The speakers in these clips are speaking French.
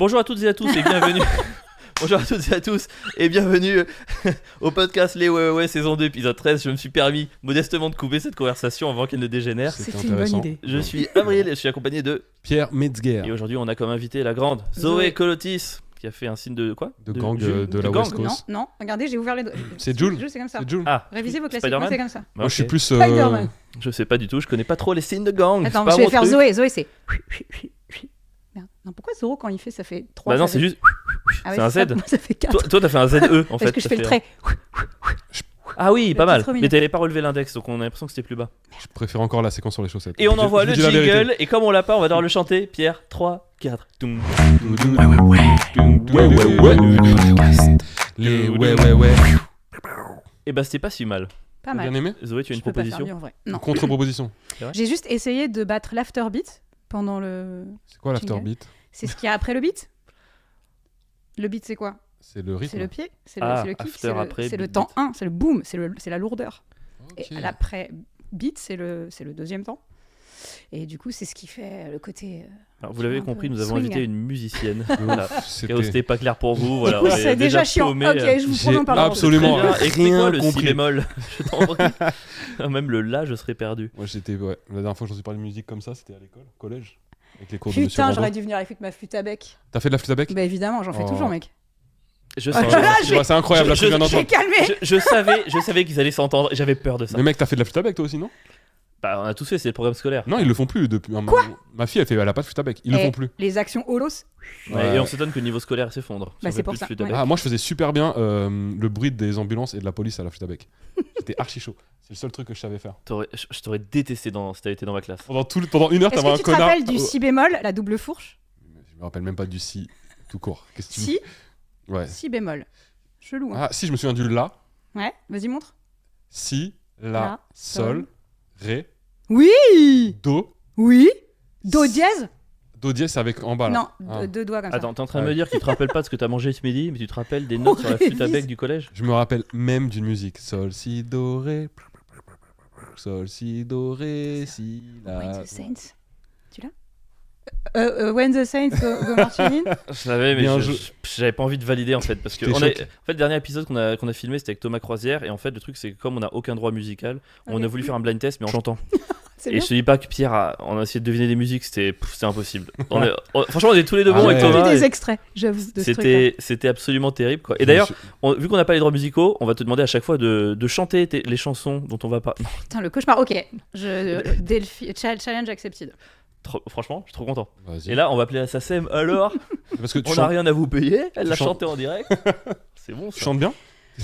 Bonjour à toutes et à tous et bienvenue. Bonjour à toutes et à tous et bienvenue au podcast Les Ouais saison 2 épisode 13. Je me suis permis modestement de couper cette conversation avant qu'elle ne dégénère. C'était une bonne idée. Je suis Avril et je suis accompagné de Pierre Metzger. Et aujourd'hui on a comme invité la grande Zoé Colotis qui a fait un signe de quoi? De gang Jules de la gang. West Coast. Non, regardez, j'ai ouvert les doigts. C'est Jules. C'est comme ça. C'est Jules. Ah, Révisez vos classiques, Spider-Man moi c'est comme ça. Moi je suis ok. plus. Spider-Man. Je sais pas du tout, je connais pas trop les signes de gang. Attends, c'est pas je vais mon faire truc. Zoé. Zoé, c'est. Merde. Non, pourquoi Zoro quand il fait ça fait 3? Bah non, c'est juste. Ah ouais, c'est un ça, Z. moi, ça fait 4. Toi t'as fait un ZE en fait. Parce que je t'as fais le fait trait. Ah oui, pas Le mal. titre mignon. Mais t'avais pas relevé l'index donc on a l'impression que c'était plus bas. Je préfère encore la séquence sur les chaussettes. Et on Je- envoie je le dis la vérité. jingle et comme on l'a pas, on va devoir le chanter. Pierre, 3, 4. Toum. Les ouais. Et bah c'était pas si mal. Pas T'as mal. bien aimé? Zoé, tu as Je une peux pas faire proposition? mieux en vrai. Non. Contre-proposition. J'ai juste essayé de battre l'afterbeat pendant le. C'est quoi l'afterbeat? C'est ce qu'il y a après le beat. Le beat, c'est quoi? C'est le rythme. C'est le pied, c'est Ah, le kick, after c'est après, le beat, temps beat. 1, c'est le boom, c'est la lourdeur. Ok. Et l'après beat, c'est le deuxième temps. Et du coup, c'est ce qui fait le côté. Alors, vous l'avez un compris, peu nous avons swing. invité une musicienne. De Voilà. ouf, Au cas où c'était pas clair pour vous, voilà. on est C'est déjà chiant. paumé, Ok, je vous J'ai promets, on parlera. absolument Très bien. Explique-moi rien le si compris. bémol. Je t'en prie. Même le la, je serais perdu. Moi j'étais. Ouais. La dernière fois que j'en ai parlé de musique comme ça, c'était à l'école, collège. Avec les cours de Monsieur Putain, Randon. j'aurais dû venir avec ma flûte à bec. T'as fait de la flûte à bec? Bah évidemment, j'en fais Oh. toujours, mec. Je Ah, sens- là, Tu vois, c'est incroyable, la je- flûte vient J'ai d'entendre. calmé. je savais qu'ils allaient s'entendre. J'avais peur de ça. Mais mec, t'as fait de la flûte à bec toi aussi, non? Bah, on a tous fait, c'est le programme scolaire. Non, ils le font plus depuis un moment. Ma fille, elle a pas de flûte à bec. Ils le Eh, font plus. Les actions holos. Ouais, Ouais. Et on s'étonne que le niveau scolaire s'effondre. Si Bah, on c'est fait pour plus de ça, flûte à ouais. bec. Ah, moi je faisais super bien le bruit des ambulances et de la police à la flûte à bec. J'étais archi chaud. C'est le seul truc que je savais faire. Je t'aurais détesté si t'avais été dans ma classe. Pendant 1 heure, Est-ce t'avais un que tu te connard. rappelles du si bémol, la double fourche? Je me rappelle même pas du si tout court. Qu'est-ce que tu Si, Ouais. si bémol. Chelou. Hein. Ah, si, je me souviens du la. Ouais, vas-y, montre. Si, la, La, sol, ré, Oui. do. Oui. Do dièse? Do dièse avec en bas là. Non, Ah. deux doigts comme ça. Attends, t'es en train de Ouais. me dire que tu te rappelles pas de ce que t'as mangé ce midi, mais tu te rappelles des notes sur la flûte à bec du collège? Je me rappelle même d'une musique. Sol, si, do, ré. Sol, si, do, ré, si, When la. the Saints. Tu l'as? When the Saints go marching in. Je savais, mais Bien j'avais pas envie de valider en fait. Parce que J'étais en choqué. fait, le dernier épisode qu'on a filmé c'était avec Thomas Croisière. Et en fait, le truc c'est que comme on n'a aucun droit musical, on Ok. a voulu faire un blind test mais en chantant. C'est Et bien. je te dis pas que Pierre on a essayé de deviner des musiques, c'était impossible. Franchement, on est tous les deux bons Ah avec ouais. Thomas. J'ai des et extraits, j'avoue, de ce truc-là. C'était absolument terrible quoi. Et d'ailleurs, Je me suis- vu qu'on n'a pas les droits musicaux, on va te demander à chaque fois de chanter les chansons dont on va pas. Putain, le cauchemar. Ok, challenge accepted. Franchement, je suis trop content. Vas-y. Et là, on va appeler la SACEM. Alors, Parce que tu on n'a chantes, rien à vous payer. Elle tu l'a chantes- chanté en direct. C'est bon tu ça. chantes bien?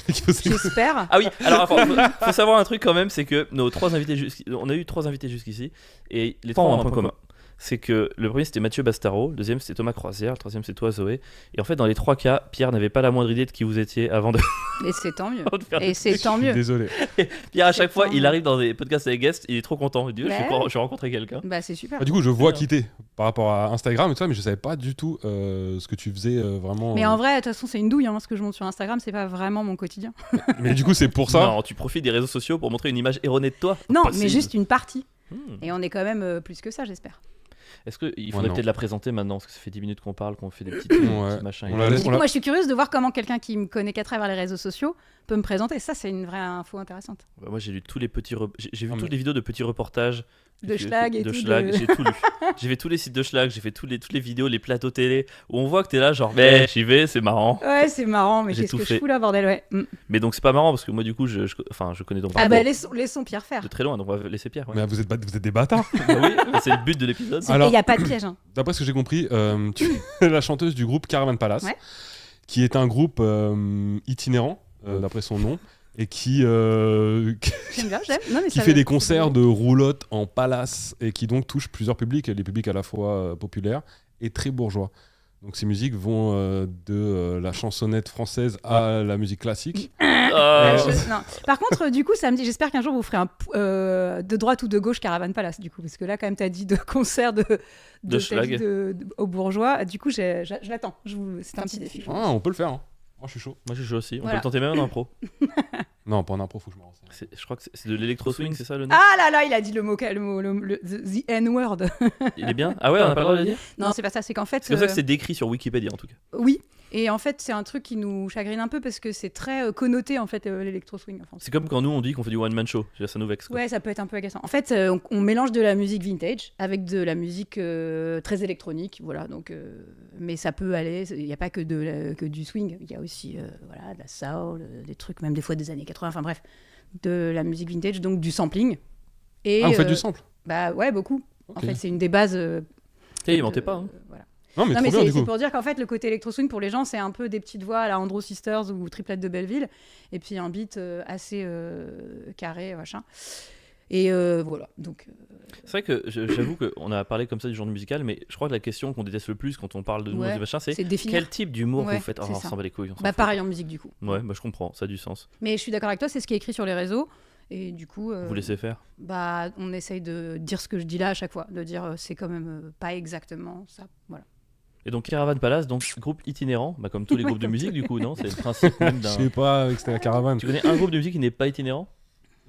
J'espère. Ah oui, alors faut savoir un truc quand même, c'est que nos trois invités on a eu 3 invités jusqu'ici et les 3 ont un point commun. C'est que le premier c'était Mathieu Bastaro, le deuxième c'était Thomas Croisière, le troisième c'est toi Zoé. Et en fait dans les 3 cas, Pierre n'avait pas la moindre idée de qui vous étiez avant de, Et c'est tant mieux. avant de faire Et c'est tant mieux. Désolé. Pierre à chaque c'est fois tant il mieux. arrive dans des podcasts avec guests, il est trop content. Il dit Ouais. je vais rencontrer quelqu'un. Bah, c'est super. Ah, du coup, je vois quitter par rapport à Instagram et tout ça, mais je savais pas du tout ce que tu faisais vraiment. Mais en vrai, de toute façon, c'est une douille. Hein, ce que je monte sur Instagram, c'est pas vraiment mon quotidien. Mais du coup, c'est pour ça. Non, tu profites des réseaux sociaux pour montrer une image erronée de toi. Non, Possible. mais juste une partie. Hmm. Et on est quand même plus que ça, j'espère. Est-ce qu'il Moi, faudrait non. peut-être la présenter maintenant parce que ça fait 10 minutes qu'on parle, qu'on fait des petites Ouais. machins. On et la tout. laisse- Du coup, moi, je suis curieuse de voir comment quelqu'un qui me connaît qu'à travers les réseaux sociaux peut me présenter. Ça, c'est une vraie info intéressante. Bah, moi j'ai lu tous les petits j'ai vu Ah, mais- toutes les vidéos de petits reportages De schlag et de tout, schlag, de- j'ai tout lu. J'ai fait tous les sites de schlag, j'ai fait toutes les vidéos, les plateaux télé où on voit que t'es là genre mais j'y vais, c'est marrant. Ouais, c'est marrant, mais J'ai qu'est-ce tout que fait. je fous là, bordel, ouais. Mais donc c'est pas marrant parce que moi du coup je connais ton Ah parcours bah, laissons Pierre faire. de très loin donc on va laisser Pierre. Ouais. Mais vous êtes des bâtards. Bah oui, c'est le but de l'épisode. Et Alors- il n'y a pas de piège. Hein. D'après ce que j'ai compris, tu es la chanteuse du groupe Caravan Palace, Ouais. qui est un groupe itinérant, d'après son nom, et qui J'aime bien, j'aime. Non, mais qui ça fait va- des concerts de roulotte en palace et qui donc touche plusieurs publics, les publics à la fois populaires et très bourgeois. Donc ces musiques vont de la chansonnette française à la musique classique. Non. Par contre, du coup, samedi, j'espère qu'un jour vous ferez de droite ou de gauche Caravan Palace, du coup, parce que là, quand même, t'as dit de concert De schlag. aux bourgeois. Du coup, je l'attends. C'est un petit défi. Ah, on peut le faire. Hein. Moi, je suis chaud. Moi je joue aussi, on Voilà. peut le tenter même en impro. Non, pas en impro, faut que je me renseigne. Je crois que c'est de l'électro-swing, c'est ça le nom? Ah là là, il a dit le mot, the N-word. Il est bien? Ah ouais, on a pas le droit de le dire? Non, c'est pas ça, c'est qu'en fait. C'est comme ça que c'est décrit sur Wikipédia en tout cas. Oui, et en fait, c'est un truc qui nous chagrine un peu parce que c'est très connoté en fait, l'électro-swing. Enfin, C'est comme quand nous on dit qu'on fait du one-man show. Je veux dire, ça nous vexe. Quoi. ouais, ça peut être un peu agaçant. En fait, on mélange de la musique vintage avec de la musique très électronique, voilà. Donc, mais ça peut aller. Il n'y a pas que du swing. Il y a aussi, voilà, de la soul, des trucs même des fois des années 80. Enfin bref, de la musique vintage, donc du sampling. Et, Ah, vous faites du sample? Bah ouais, beaucoup. Ok. En fait, c'est une des bases. Il mentait pas. Hein. Voilà. Non, mais Non, trop mais bien, du c'est coup. pour dire qu'en fait, le côté électro-swing pour les gens, c'est un peu des petites voix à la Andrew Sisters ou Triplette de Belleville, et puis un beat assez carré, machin. Et voilà. Donc, C'est vrai que j'avoue qu'on a parlé comme ça du genre musical, mais je crois que la question qu'on déteste le plus quand on parle de Ouais, nous machin, c'est définir. quel type d'humour Ouais, vous faites? Oh, c'est on ça. s'en bat les couilles. On s'en Bah, fout. pareil en musique, du coup. Ouais, bah je comprends, ça a du sens. Mais je suis d'accord avec toi, c'est ce qui est écrit sur les réseaux. Et du coup, Vous laissez faire. bah, on essaye de dire ce que je dis là à chaque fois, de dire c'est quand même pas exactement ça. Voilà. Et donc Caravan Palace, donc groupe itinérant, bah, comme tous les groupes de musique du coup, non? C'est le principe même Je d'un. sais pas, avec c'était la caravane. Tu connais un groupe de musique qui n'est pas itinérant?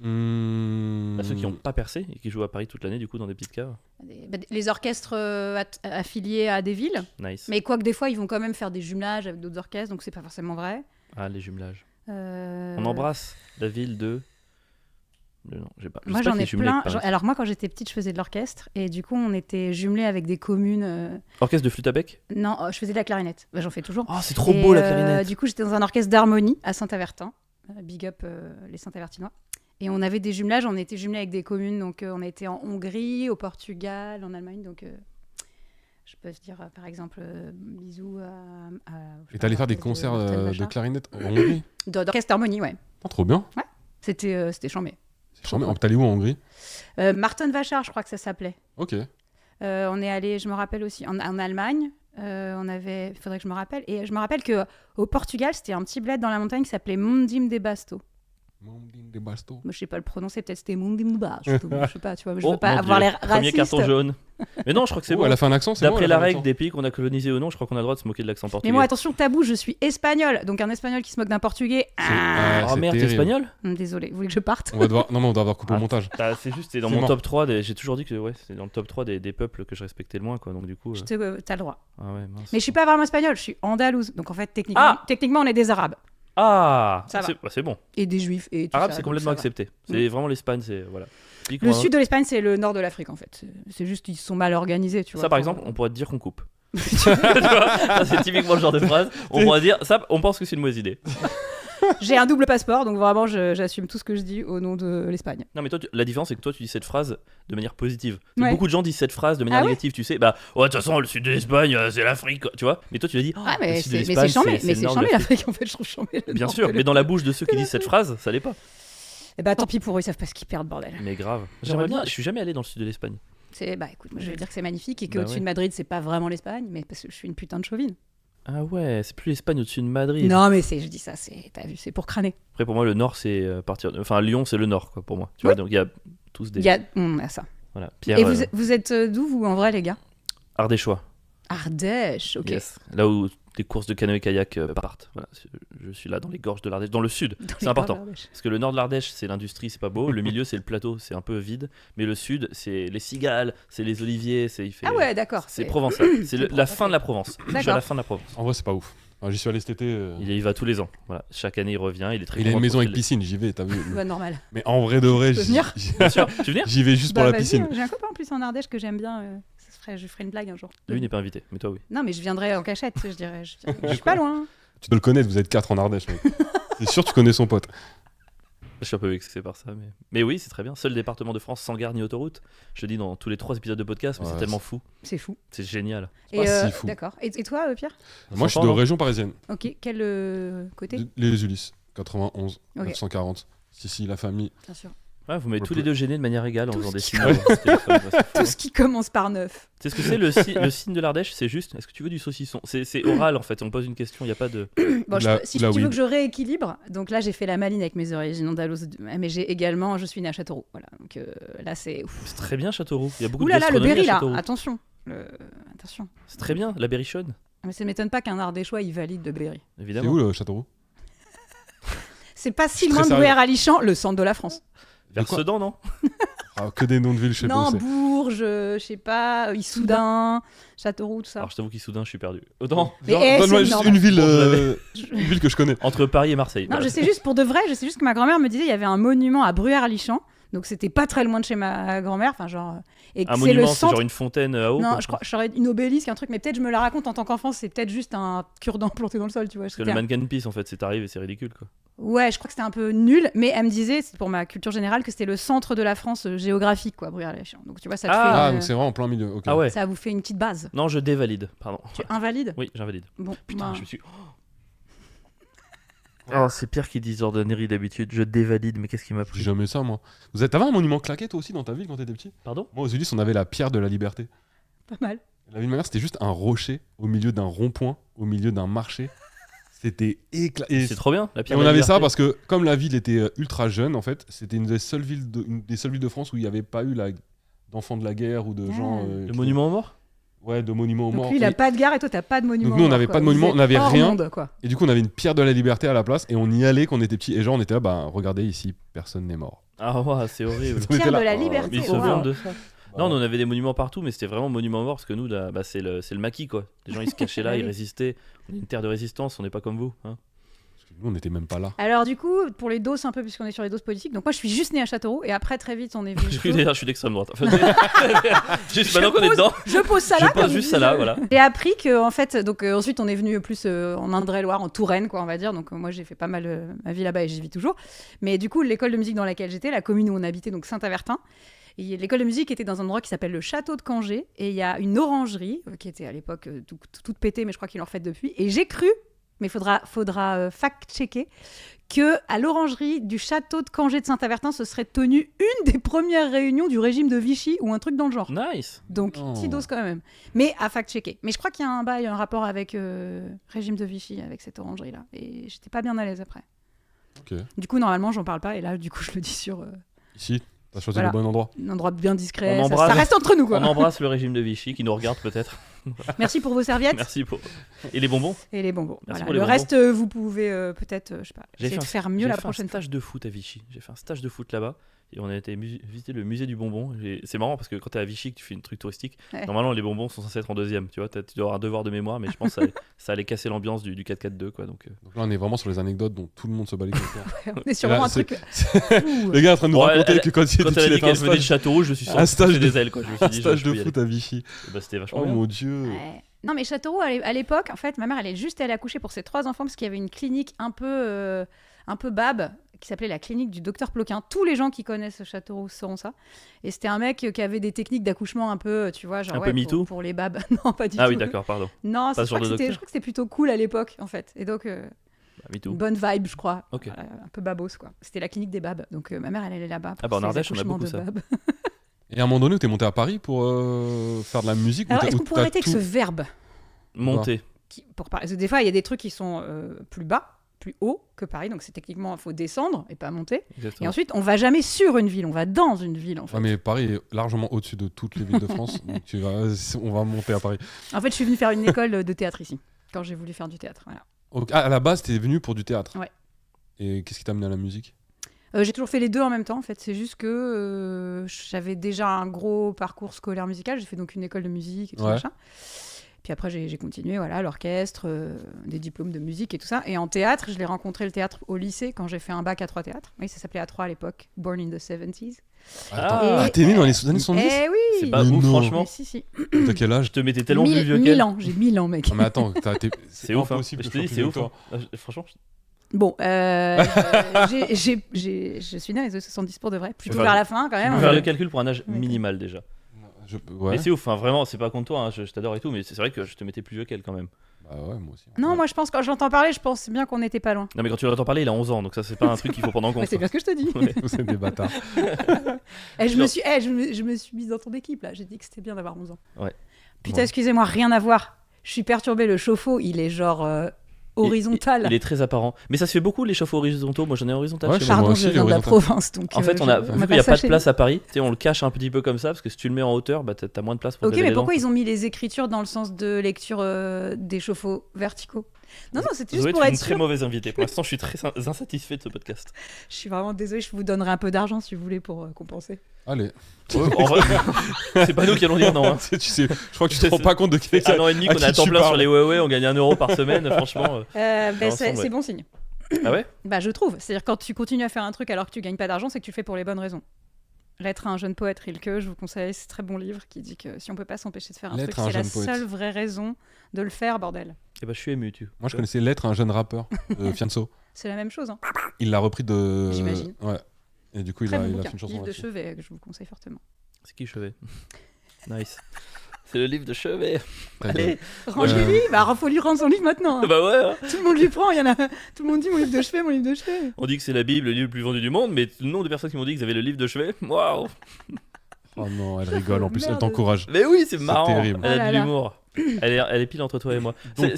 Bah, Ceux qui n'ont pas percé et qui jouent à Paris toute l'année du coup dans des petites caves. Les orchestres affiliés à des villes, Nice. mais quoique des fois ils vont quand même faire des jumelages avec d'autres orchestres, donc c'est pas forcément vrai. Ah, les jumelages. Euh, On embrasse la ville de. Non, j'ai pas. Je Moi sais pas j'en qui est ai jumelé plein. avec Paris. Alors moi quand j'étais petite, je faisais de l'orchestre et du coup on était jumelés avec des communes. Orchestre de flûte à bec? Non, je faisais de la clarinette. Bah, j'en fais toujours. Oh, c'est trop Et, beau la clarinette. Du coup j'étais dans un orchestre d'harmonie à Saint-Avertin. Big up les Saint-Avertinois. Et on avait des jumelages. On était jumelés avec des communes. Donc on était en Hongrie, au Portugal, en Allemagne. Donc je peux se dire par exemple bisous à Et t'allais faire des concerts de clarinette en Hongrie? D'orchestre d'harmonie, ouais. Oh, trop bien. C'était chambé. C'est charmant. T'allais où en Hongrie? Martin Vachar, je crois que ça s'appelait. Ok. On est allé, je me rappelle aussi, en Allemagne. Il faudrait que je me rappelle. Et je me rappelle qu'au Portugal, c'était un petit bled dans la montagne qui s'appelait Mondim de Basto. Mondim de Basto. Moi, je sais pas le prononcer, peut-être c'était Mondim de Basto. Je sais pas, tu vois, je Oh, veux pas mon avoir Dieu. l'air raciste. Premier carton jaune. Mais non, je crois que c'est Oh, bon. elle a fait un accent, c'est bon. D'après elle a la fait un règle accent. des pays qu'on a colonisés ou non, je crois qu'on a le droit de se moquer de l'accent portugais. Mais moi, attention, tabou, je suis espagnol. Donc un espagnol qui se moque d'un portugais. Ah, Oh c'est merde, t'es terrible. espagnol? Désolé, vous voulez que je parte? On va devoir... Non, mais on doit avoir coupé Ah. au montage. C'est juste, c'est dans C'est mon mort. top 3. J'ai toujours dit que ouais, c'est dans le top 3 des peuples que je respectais le moins, quoi. Donc du coup. T'as le droit. Ah ouais, mince. Mais je suis pas vraiment espagnole, je suis andalouse. Donc en fait, techniquement on est des arabes. Ah, Ça va. c'est bon. Et des juifs. Et tout Arabe, ça, c'est donc complètement ça va. accepté. C'est vraiment l'Espagne, c'est voilà. Le sud de l'Espagne, c'est le nord de l'Afrique en fait. C'est juste qu'ils sont mal organisés, tu vois. Ça, par exemple, on pourrait te dire qu'on coupe. Tu vois, ça, c'est typiquement le genre de phrase. On pourrait dire ça, on pense que c'est une mauvaise idée. J'ai un double passeport, donc vraiment, j'assume tout ce que je dis au nom de l'Espagne. Non, mais toi, la différence, c'est que toi, tu dis cette phrase de manière positive. Ouais. Beaucoup de gens disent cette phrase de manière Ah ouais négative, tu sais. Bah, ouais, de toute façon, le sud de l'Espagne, c'est l'Afrique, quoi, tu vois. Mais toi, tu l'as dit. Ah, le mais sud de c'est l'Espagne, chambé, mais le c'est nord de chambé l'Afrique. l'Afrique en fait, je trouve chambé. Bien sûr, mais dans la bouche de ceux qui disent cette phrase, ça l'est pas. Et bah tant pis pour eux, ils savent pas ce qu'ils perdent, bordel. Mais grave. J'aimerais bien, je suis jamais allé dans le sud de l'Espagne. Bah écoute, moi je vais dire que c'est magnifique et Bah qu'au-dessus ouais. de Madrid, c'est pas vraiment l'Espagne, mais parce que je suis une putain de chauvine. Ah ouais, c'est plus l'Espagne au-dessus de Madrid. Non, mais je dis ça, t'as vu, c'est pour crâner. Après, pour moi, le nord, c'est partir. Enfin, Lyon, c'est le nord, quoi, pour moi. Tu Ouais. vois, donc il y a tous des. Il y a ça. Voilà. Pierre, Et vous êtes d'où, vous, en vrai, les gars? Ardéchois. Ardèche, ok. Yes. Là où des courses de canoë-kayak partent. Voilà. Je suis là dans les gorges de l'Ardèche, dans le sud. Dans C'est les important. gorges d'Ardèche. Parce que le nord de l'Ardèche, c'est l'industrie, c'est pas beau. Le milieu, c'est le plateau, c'est un peu vide. Mais le sud, c'est les cigales, c'est les oliviers. Ah ouais, d'accord. C'est provençal. C'est la fin de la Provence. Je suis à D'accord. la fin de la Provence. En vrai, c'est pas ouf. J'y suis allé cet été. Il y va tous les ans. Voilà. Chaque année, il revient. Il est très Il a une content maison pour avec profiter piscine, j'y vais, t'as vu. Bah, normal. Mais en vrai de vrai, peux venir Bien sûr. Tu veux venir? j'y vais juste pour Bah, la vas-y, piscine. J'ai un copain en plus en Ardèche que j'aime bien. Je ferai une blague un jour. Lui n'est pas invité, mais toi, oui. Non, mais je viendrai en cachette, je dirais. Je suis pas loin. Tu dois le connaître, vous êtes 4 en Ardèche, mec. C'est sûr, tu connais son pote. Je suis un peu vexé par ça, mais oui, c'est très bien. Seul département de France sans gare ni autoroute. Je le dis dans tous les 3 épisodes de podcast, mais Ouais, c'est tellement fou. C'est fou. C'est génial. pas si fou. D'accord. Et toi, Pierre? Moi, je suis de Sympa, non région parisienne. Ok, quel côté? Les Ulysses, 91, Ok. 940. Si, la famille. Bien sûr. Ouais, vous m'avez On tous peut- les deux gênés de manière égale en Tout faisant ce des qui- signes. sur votre téléphone, ouais, c'est fou, Tout hein. ce qui commence par 9. Tu sais ce que c'est le signe de l'Ardèche? C'est juste. Est-ce que tu veux du saucisson? C'est oral en fait. On pose une question, il n'y a pas de. Bon, La- si la tu veux weed. que je rééquilibre, donc là j'ai fait la maline avec mes origines andalouses, mais j'ai également, je suis née à Châteauroux. Voilà, donc là c'est ouf. C'est très bien Châteauroux. Il y a beaucoup Ouh de là là, le gastronomie Berry à là, Châteauroux. attention. Attention. C'est très bien, la berrichonne, Mais ça m'étonne pas qu'un Ardéchois il valide de Berry. C'est évidemment. où le Châteauroux? C'est pas si Je suis loin très de sérieux. Bruyères-Alichamps, le centre de la France. Vers quoi Sedan, non? Que des noms de villes, je sais pas Non, où c'est. Bourges, je sais pas, Issoudun, Châteauroux, tout ça. Alors je t'avoue qu'Issoudun, je suis perdu. Autant Mais, Genre, c'est donne-moi juste normal. une ville, Bon, une ville que je connais. entre Paris et Marseille. Non, Voilà. je sais juste pour de vrai, je sais juste que ma grand-mère me disait il y avait un monument à Bruyères-Alichamps, donc c'était pas très loin de chez ma grand-mère, enfin genre et que Un c'est monument, le c'est centre. genre une fontaine à eau. Non, quoi. je crois j'aurais une obélisque, un truc, mais peut-être je me la raconte en tant qu'enfant, c'est peut-être juste un cure-dent planté dans le sol, tu vois. Parce que C'était le un- mannequin piece, en fait, c'est arrivé, c'est ridicule, quoi. Ouais, je crois que c'était un peu nul, mais elle me disait, c'est pour ma culture générale, que c'était le centre de la France géographique, quoi, Bruyères-Alichamps. Donc tu vois, ça te Ah, fait Ah, une- donc c'est vraiment en plein milieu. Ok. Ah ouais. ça vous fait une petite base. Non, je dévalide, pardon. Tu invalides Oui, j'invalide. Bon, Putain, ben, je me suis. Oh, c'est pire qu'ils disent ordonnerie d'habitude. Je dévalide, mais qu'est-ce qui m'a Je dis pris? jamais ça, moi. T'avais un monument claqué, toi aussi, dans ta ville quand t'étais petit? Pardon? Moi, aux Ulysses, on avait la pierre de la liberté. pas mal. La ville de ma mère, c'était juste un rocher au milieu d'un rond-point, au milieu d'un marché. C'était éclaté. C'est trop bien, la Et pierre on de la avait ça liberté. parce que, comme la ville était ultra jeune, en fait, c'était une des seules villes de France où il n'y avait pas eu d'enfants de la guerre ou de gens. Le monument aux morts? Ouais, de monuments aux Donc morts. lui, il a Et- pas de gare et toi, t'as pas de monument. Donc nous, on aux morts, n'avait quoi. pas de Vous monument, êtes on avait hors rien. monde, quoi. Et du coup, on avait une pierre de la liberté à la place et on y allait quand on était petit. Et genre, on était là, bah, regardez ici, personne n'est mort. Ah ouais, c'est horrible. On était Pierre là, de la oh, liberté. Mais ils se Wow. vantent de ça. bah, Non, on avait des monuments partout, mais c'était vraiment monument mort parce que nous, là, bah, c'est le maquis, quoi. Les gens, ils se cachaient là, Ah ils oui. résistaient. On est une terre de résistance, on n'est pas comme vous. Hein. parce que nous, on n'était même pas là. Alors du coup, pour les doses un peu, puisqu'on est sur les doses politiques, donc moi je suis juste née à Châteauroux et après très vite on est venu. J'ai cru d'ailleurs, je suis d'extrême droite. Juste maintenant qu'on est dedans, Je pose ça je là. pose comme juste dit, ça là, je- voilà. J'ai appris que en fait, donc ensuite on est venu plus en Indre-et-Loire, en Touraine, quoi, on va dire. Donc moi j'ai fait pas mal ma vie là-bas et j'y vis toujours. Mais du coup, l'école de musique dans laquelle j'étais, la commune où on habitait, donc Saint-Avertin, et l'école de musique était dans un endroit qui s'appelle le Château de Cangé et il y a une orangerie qui était à l'époque toute pétée, mais je crois qu'ils l'ont refaite depuis. Et j'ai cru, mais faudra fact-checker, que à l'orangerie du Château de Cangé de Saint-Avertin se serait tenue une des premières réunions du régime de Vichy ou un truc dans le genre. Nice. Donc, Oh. petite dose quand même. Mais à fact-checker. Mais je crois qu'il y a un bail, un rapport avec régime de Vichy, avec cette orangerie-là. Et j'étais pas bien à l'aise après. Ok. Du coup, normalement, j'en parle pas. Et là, du coup, je le dis sur Ici, t'as choisi Voilà. le bon endroit. un endroit bien discret. On Ça, embrasse. ça reste entre nous, quoi. On embrasse le régime de Vichy qui nous regarde peut-être. Merci pour vos serviettes Merci pour. Et les bonbons? et les bonbons. Merci Voilà. pour les Le bonbons. reste, vous pouvez peut-être, je sais pas, J'ai essayer fait de un- faire mieux J'ai la fait prochaine un fois. stage de foot à Vichy. J'ai fait un stage de foot là-bas et on a été visiter le musée du bonbon. C'est marrant parce que quand t'es à Vichy, que tu fais un truc touristique, Ouais. normalement les bonbons sont censés être en deuxième. Tu vois, tu dois avoir un devoir de mémoire, mais je pense que ça allait casser l'ambiance du 4-4-2 quoi. Donc, Donc là, on est vraiment sur les anecdotes dont tout le monde se bat les couilles. On est sur Et là, vraiment un c'est- truc. Les gars en train de nous Ouais, raconter elle- que quand il quand elle a il dit fait un qu'elle venait de stage, Châteauroux, je me suis un senti stage des de- ailes quoi. Je me suis un dit, stage je peux de y foot aller. à Vichy. Et bah, c'était vachement Oh bien. mon dieu. Ouais. Non, mais Châteauroux, à l'époque, en fait, ma mère, elle est juste allée accoucher pour ses 3 enfants parce qu'il y avait une clinique un peu bab qui s'appelait la clinique du docteur Ploquin. Tous les gens qui connaissent Châteauroux sauront ça. Et c'était un mec qui avait des techniques d'accouchement un peu, tu vois, genre Un peu MeToo pour les babs. Non, pas du tout. Ah oui, d'accord, pardon. Non, Pas je ce crois genre de que docteur. c'était plutôt cool à l'époque, en fait. Et donc, Bah, me too. une bonne vibe, je crois. Ok. Un peu babos, quoi. C'était la clinique des babs. Donc, ma mère, elle allait là-bas. Ah bah, en pour ses Ardèche, on a accouchements beaucoup de ça. babs. Et à un moment donné, où t'es monté à Paris pour faire de la musique ou Alors, t'as- est-ce ou qu'on pourrait t'as arrêter avec tout- ce verbe Monter. parce que des fois, il y a des trucs qui sont plus bas, plus haut que Paris. Donc, c'est techniquement, il faut descendre et pas monter. Et Exactement. ensuite, on va jamais sur une ville, on va dans une ville, en fait. Ouais, mais Paris est largement au-dessus de toutes les villes de France. Donc on va monter à Paris. En fait, je suis venue faire une école de théâtre ici, quand j'ai voulu faire du théâtre. Voilà. Ok. Ah, à la base, t'es venu pour du théâtre. Ouais. Et qu'est-ce qui t'a amené à la musique? J'ai toujours fait les deux en même temps, en fait. C'est juste que j'avais déjà un gros parcours scolaire musical. J'ai fait donc une école de musique et tout Ouais. machin. Puis après, j'ai continué, voilà, l'orchestre, des diplômes de musique et tout ça. Et en théâtre, je l'ai rencontré le théâtre au lycée quand j'ai fait un bac A3 théâtre. Oui, ça s'appelait A3 à l'époque, Born in the 70s. Attends. Ah. Ah, t'es né dans les années 70? Eh oui. C'est pas Mais ouf, non. franchement. Mais si, si. T'as quel âge? Je te mettais tellement plus vieux 1000 qu'elle. ans, j'ai 1000 ans, mec. Non, mais attends, C'est ouf, hein. impossible Je que te dis, sois c'est plus ouf. vieux hein. que toi. Ah, franchement, Bon, je suis née dans les années 70 pour de vrai. Plutôt faire vers le- la fin, quand tu même. peux faire le calcul pour un âge Ouais. minimal déjà. Ouais. Mais c'est ouf, hein, vraiment, c'est pas contre toi, hein, je t'adore et tout, mais c'est vrai que je te mettais plus vieux qu'elle quand même. Bah ouais, moi aussi. Non, Ouais. moi je pense, quand j'entends parler, je pense bien qu'on n'était pas loin. Non, mais quand tu l'entends parler, il a 11 ans, donc ça, c'est pas un truc qu'il faut prendre en Ouais, compte. c'est bien ce que je te dis. Ouais. Vous êtes des bâtards. Je me suis mise dans ton équipe là. J'ai dit que c'était bien d'avoir 11 ans. Ouais. Putain, Ouais. excusez-moi, rien à voir. Je suis perturbée. Le chauffe-eau, il est genre horizontal. Il est très apparent. Mais ça se fait beaucoup les chauffe-eau horizontaux. Moi, j'en ai horizontal Ouais, chez chez moi. moi Pardon, aussi, je viens de la horizontal. province, donc. En fait, je- vu on qu'il met n'y a ça pas de chez place à Paris, tu sais, on le cache un petit peu comme ça, parce que si tu le mets en hauteur, bah, t'as moins de place pour Ok, te mais laver pourquoi les dents. ils ont mis les écritures dans le sens de lecture des chauffe-eau verticaux? Non, c'était juste Zoé, pour tu es être une très sûr. mauvaise invitée. Pour l'instant, je suis très insatisfait de ce podcast. Je suis vraiment désolée, je vous donnerai un peu d'argent si vous voulez pour compenser. Allez. En vrai, c'est pas nous qui allons dire non. Hein. Tu sais, je crois que tu te rends pas compte de quel C'est un an et demi à qu'on qui est à temps tu plein sur parles. les Huawei, on gagne 1 euro par semaine, franchement. C'est ensemble, ouais. bon signe. Ah ouais? Bah, je trouve. C'est-à-dire quand tu continues à faire un truc alors que tu gagnes pas d'argent, c'est que tu le fais pour les bonnes raisons. Lettre à un jeune poète, Rilke, je vous conseille, c'est un très bon livre qui dit que si on peut pas s'empêcher de faire un Lettre truc, à un c'est la jeune poète. seule vraie raison de le faire, bordel. Eh ben, je suis ému, tu. Moi, je connaissais Lettre à un jeune rappeur, Fianso. C'est la même chose, hein. Il l'a repris de. J'imagine. Ouais. Et du coup, il Très a bon fait bouquin. une chanson Livre de là-dessus. chevet que je vous conseille fortement. C'est qui Chevet? Nice. C'est le livre de Chevet. Très Allez. bien. Range-lui, bah faut lui rendre son livre maintenant. Bah ouais. Hein. Tout le monde lui prend, il y en a. Tout le monde dit mon livre de chevet, mon livre de chevet. On dit que c'est la Bible, le livre le plus vendu du monde, mais le nombre de personnes qui m'ont dit qu'ils avaient le livre de chevet, waouh! Oh non, elle rigole en plus, elle Merde. t'encourage. Mais oui, c'est C'est marrant. terrible. Elle Oh a là de là. l'humour. Elle est pile entre toi et moi. Donc-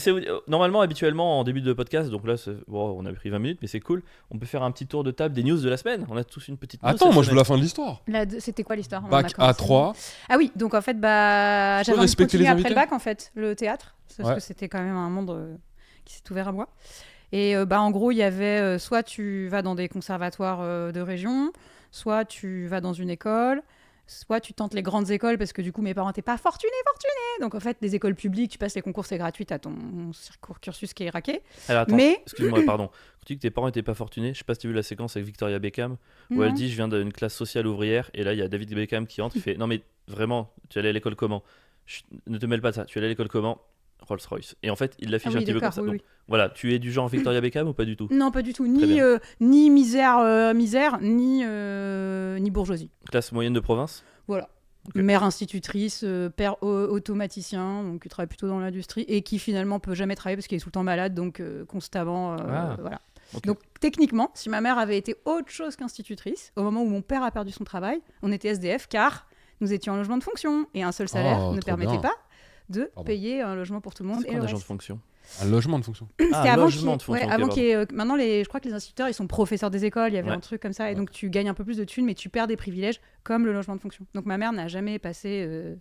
Normalement, habituellement, en début de podcast, donc là, bon, on a pris 20 minutes, mais c'est cool. On peut faire un petit tour de table des news de la semaine. On a tous une petite news. Attends, cette moi je veux semaine. la fin de l'histoire. C'était quoi l'histoire? On en a Bac commencé. A3. Ah oui, donc en fait, bah, peux j'avais envie de respecter continuer les après le invités bac, en fait, le théâtre, parce Ouais. que c'était quand même un monde qui s'est ouvert à moi. Et bah, en gros, il y avait soit tu vas dans des conservatoires de région, soit tu vas dans une école, soit tu tentes les grandes écoles, parce que du coup, mes parents n'étaient pas fortunés. Donc en fait, les écoles publiques, tu passes les concours, c'est gratuit, t'as ton cursus qui est raqué. Alors attends, Mais- excuse-moi, pardon. Quand tu dis que tes parents étaient pas fortunés, je sais pas si tu as vu la séquence avec Victoria Beckham, où elle Non. dit je viens d'une classe sociale ouvrière, et là il y a David Beckham qui entre, il fait non mais vraiment, tu allais à l'école comment? Ne te mêle pas de ça, tu allais à l'école comment? Rolls-Royce. Et en fait, il l'affiche Ah un oui, petit peu comme d'accord, ça. oui, Donc, oui. voilà, tu es du genre Victoria Beckham ou pas du tout? Non, pas du tout. Très Ni, bien. ni misère, ni bourgeoisie. Classe moyenne de province? Voilà. Ok. Mère institutrice, père automaticien, donc qui travaille plutôt dans l'industrie et qui finalement peut jamais travailler parce qu'il est tout le temps malade, donc constamment. Ah. Voilà. Ok. Donc techniquement, si ma mère avait été autre chose qu'institutrice, au moment où mon père a perdu son travail, on était SDF car nous étions en logement de fonction et un seul salaire Oh, ne trop permettait bien. pas de Pardon. payer un logement pour tout le monde. C'est Et quoi le un agent de reste. fonction? Un logement de fonction. C'était Ah, avant logement de qu'il y ait- fonction. ouais, ok, avant pardon. qu'il y ait, maintenant, je crois que les instituteurs, ils sont professeurs des écoles. Il y avait Ouais. un truc comme ça. Et Ouais. donc, tu gagnes un peu plus de thunes, mais tu perds des privilèges comme le logement de fonction. Donc, ma mère n'a jamais passé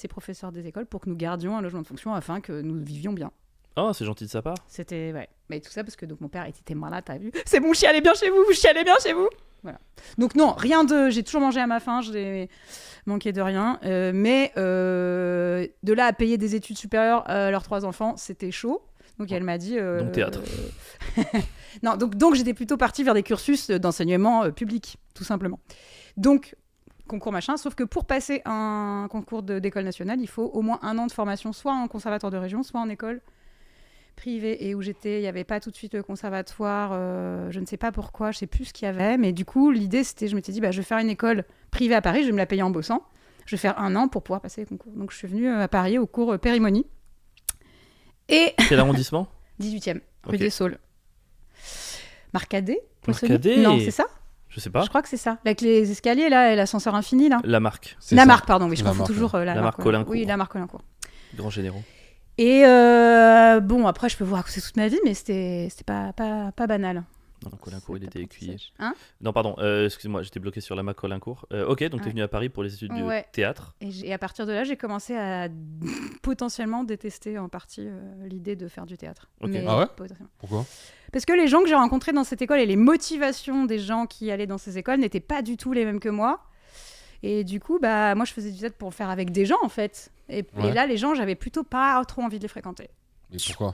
professeur des écoles pour que nous gardions un logement de fonction afin que nous vivions bien. Oh, c'est gentil de sa part. C'était, ouais. Mais tout ça parce que donc, mon père était malade, t'as vu. C'est bon, chialez bien chez vous, vous chialez bien chez vous. Voilà. Donc, non, rien de. J'ai toujours mangé à ma faim, j'ai manqué de rien. Mais de là à payer des études supérieures à leurs 3 enfants, c'était chaud. Donc, elle m'a dit. Donc, théâtre. Non, donc j'étais plutôt partie vers des cursus d'enseignement public, tout simplement. Donc, concours machin, sauf que pour passer un concours d'école nationale, il faut au moins 1 an de formation, soit en conservatoire de région, soit en école privée. Et où j'étais, il n'y avait pas tout de suite le conservatoire, je ne sais pas pourquoi, je ne sais plus ce qu'il y avait, mais du coup, l'idée, c'était, je m'étais dit, bah, je vais faire une école privée à Paris, je vais me la payer en bossant, je vais faire 1 an pour pouvoir passer les concours. Donc, je suis venue à Paris au cours Périmonie. Et Quel arrondissement? 18e, rue Ok. des Saules. Marcadet Marcadet. Non, c'est ça. Je sais pas. Je crois que c'est ça. Avec les escaliers, là, et l'ascenseur infini, là. La marque. C'est La ça. marque, pardon, oui, je La confonds marque, toujours la La marque Colincourt. Oui, la marque Colincourt. Grand généraux. Et bon, après, je peux vous raconter toute ma vie, mais c'était pas banal. Non, Colincourt, il était écuyer. Hein. Non, pardon, excuse-moi, j'étais bloqué sur la marque Colincourt. Ok, donc t'es Ouais. venu à Paris pour les études de Ouais. théâtre. Et à partir de là, j'ai commencé à potentiellement détester en partie l'idée de faire du théâtre. Ok. Mais Ah ouais potentiellement. Pourquoi? Parce que les gens que j'ai rencontrés dans cette école et les motivations des gens qui allaient dans ces écoles n'étaient pas du tout les mêmes que moi. Et du coup, bah, moi, je faisais du théâtre pour le faire avec des gens, en fait. Et Ouais. là, les gens, j'avais plutôt pas trop envie de les fréquenter. Mais pourquoi?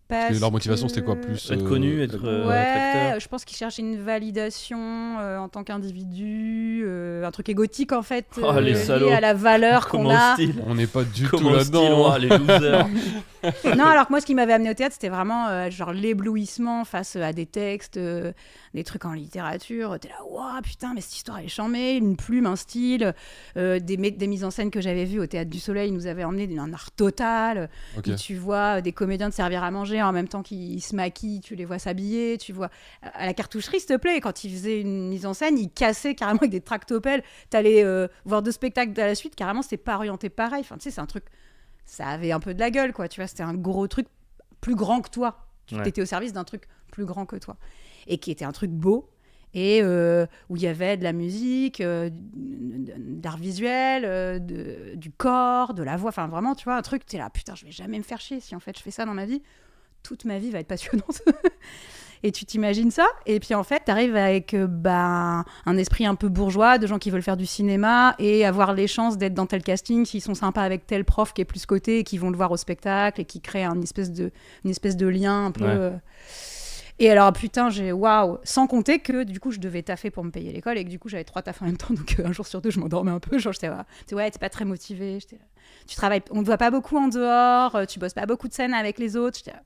Parce que leur motivation, que- c'était quoi plus Être connu, être Ouais, acteur. je pense qu'ils cherchaient une validation en tant qu'individu, un truc égotique en fait, Oh, les lié salauds. à la valeur qu'on Comment a. style? On n'est pas du tout Comment style, là-dedans. ouais, les losers. Non, alors que moi, ce qui m'avait amené au théâtre, c'était vraiment genre l'éblouissement face à des textes, des trucs en littérature. T'es là, waouh, putain, mais cette histoire elle est charmée, une plume, un style, des mises en scène que j'avais vues au Théâtre du Soleil, ils nous avaient emmené d'un art total. Ok. Où tu vois des comédiens te servir à manger en même temps qu'ils se maquillent, tu les vois s'habiller, tu vois à la cartoucherie, s'il te plaît, quand ils faisaient une mise en scène, ils cassaient carrément avec des tractopelles, t'allais voir 2 spectacles à la suite, carrément c'était pas orienté pareil, enfin tu sais, c'est un truc, ça avait un peu de la gueule quoi, tu vois, c'était un gros truc plus grand que toi. Tu Ouais. étais au service d'un truc plus grand que toi. Et qui était un truc beau. Et où il y avait de la musique, d'art visuel, du corps, de la voix. Enfin, vraiment, tu vois, un truc, t'es là, putain, je vais jamais me faire chier si en fait je fais ça dans ma vie. Toute ma vie va être passionnante. Et tu t'imagines ça. Et puis en fait, t'arrives avec un esprit un peu bourgeois, de gens qui veulent faire du cinéma et avoir les chances d'être dans tel casting, s'ils sont sympas avec tel prof qui est plus coté et qui vont le voir au spectacle et qui crée une espèce de lien un peu... Ouais. Et alors, putain, waouh! Sans compter que du coup, je devais taffer pour me payer l'école et que du coup, j'avais 3 tafs en même temps. Donc, un jour sur 2, je m'endormais un peu. Genre, j'étais là, t'es pas très motivée. Tu travailles, on te voit pas beaucoup en dehors, tu bosses pas beaucoup de scènes avec les autres. J'étais là,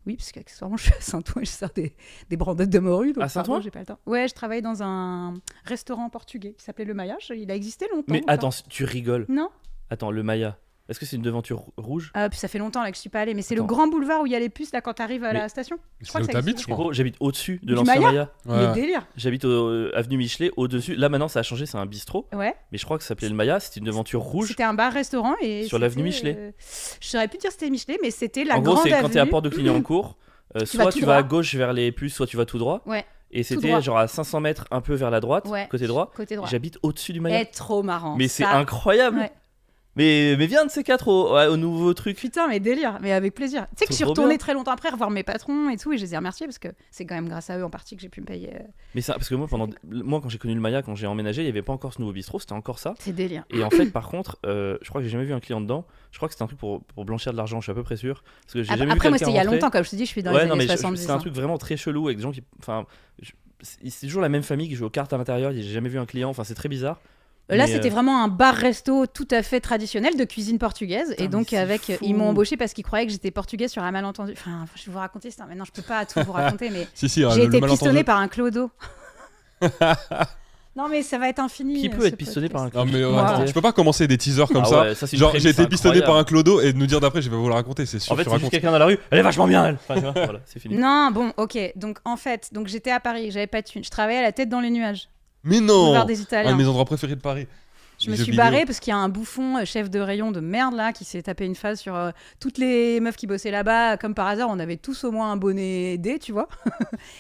oui, parce qu'accessoirement, je suis à Saint-Ouen et je sers des brandettes de morue. Donc, À Saint-Ouen? j'ai pas le temps. Ouais, je travaille dans un restaurant portugais qui s'appelait Le Maya. Il a existé longtemps. Mais ou pas attends, tu rigoles. Non? Attends, le Maya. Est-ce que c'est une devanture rouge? Puis ça fait longtemps là que je suis pas allée, mais c'est le Attends. grand boulevard où il y a les puces là quand t'arrives à la station. Je crois C'est que où ça t'habites, existe. je crois. Gros, j'habite au-dessus de Du l'ancien Maya Maya. Mais délire. J'habite avenue Michelet, au-dessus. Là maintenant, ça a changé, c'est un bistrot. Ouais. Mais je crois que ça s'appelait le Maya. C'était une devanture rouge. C'était un bar-restaurant et Sur l'avenue c'était, Michelet. Je saurais plus dire c'était Michelet, mais c'était la En gros, grande c'est quand t'es à avenue. Porte de Clignancourt. Tu vas Soit tout tu vas à droit. gauche vers les puces, soit tu vas tout droit. Ouais. Et c'était droit. genre à 500 mètres, un peu vers la droite, Ouais. côté droit. Côté droit. J'habite au-dessus du Maya. Eh, trop marrant. Mais c'est ça. incroyable. Ouais. Mais viens de ces quatre au nouveau truc. Putain, mais délire, mais avec plaisir. Tu sais que je suis Trop retournée bien. très longtemps après revoir mes patrons et tout, et je les ai remerciés parce que c'est quand même grâce à eux en partie que j'ai pu me payer. Mais ça, parce que moi, quand j'ai connu le Maya, quand j'ai emménagé, il y avait pas encore ce nouveau bistrot, c'était encore ça. C'est délire. Et en fait, par contre, je crois que j'ai jamais vu un client dedans. Je crois que c'était un truc pour blanchir de l'argent, je suis à peu près sûr. Parce que j'ai jamais Après, vu moi, quelqu'un c'était il y a rentrer. longtemps, comme je te dis, je suis dans Ouais, les non, années mais 70. c'est un truc vraiment très chelou avec des gens qui. Enfin, c'est toujours la même famille qui joue aux cartes à l'intérieur. J'ai jamais vu un client. Enfin, c'est très bizarre. Là, Mais, c'était vraiment un bar-resto tout à fait traditionnel de cuisine portugaise. Putain, Et donc, mais c'est fou. ils m'ont embauché parce qu'ils croyaient que j'étais portugaise sur un malentendu. Enfin, je vais vous raconter ça. Maintenant, je peux pas tout vous raconter, mais Si, j'ai le été malentendu. pistonnée par un clodo. Non, mais ça va être infini. Qui peut ce être pistonné par un podcast. Non, mais Moi. tu peux pas commencer des teasers comme Ah ça. ouais, ça, c'est une Genre, prémisse j'ai été pistonné incroyable. par un clodo et de nous dire d'après, je vais vous le raconter, c'est sûr. En fait, tu c'est juste racontes. quelqu'un dans la rue. Elle est vachement bien, elle. Enfin, tu vois, voilà, c'est fini. Non, bon, ok. Donc, en fait, j'étais à Paris, j'avais pas de thune. Je travaillais à la tête dans les nuages. Mais Boulevard non des Un Italiens. de mes endroits préférés de Paris. Je me Les jeux suis vidéo. barrée parce qu'il y a un bouffon chef de rayon de merde là qui s'est tapé une phase sur toutes les meufs qui bossaient là-bas. Comme par hasard, on avait tous au moins un bonnet D, tu vois.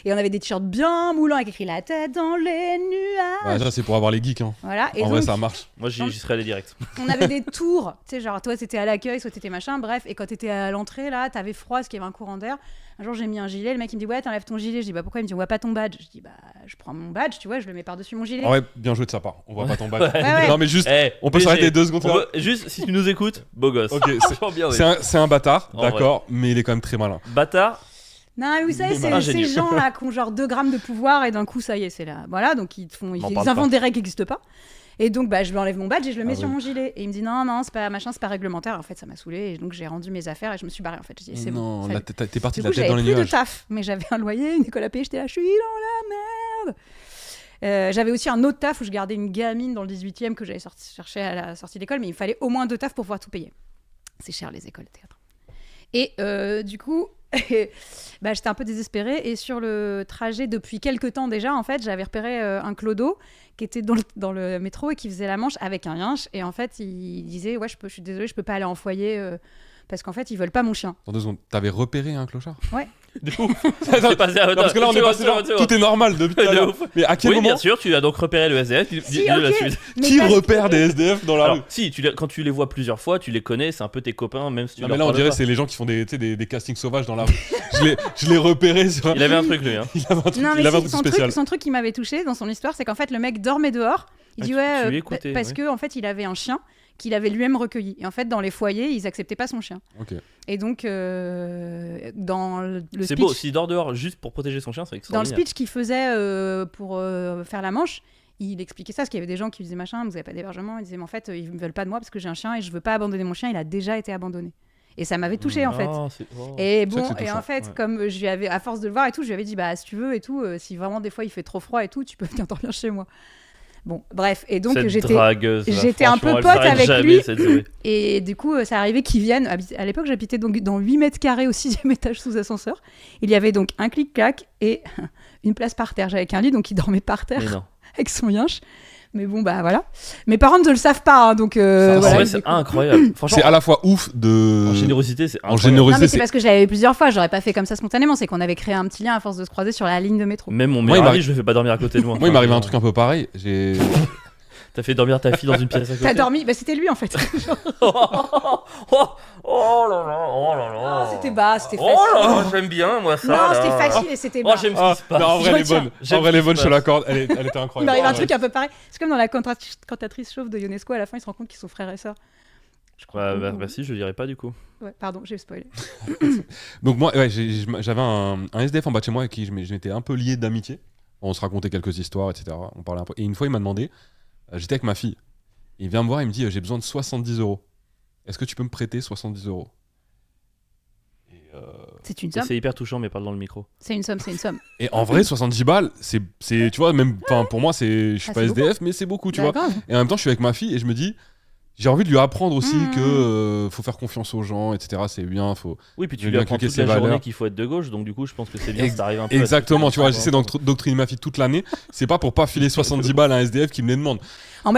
Et on avait des t-shirts bien moulants avec écrit la tête dans les nuages. Ouais, ça, c'est pour avoir les geeks. Hein. Voilà. Et En donc, vrai, ça marche. Moi, j'y serais allé direct. on avait des tours. Tu sais, genre, toi, t'étais à l'accueil, soit t'étais machin, bref. Et quand t'étais à l'entrée, là, t'avais froid parce qu'il y avait un courant d'air. Un jour, j'ai mis un gilet. Le mec, il me dit, ouais, t'enlèves ton gilet. Je dis, bah pourquoi? Il me dit, on voit pas ton badge. Je dis, bah, je prends mon badge, tu vois, je le mets par-dessus mon gilet. En vrai, bien joué de sa part. On voit pas ton badge. ouais. Non, mais juste, Eh, on peut BG, s'arrêter 2 secondes là. Juste, si tu nous écoutes, beau gosse. Ok, Franchement bien, ouais. c'est un bâtard, En d'accord, mais il est quand même très malin. Bâtard. Non, mais vous savez, c'est Ingénieux. ces gens-là qui ont genre 2 grammes de pouvoir et d'un coup, ça y est, c'est là. Voilà, donc ils M'en parle inventent pas. des règles qui n'existent pas. Et donc, bah, je lui enlève mon badge et je le mets Ah sur oui. mon gilet. Et il me dit, non, c'est pas machin, c'est pas réglementaire. En fait, ça m'a saoulé. Et donc, j'ai rendu mes affaires et je me suis barrée. En fait, j'ai dit, c'est bon. Non, salut. là, t'es parti Du de coup, la tête dans j'avais les plus de nuages. taf, mais j'avais un loyer, une école à payer. J'étais là, je suis dans la merde. J'avais aussi un autre taf où je gardais une gamine dans le 18e que j'avais cherché à la sortie d'école, mais il me fallait au moins 2 tafs pour pouvoir tout payer. C'est cher les écoles de théâtre. Et du coup, bah, j'étais un peu désespérée. Et sur le trajet, depuis quelques temps déjà, en fait, j'avais repéré un clodo qui était dans le métro et qui faisait la manche avec un yinche. Et en fait, il disait, ouais, je suis désolée, je peux pas aller en foyer parce qu'en fait, ils veulent pas mon chien. Dans 2 secondes, t'avais repéré un clochard De ouf. C'est passé à Non, parce que là, on est passé genre, tout est normal depuis tout à De l'heure. ouf. Mais à quel Oui, moment bien sûr, tu as donc repéré le SDF. Si, Dis-le la ok. suite. Mais qui parce repère des SDF dans la rue Alors, si, quand tu les vois plusieurs fois, tu les connais, c'est un peu tes copains, même si tu Non, leur mais là, on parles dirait pas. c'est les gens qui font des, tu sais, des castings sauvages dans la rue. je l'ai repéré sur. Il avait un truc, lui. Hein. Il avait un truc, Non, mais il avait un si, truc spécial. son truc qui m'avait touché dans son histoire, c'est qu'en fait, le mec dormait dehors. Il Ah, dit tu ouais, l'écoutais, parce ouais. que en fait, il avait un chien qu'il avait lui-même recueilli. Et en fait, dans les foyers, ils acceptaient pas son chien. Ok. Et donc, dans le C'est speech, beau, s'il dort dehors juste pour protéger son chien, c'est dans le extraordinaire. speech qu'il faisait pour faire la manche, il expliquait ça, parce qu'il y avait des gens qui disaient machin, vous avez pas d'hébergement. Il disait, mais en fait, ils ne veulent pas de moi parce que j'ai un chien et je veux pas abandonner mon chien. Il a déjà été abandonné. Et ça m'avait touché en fait. Oh, c'est- oh. Et C'est bon, vrai que c'est et en touchant, fait, ouais. comme je lui avais, à force de le voir et tout, je lui avais dit, bah si tu veux et tout, si vraiment des fois il fait trop froid et tout, tu peux venir dormir chez moi. Bon, bref, et donc Cette j'étais dragueuse, là, j'étais un peu franchement, elle pote s'arrête avec jamais, lui. cette Zoé. et du coup, ça arrivait qu'ils viennent. À l'époque, j'habitais donc dans 8 mètres carrés au 6e étage sous ascenseur. Il y avait donc un clic-clac et une place par terre. J'avais qu'un lit, donc il dormait par terre Mais non. avec son yinche. Mais bon, bah voilà. Mes parents ne le savent pas, hein, donc Ça, En voilà. vrai, c'est incroyable. Franchement, C'est à la fois ouf de. en générosité, c'est En incroyable. Non, mais générosité, c'est parce que je l'avais plusieurs fois, j'aurais pas fait comme ça spontanément, c'est qu'on avait créé un petit lien à force de se croiser sur la ligne de métro. Même mon Moi, il meilleur ami, m'arrive- je le fais pas dormir à côté de moi. Moi, il m'arrivait un truc un peu pareil. J'ai. T'as fait dormir ta fille dans une pièce à côté. T'as dormi? Bah c'était lui en fait. Oh là là, oh là là. Ah, c'était bas, c'était Oh là facile. là, j'aime bien moi ça. Non, là. c'était facile et c'était Oh, bas. j'aime ce Ah, qui se passe. non, en vrai, Je elle est retiens. bonne. J'aime En vrai, elle est ce qui bonne, se je te passe. l'accorde. Elle était Il incroyable. m'arrive un Ouais. truc un peu pareil. C'est comme dans la cantatrice chauve de Ionesco, à la fin ils se rendent compte qu'ils sont frères et sœurs. Je crois. Bah si, je dirais pas du coup. Ouais, pardon, j'ai spoilé. Donc, moi, ouais, j'avais un SDF en bas de chez moi avec qui je m'étais un peu lié d'amitié. On se racontait quelques histoires, etc. On parlait un peu. Et une fois, il m'a demandé, j'étais avec ma fille. Il vient me voir, il me dit j'ai besoin de 70 €. Est-ce que tu peux me prêter 70 €? C'est une Et somme. c'est hyper touchant, mais parle dans le micro. C'est une somme, c'est une somme. Et en vrai, 70 balles, c'est tu vois, même, enfin, pour moi, je suis Ah, pas c'est SDF, mais c'est beaucoup, tu vois. D'accord. Et en même temps, je suis avec ma fille et je me dis, j'ai envie de lui apprendre aussi Mhm. que faut faire confiance aux gens, etc. C'est bien, faut. Oui, puis tu J'ai lui bien apprends inculqué toute ses la journée valeurs. qu'il faut être de gauche, donc du coup, je pense que c'est bien Ex- si t'arrives un peu. à- Exactement, tu vois, j'essaie d'endoctriner ma fille toute l'année. C'est pas pour pas filer 70 balles à un SDF qui me les demande.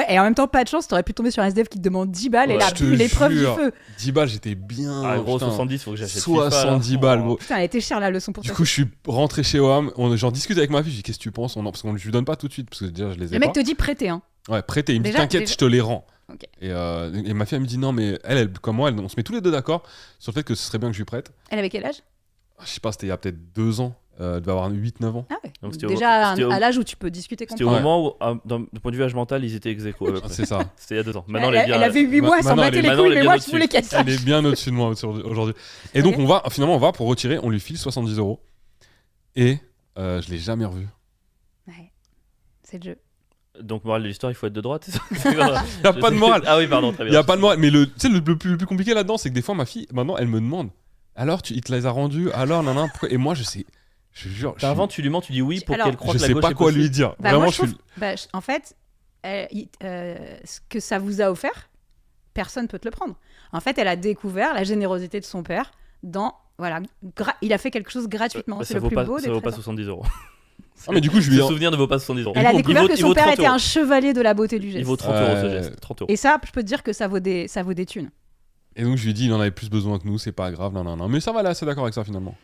Et en même temps, pas de chance, t'aurais pu tomber sur un SDF qui te demande 10 balles et Ouais, là, je te l'épreuve du jure. feu. 10 balles, j'étais bien. Ah, gros, putain. 70, faut que j'achète FIFA, là. 70 balles, gros. Putain, elle était chère la leçon pour Du toi. coup, je suis rentré chez WAM, j'en discute avec ma fille, je dis qu'est-ce que tu penses? Parce qu'on je lui donne pas tout de suite, parce que déjà je les ai Le pas. mec te dit prêter, hein. Ouais, prêté, il me dit Déjà- t'inquiète, déjà- je te les rends. Ok. Et ma fille elle me dit non, mais elle comme moi, on se met tous les deux d'accord sur le fait que ce serait bien que je lui prête. Elle avait quel âge? Je sais pas, c'était il y a peut-être 2 ans, elle devait avoir 8-9 ans. Ah ouais. Donc, c'était au- Déjà c'était au- à l'âge où tu peux discuter C'était au complètement. moment où, d'un point de vue âge mental, ils étaient ex aequo, à peu près. C'est ça. C'était il y a 2 ans. Maintenant, Elle, elle est bien. elle avait 8 mois, elle s'en Maintenant, battait elle les est- couilles, maintenant, elle mais est moi bien je voulais qu'elle Elle sache. est bien au-dessus de moi aujourd'hui. Et donc Ok. finalement on va pour retirer, on lui file 70 €. Et je l'ai jamais revu. Ouais. C'est le jeu. Donc, morale de l'histoire, il faut être de droite, c'est ça? Il y a pas de morale. Ah oui, pardon, très Il bien. y a pas de morale. Mais tu sais, le plus compliqué là-dedans, c'est que des fois ma fille, maintenant, elle me demande. Alors, il te les a rendus. Alors, nan. Et moi, je sais. Je jure. Avant, tu lui mens, tu dis oui pour Alors, qu'elle croie Je que la sais gauche pas est quoi possible. lui dire. Bah, Vraiment, moi, je suis. en fait, ce que ça vous a offert, personne peut te le prendre. En fait, elle a découvert la générosité de son père dans. Voilà, il a fait quelque chose gratuitement. Bah, C'est ça le vaut plus pas, beau ça des vaut pas trésors. 70 €. Ah, mais du coup, je lui Ce ai. souvenir ne vaut pas 70 €. Elle a découvert il que vaut- il son vaut père 30 était un euros. chevalier de la beauté du Il geste. vaut 30 € ce Ouais. geste. 30 €. Et ça, je peux te dire que ça vaut des thunes. Et donc, je lui ai dit, il en avait plus besoin que nous, c'est pas grave, nan. Mais ça va, là, assez d'accord avec ça finalement.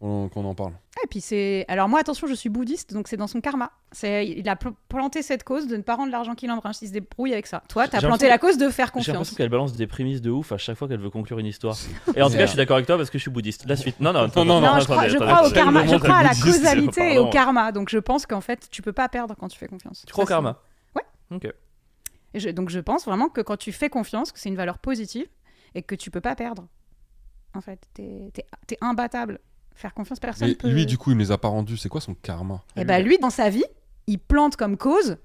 Qu'on en parle. Et puis c'est. Alors moi, attention, je suis bouddhiste, donc c'est dans son karma. Il a planté cette cause de ne pas rendre l'argent qu'il emprunte. Il se débrouille avec ça. Toi, t'as J'ai planté la cause de faire J'ai confiance. l'impression qu'elle balance des prémices de ouf à chaque fois qu'elle veut conclure une histoire. Et en tout cas, je suis d'accord avec toi parce que je suis bouddhiste. La suite. Non, Non, je crois au karma. Je crois à la causalité et au karma. Donc je pense qu'en fait, tu peux pas perdre quand tu fais confiance. Tu crois au Ça, karma? Ouais. Ok. donc je pense vraiment que quand tu fais confiance, que c'est une valeur positive et que tu peux pas perdre. En fait, t'es imbattable. Faire confiance, personne Mais peut. lui, du coup, il me les a pas rendus. C'est quoi son karma? Et bah lui, dans sa vie, il plante comme cause.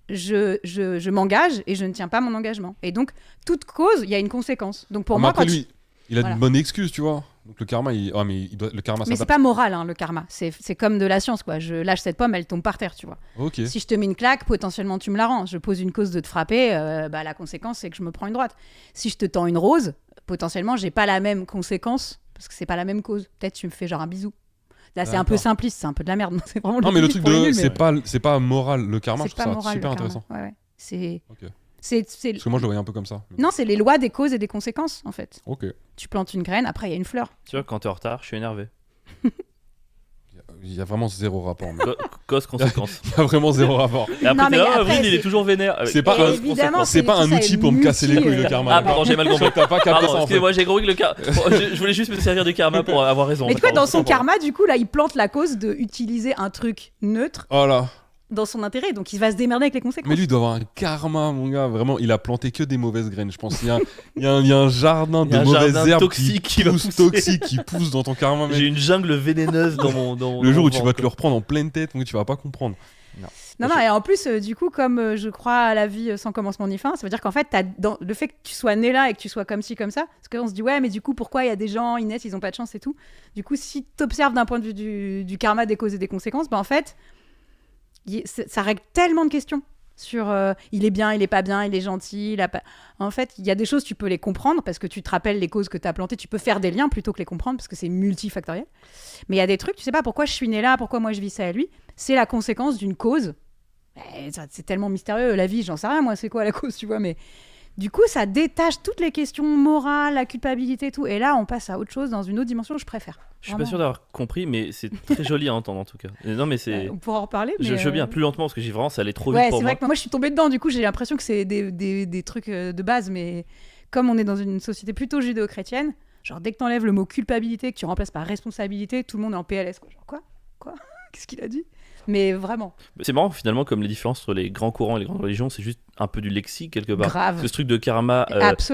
Je m'engage et je ne tiens pas mon engagement. Et donc, toute cause, il y a une conséquence. Donc pour Ah, mais moi, après, quand lui, il a Voilà. de bonnes excuses, tu vois. Donc le karma, le karma Mais c'est s'adapte. pas moral, hein, le karma. C'est comme de la science, quoi. Je lâche cette pomme, elle tombe par terre, tu vois. Ok. Si je te mets une claque, potentiellement tu me la rends. Je pose une cause de te frapper, la conséquence c'est que je me prends une droite. Si je te tends une rose, potentiellement j'ai pas la même conséquence parce que c'est pas la même cause. Peut-être tu me fais genre un bisou. Là c'est un peu D'accord. simpliste, c'est un peu de la merde. C'est vraiment Non, mais le limite truc pour les de. nuls, mais C'est pas moral, le karma, je c'est trouve pas ça moral, super le karma. intéressant. Ouais. C'est Ok. c'est Parce que moi, je le voyais un peu comme ça. non, c'est les lois des causes et des conséquences en fait. Ok. Tu plantes une graine, après il y a une fleur. Tu vois, quand t'es en retard, je suis énervé. Il y a vraiment zéro rapport. mais- Cause, conséquence. Il y a vraiment zéro rapport. Et après, Non, t'es mais là, après, Avril, il c'est- est toujours vénère. C'est pas Et un- évidemment, C'est pas un tout ça outil est pour me casser les couilles, le multi- karma. Ah, pardon, j'ai mal compris. T'as pas capté Pardon, ça en fait. excusez-moi, j'ai compris que le karma. Je voulais juste me servir du karma pour avoir raison. Mais tu vois, Pardon, dans son pardon. karma, du coup, là, il plante la cause de utiliser un truc neutre Oh là. dans son intérêt, donc il va se démerder avec les conséquences. Mais lui, il doit avoir un karma, mon gars. Vraiment, il a planté que des mauvaises graines. Je pense qu'il y a un jardin Il y a de un mauvaises jardin herbes toxique qui va poussent pousser. toxiques qui poussent dans ton karma, mec. J'ai une jungle vénéneuse dans mon. Le jour où tu vas te le reprendre en pleine tête, donc tu vas pas comprendre. Non, et en plus, du coup, comme je crois à la vie sans commencement ni fin, ça veut dire qu'en fait, le fait que tu sois né là et que tu sois comme ci, comme ça, parce qu'on se dit, ouais, mais du coup, pourquoi il y a des gens, ils naissent, ils ont pas de chance et tout. Du coup, si tu observes d'un point de vue du karma, des causes et des conséquences, en fait, ça règle tellement de questions sur il est bien, il est pas bien, il est gentil, il a pas... En fait, il y a des choses, tu peux les comprendre parce que tu te rappelles les causes que tu as plantées, tu peux faire des liens plutôt que les comprendre parce que c'est multifactoriel. Mais il y a des trucs, tu sais pas pourquoi je suis né là, pourquoi moi je vis ça à lui, c'est la conséquence d'une cause C'est tellement mystérieux, la vie, j'en sais rien, moi, c'est quoi la cause, tu vois, mais du coup, ça détache toutes les questions morales, la culpabilité et tout, et là, on passe à autre chose dans une autre dimension, je préfère. Je suis pas sûr d'avoir compris, mais c'est très joli à entendre en tout cas. Non, mais c'est. On pourra en reparler, mais... Je veux bien plus lentement parce que vraiment, ça allait trop vite Ouais, pour c'est moi. vrai que moi, je suis tombée dedans, du coup, j'ai l'impression que c'est des trucs de base, mais comme on est dans une société plutôt judéo-chrétienne, genre, dès que t'enlèves le mot culpabilité, que tu remplaces par responsabilité, tout le monde est en PLS, quoi. Genre, quoi Qu'est-ce qu'il a dit? Mais vraiment. C'est marrant finalement comme les différences entre les grands courants et les grandes religions, c'est juste un peu du lexique quelque part. Grave. Parce que ce truc de karma,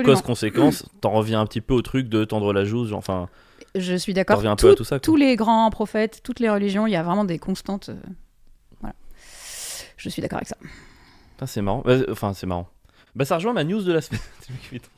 cause-conséquence, t'en reviens un petit peu au truc de tendre la joue, enfin. Je suis d'accord. T'en reviens un peu à tout ça. Tous les grands prophètes, toutes les religions, il y a vraiment des constantes. Voilà. Je suis d'accord avec ça. Putain, c'est marrant. Enfin, c'est marrant. Bah ça rejoint ma news de la semaine.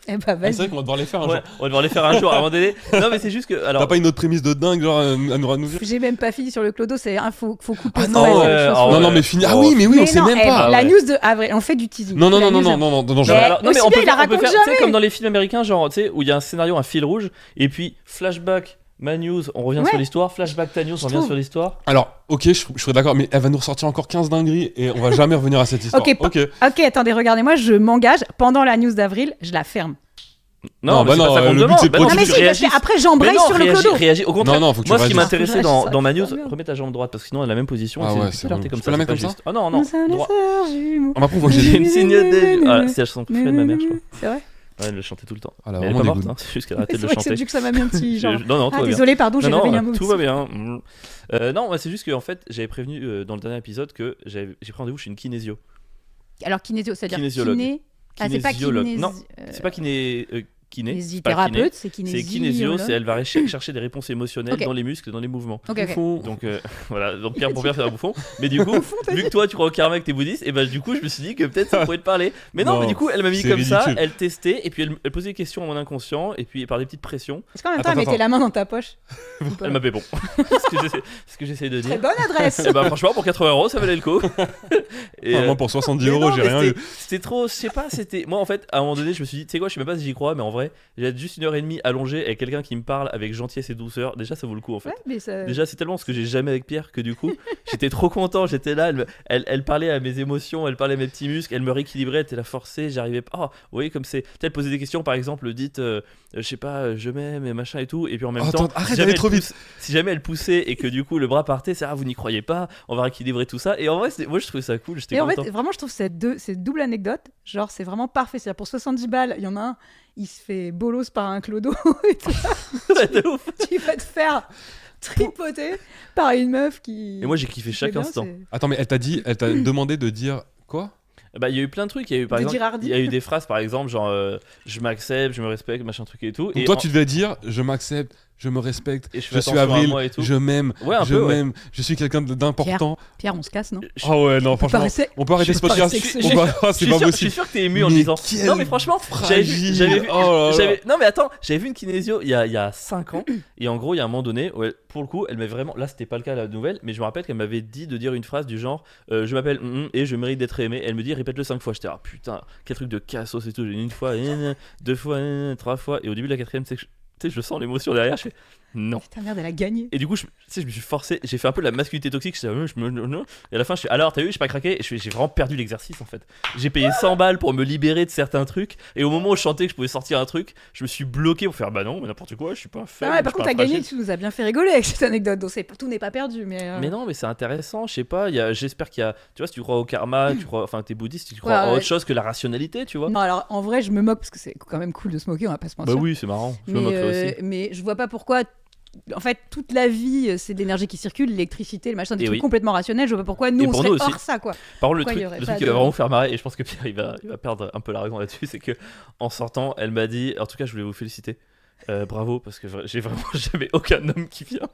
Eh bah vas-y. C'est vrai qu'on va devoir les faire un jour. On va devoir les faire un jour à un moment donné. Non mais c'est juste que... Alors... T'as pas une autre prémisse de dingue genre à nous dire? J'ai même pas fini sur le clodo, c'est faut couper. Ah non, non mais fini. Ah oui mais on sait même pas. La news de avril, on fait du teasing. Non. Mais mais on peut faire, jamais. Tu sais comme dans les films américains, genre tu sais où il y a un scénario, un fil rouge, et puis flashback. Ma news, on revient sur l'histoire. Flashback, ta news, on revient sur l'histoire. Alors, ok, je serais d'accord, mais elle va nous ressortir encore 15 dingueries et on va jamais revenir à cette histoire. Ok, attendez, regardez-moi, je m'engage. Pendant la news d'avril, je la ferme. Non, c'est pas ça qu'on demande. Non, mais si, parce qu'après j'embraye sur le clodo. Réagis. Au contraire, non, faut que moi ce qui tu m'intéressait dans ma news, remets ta jambe droite parce que sinon elle a la même position. Ah ouais, c'est comme peux ça. la mettre comme ça. Ah non, droit. On m'a prouvé que J'ai une signée. C'est la chanson préférée de ma mère, je crois. C'est vrai. Ouais, elle le chantait tout le temps. Ah, mais elle est pas morte, c'est juste qu'elle arrêtait de le C'est chanter. vrai que ça m'a mis un petit genre. Non, tout va bien. Désolé, pardon, j'ai réveillé un mot. Tout va bien. Non, c'est juste qu'en fait, j'avais prévenu dans le dernier épisode que j'ai pris rendez-vous chez une kinésio. Alors kinésio, c'est-à-dire kinésiologue. C'est pas kiné. Non, c'est pas kiné. Kinésithérapeute, c'est kinésio, elle va chercher des réponses émotionnelles dans les muscles et dans les mouvements. Donc voilà, donc Pierre c'est un bouffon. Mais du coup, vu que toi tu crois au karma que t'es bouddhiste, et bah du coup je me suis dit que peut-être ça pourrait te parler. Mais non, mais du coup elle m'a mis comme ça, elle testait et puis elle posait des questions à mon inconscient et puis par des petites pressions. Est-ce qu'en même temps elle mettait la main dans ta poche? Elle m'appelait bon. Ce que j'essaie de dire. Très bonne adresse. Et bah franchement pour 80 € ça valait le coup. Moi pour 70 € j'ai rien eu. C'était trop, je sais pas, c'était moi en fait à un moment donné je me suis dit tu sais quoi, je sais même pas si j'y crois mais en vrai j'ai juste 1h30 allongé avec quelqu'un qui me parle avec gentillesse et douceur, déjà ça vaut le coup en fait. Déjà c'est tellement ce que j'ai jamais avec Pierre que du coup j'étais trop content, j'étais là, elle parlait à mes émotions, elle parlait à mes petits muscles, elle me rééquilibrait, elle était là forcée, j'arrivais pas. Oh, vous voyez comme c'est, peut-être poser des questions par exemple, dites je sais pas, je m'aime et machin et tout, et puis en même temps arrête d'aller trop vite. Si jamais elle poussait et que du coup le bras partait, c'est vous n'y croyez pas, on va rééquilibrer tout ça, et en vrai moi je trouvais ça cool, j'étais content. En fait vraiment je trouve cette double anecdote, genre c'est vraiment parfait, c'est-à-dire pour 70 balles, il y en a un il se fait bolos par un clodo et toi, tu vas te faire tripoter par une meuf qui... Et moi j'ai kiffé chaque instant. Attends mais elle t'a demandé de dire quoi? Bah il y a eu plein de trucs, il y a eu par exemple il y a eu des phrases par exemple genre je m'accepte, je me respecte, machin truc et tout. Donc toi tu devais dire je m'accepte, je me respecte, je suis Avril, je m'aime, je suis quelqu'un d'important. Pierre, on se casse, non? Ah ouais, non, franchement, on peut arrêter ce podcast. C'est pas possible. Je suis sûr que t'es ému en disant. Non, mais franchement, j'avais vu. Non, mais attends, j'avais vu une kinésio il y a 5 ans. Et en gros, il y a un moment donné, pour le coup, elle m'avait vraiment. Là, c'était pas le cas la nouvelle, mais je me rappelle qu'elle m'avait dit de dire une phrase du genre je m'appelle et je mérite d'être aimé. Elle me dit répète-le 5 fois. J'étais putain, quel truc de cassos et tout. J'ai une fois, 2 fois, 3 fois. Et au début de la 4ème, je sens l'émotion derrière, je fais non. Ta merde, elle a gagné. Et du coup, je me suis forcé, j'ai fait un peu de la masculinité toxique, et à la fin, je fais alors, t'as vu, j'ai pas craqué, et j'ai vraiment perdu l'exercice en fait. J'ai payé 100 balles pour me libérer de certains trucs, et au moment où je chantais que je pouvais sortir un truc, je me suis bloqué pour faire bah non, mais n'importe quoi, je suis pas un faible. Par contre, t'as gagné, tu nous as bien fait rigoler avec cette anecdote, donc tout n'est pas perdu. Mais non, mais c'est intéressant, je sais pas, j'espère qu'il y a, tu vois, si tu crois au karma, t'es bouddhiste, tu crois à autre chose que la rationalité, tu vois. Non, alors en vrai, je me moque parce que c'est quand même cool de se moquer, on va pas se mentir. Bah oui, c'est marrant, je me moquerais aussi. Mais je vois pas pourquoi. En fait, toute la vie, c'est de l'énergie qui circule, l'électricité, le machin, des trucs complètement rationnels. Je vois pas pourquoi nous, on serait hors ça, quoi. Par contre, le truc qui va vraiment faire marrer, et je pense que Pierre, il va perdre un peu la raison là-dessus, c'est que en sortant, elle m'a dit, en tout cas, je voulais vous féliciter. Bravo, parce que j'ai vraiment jamais aucun homme qui vient.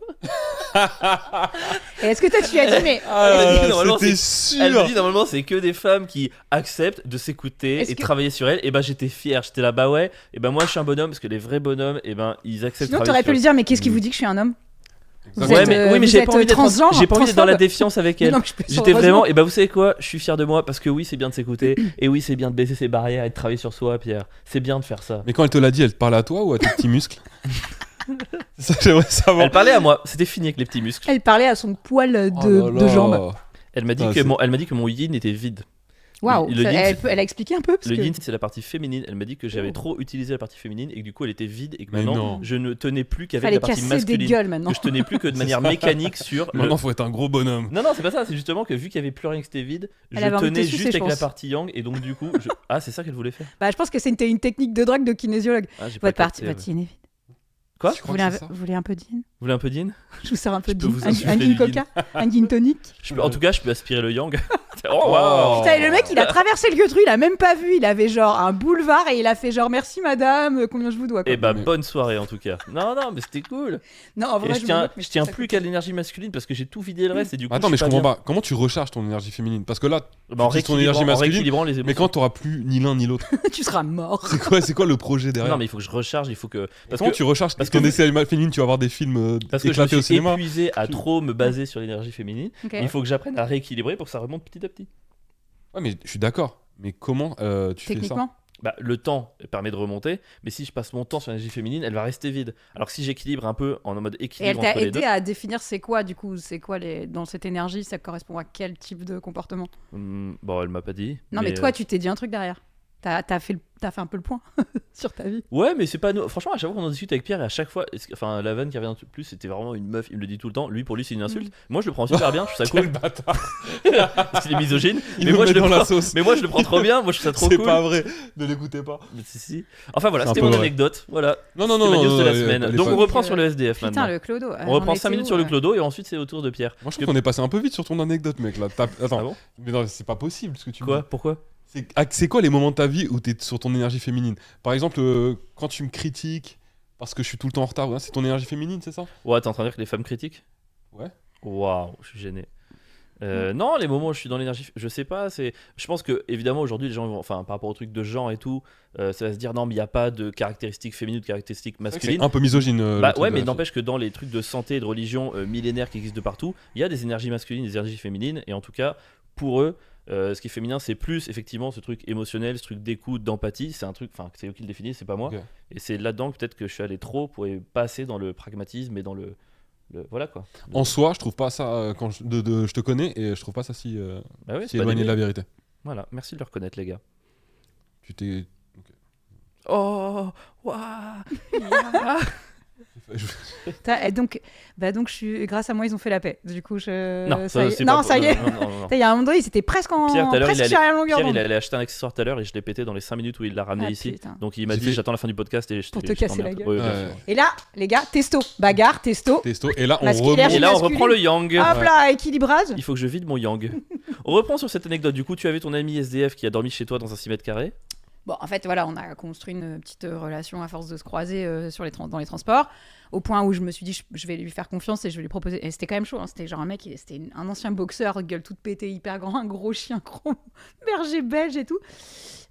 Et est-ce que toi tu lui as dit mais c'était sûr. Elle me dit normalement c'est que des femmes qui acceptent de s'écouter et travailler sur elles. Et ben j'étais fier, j'étais là bah ouais. Et ben moi je suis un bonhomme parce que les vrais bonhommes et ben ils acceptent. Sinon t'aurais pu lui dire mais qu'est-ce qui vous dit que je suis un homme? Mais j'ai pas envie d'être dans la défiance avec elle. J'étais vraiment, et bah vous savez quoi, je suis fier de moi parce que oui, c'est bien de s'écouter et oui, c'est bien de baisser ses barrières et de travailler sur soi, Pierre. C'est bien de faire ça. Mais quand elle te l'a dit, elle te parlait à toi ou à tes petits muscles? Ça, j'aimerais savoir. Elle parlait à moi, c'était fini avec les petits muscles. Elle parlait à son poil de jambe. Elle m'a dit que mon yin était vide. Waouh, Le yin, elle a expliqué un peu parce Le que... yin, c'est la partie féminine. Elle m'a dit que j'avais trop utilisé la partie féminine et que du coup elle était vide et que Mais maintenant non. je ne tenais plus qu'avec fallait la partie casser des masculine. gueules maintenant. Que je tenais plus que de manière mécanique sur le. Maintenant, faut être un gros bonhomme. Non, c'est pas ça, c'est justement que vu qu'il y avait plus rien que c'était vide, Elle je avait envie de tenais te sucer, juste je avec la pense. partie yang et donc du coup. Ah, c'est ça qu'elle voulait faire. Bah, je pense que c'était une technique de drague de kinésiologue. Ah, j'ai pas Votre capté, yin est vide. Quoi Tu Vous crois voulez, que c'est ça vous voulez un peu de yin? Vous voulez un peu d'yin Je vous sers un peu de peux yin. vous Un insuffler gin du coca? Un gin tonic? En tout cas, je peux aspirer le yang. Oh, Oh. waouh. Putain, et le mec, il a traversé le Gueutru, il a même pas vu. Il avait genre un boulevard et il a fait genre merci madame, combien je vous dois quoi. Et bah, Mais- bonne soirée en tout cas. Non, mais c'était cool. Non, en vrai, Et je tiens, me moque, mais je tiens ça plus coûte. qu'à l'énergie masculine parce que j'ai tout vidé le reste et du coup. Attends, mais je suis comprends bien. pas. Comment tu recharges ton énergie féminine? Parce que là, Bah, en tu utilises ton énergie rééquilibrant masculine, rééquilibrant les émotions. mais quand t'auras plus ni l'un ni l'autre, Tu seras mort. c'est quoi le projet derrière? Non, mais il faut que je recharge, il faut que. Parce Comment que, tu recharges? parce Parce que- ton énergie féminine, tu vas avoir des films parce que je me éclatés au suis cinéma. épuisé à trop me baser sur l'énergie féminine. Ok. Il faut que j'apprenne à rééquilibrer pour que ça remonte petit à petit. Ouais, mais je suis d'accord. Mais comment tu fais ça? Techniquement. Bah, le temps permet de remonter, mais si je passe mon temps sur l'énergie féminine, elle va rester vide. Alors que si j'équilibre un peu en mode Et elle équilibre t'a entre les deux, aidé à définir c'est quoi du coup, c'est quoi dans cette énergie, ça correspond à quel type de comportement? bon, elle m'a pas dit. Non mais toi tu t'es dit un truc derrière. T'as fait un peu le point sur ta vie. Ouais, mais c'est pas. Franchement, à chaque fois qu'on en discute avec Pierre, et à chaque fois. Enfin, la vanne qui revient le plus, c'était vraiment une meuf, il me le dit tout le temps. Lui, pour lui, c'est une insulte. Moi, je le prends super bien, je trouve ça Quel cool. bâtard! Parce qu'il est misogyne. Il Mais nous moi, met je le dans la prends... sauce. mais moi, je le prends trop bien, moi, je trouve ça trop C'est cool. pas vrai. Ne l'écoutez pas. Mais si. Enfin, voilà, C'est un c'était peu mon vrai. anecdote. Voilà. Non, non, C'était non. ma news de la elle est semaine. pas- Donc, on reprend sur le SDF maintenant. Putain le clodo. On reprend 5 minutes sur le clodo et ensuite c'est au tour de Pierre. Moi, je trouve qu'on est passé un peu vite sur ton anecdote, mec. Là, attends. Ah bon Mais non, c'est pas possible ce que tu me Quoi dis. Pourquoi C'est quoi les moments de ta vie où t'es sur ton énergie féminine? Par exemple, quand tu me critiques parce que je suis tout le temps en retard, ouais, c'est ton énergie féminine, c'est ça? Ouais, t'es en train de dire que les femmes critiquent Ouais. Waouh, je suis gêné. Non, les moments où je suis dans l'énergie, je sais pas. Je pense que évidemment aujourd'hui les gens, enfin par rapport au truc de genre et tout, ça va se dire non mais il y a pas de caractéristiques féminines ou de caractéristiques C'est vrai que masculines. c'est un peu misogyne. Bah le truc ouais, de mais la n'empêche que dans les trucs de santé et de religion millénaires qui existent de partout, il y a des énergies masculines, des énergies féminines, et en tout cas pour eux, ce qui est féminin, c'est plus effectivement ce truc émotionnel, ce truc d'écoute, d'empathie. C'est un truc, enfin c'est eux qui le définissent, c'est pas moi. Ok. Et c'est là-dedans que peut-être que je suis allé trop pour passer dans le pragmatisme et dans le voilà quoi. En soi, je trouve pas ça quand je te connais et je trouve pas ça si Bah ouais, si c'est pas éloigné de des- la vérité. Voilà, merci de le reconnaître les gars. Tu t'es. Oh, waouh. Donc je suis grâce à moi ils ont fait la paix. Du coup Non, ça y est. c'est Non, pas- ça y est. non. Il y a un moment donné, c'était presque en Pierre, tout à l'heure, presque il sur la longueur Pierre, d'onde. il allait acheter un accessoire tout à l'heure et je l'ai pété dans les 5 minutes où il l'a ramené Ah, ici. putain. Donc il m'a J'ai dit fait- j'attends la fin du podcast et je Pour je te casser la t'emmerde. gueule. Ouais, bien Ouais. sûr. Et là, les gars, testo, bagarre, testo. Testo. Et là, on Masculin. remonte. Et là on masculine. reprend le yang. Hop là, équilibrage. Il faut que je vide mon yang. On reprend sur cette anecdote. Du coup, tu avais ton ami SDF qui a dormi chez toi dans un 6 mètres carrés. Bon, en fait, voilà, on a construit une petite relation à force de se croiser dans les transports, au point où je me suis dit, je vais lui faire confiance et je vais lui proposer. Et c'était quand même chaud, hein. C'était genre un mec, c'était un ancien boxeur, gueule toute pétée, hyper grand, un gros chien gros, berger belge et tout.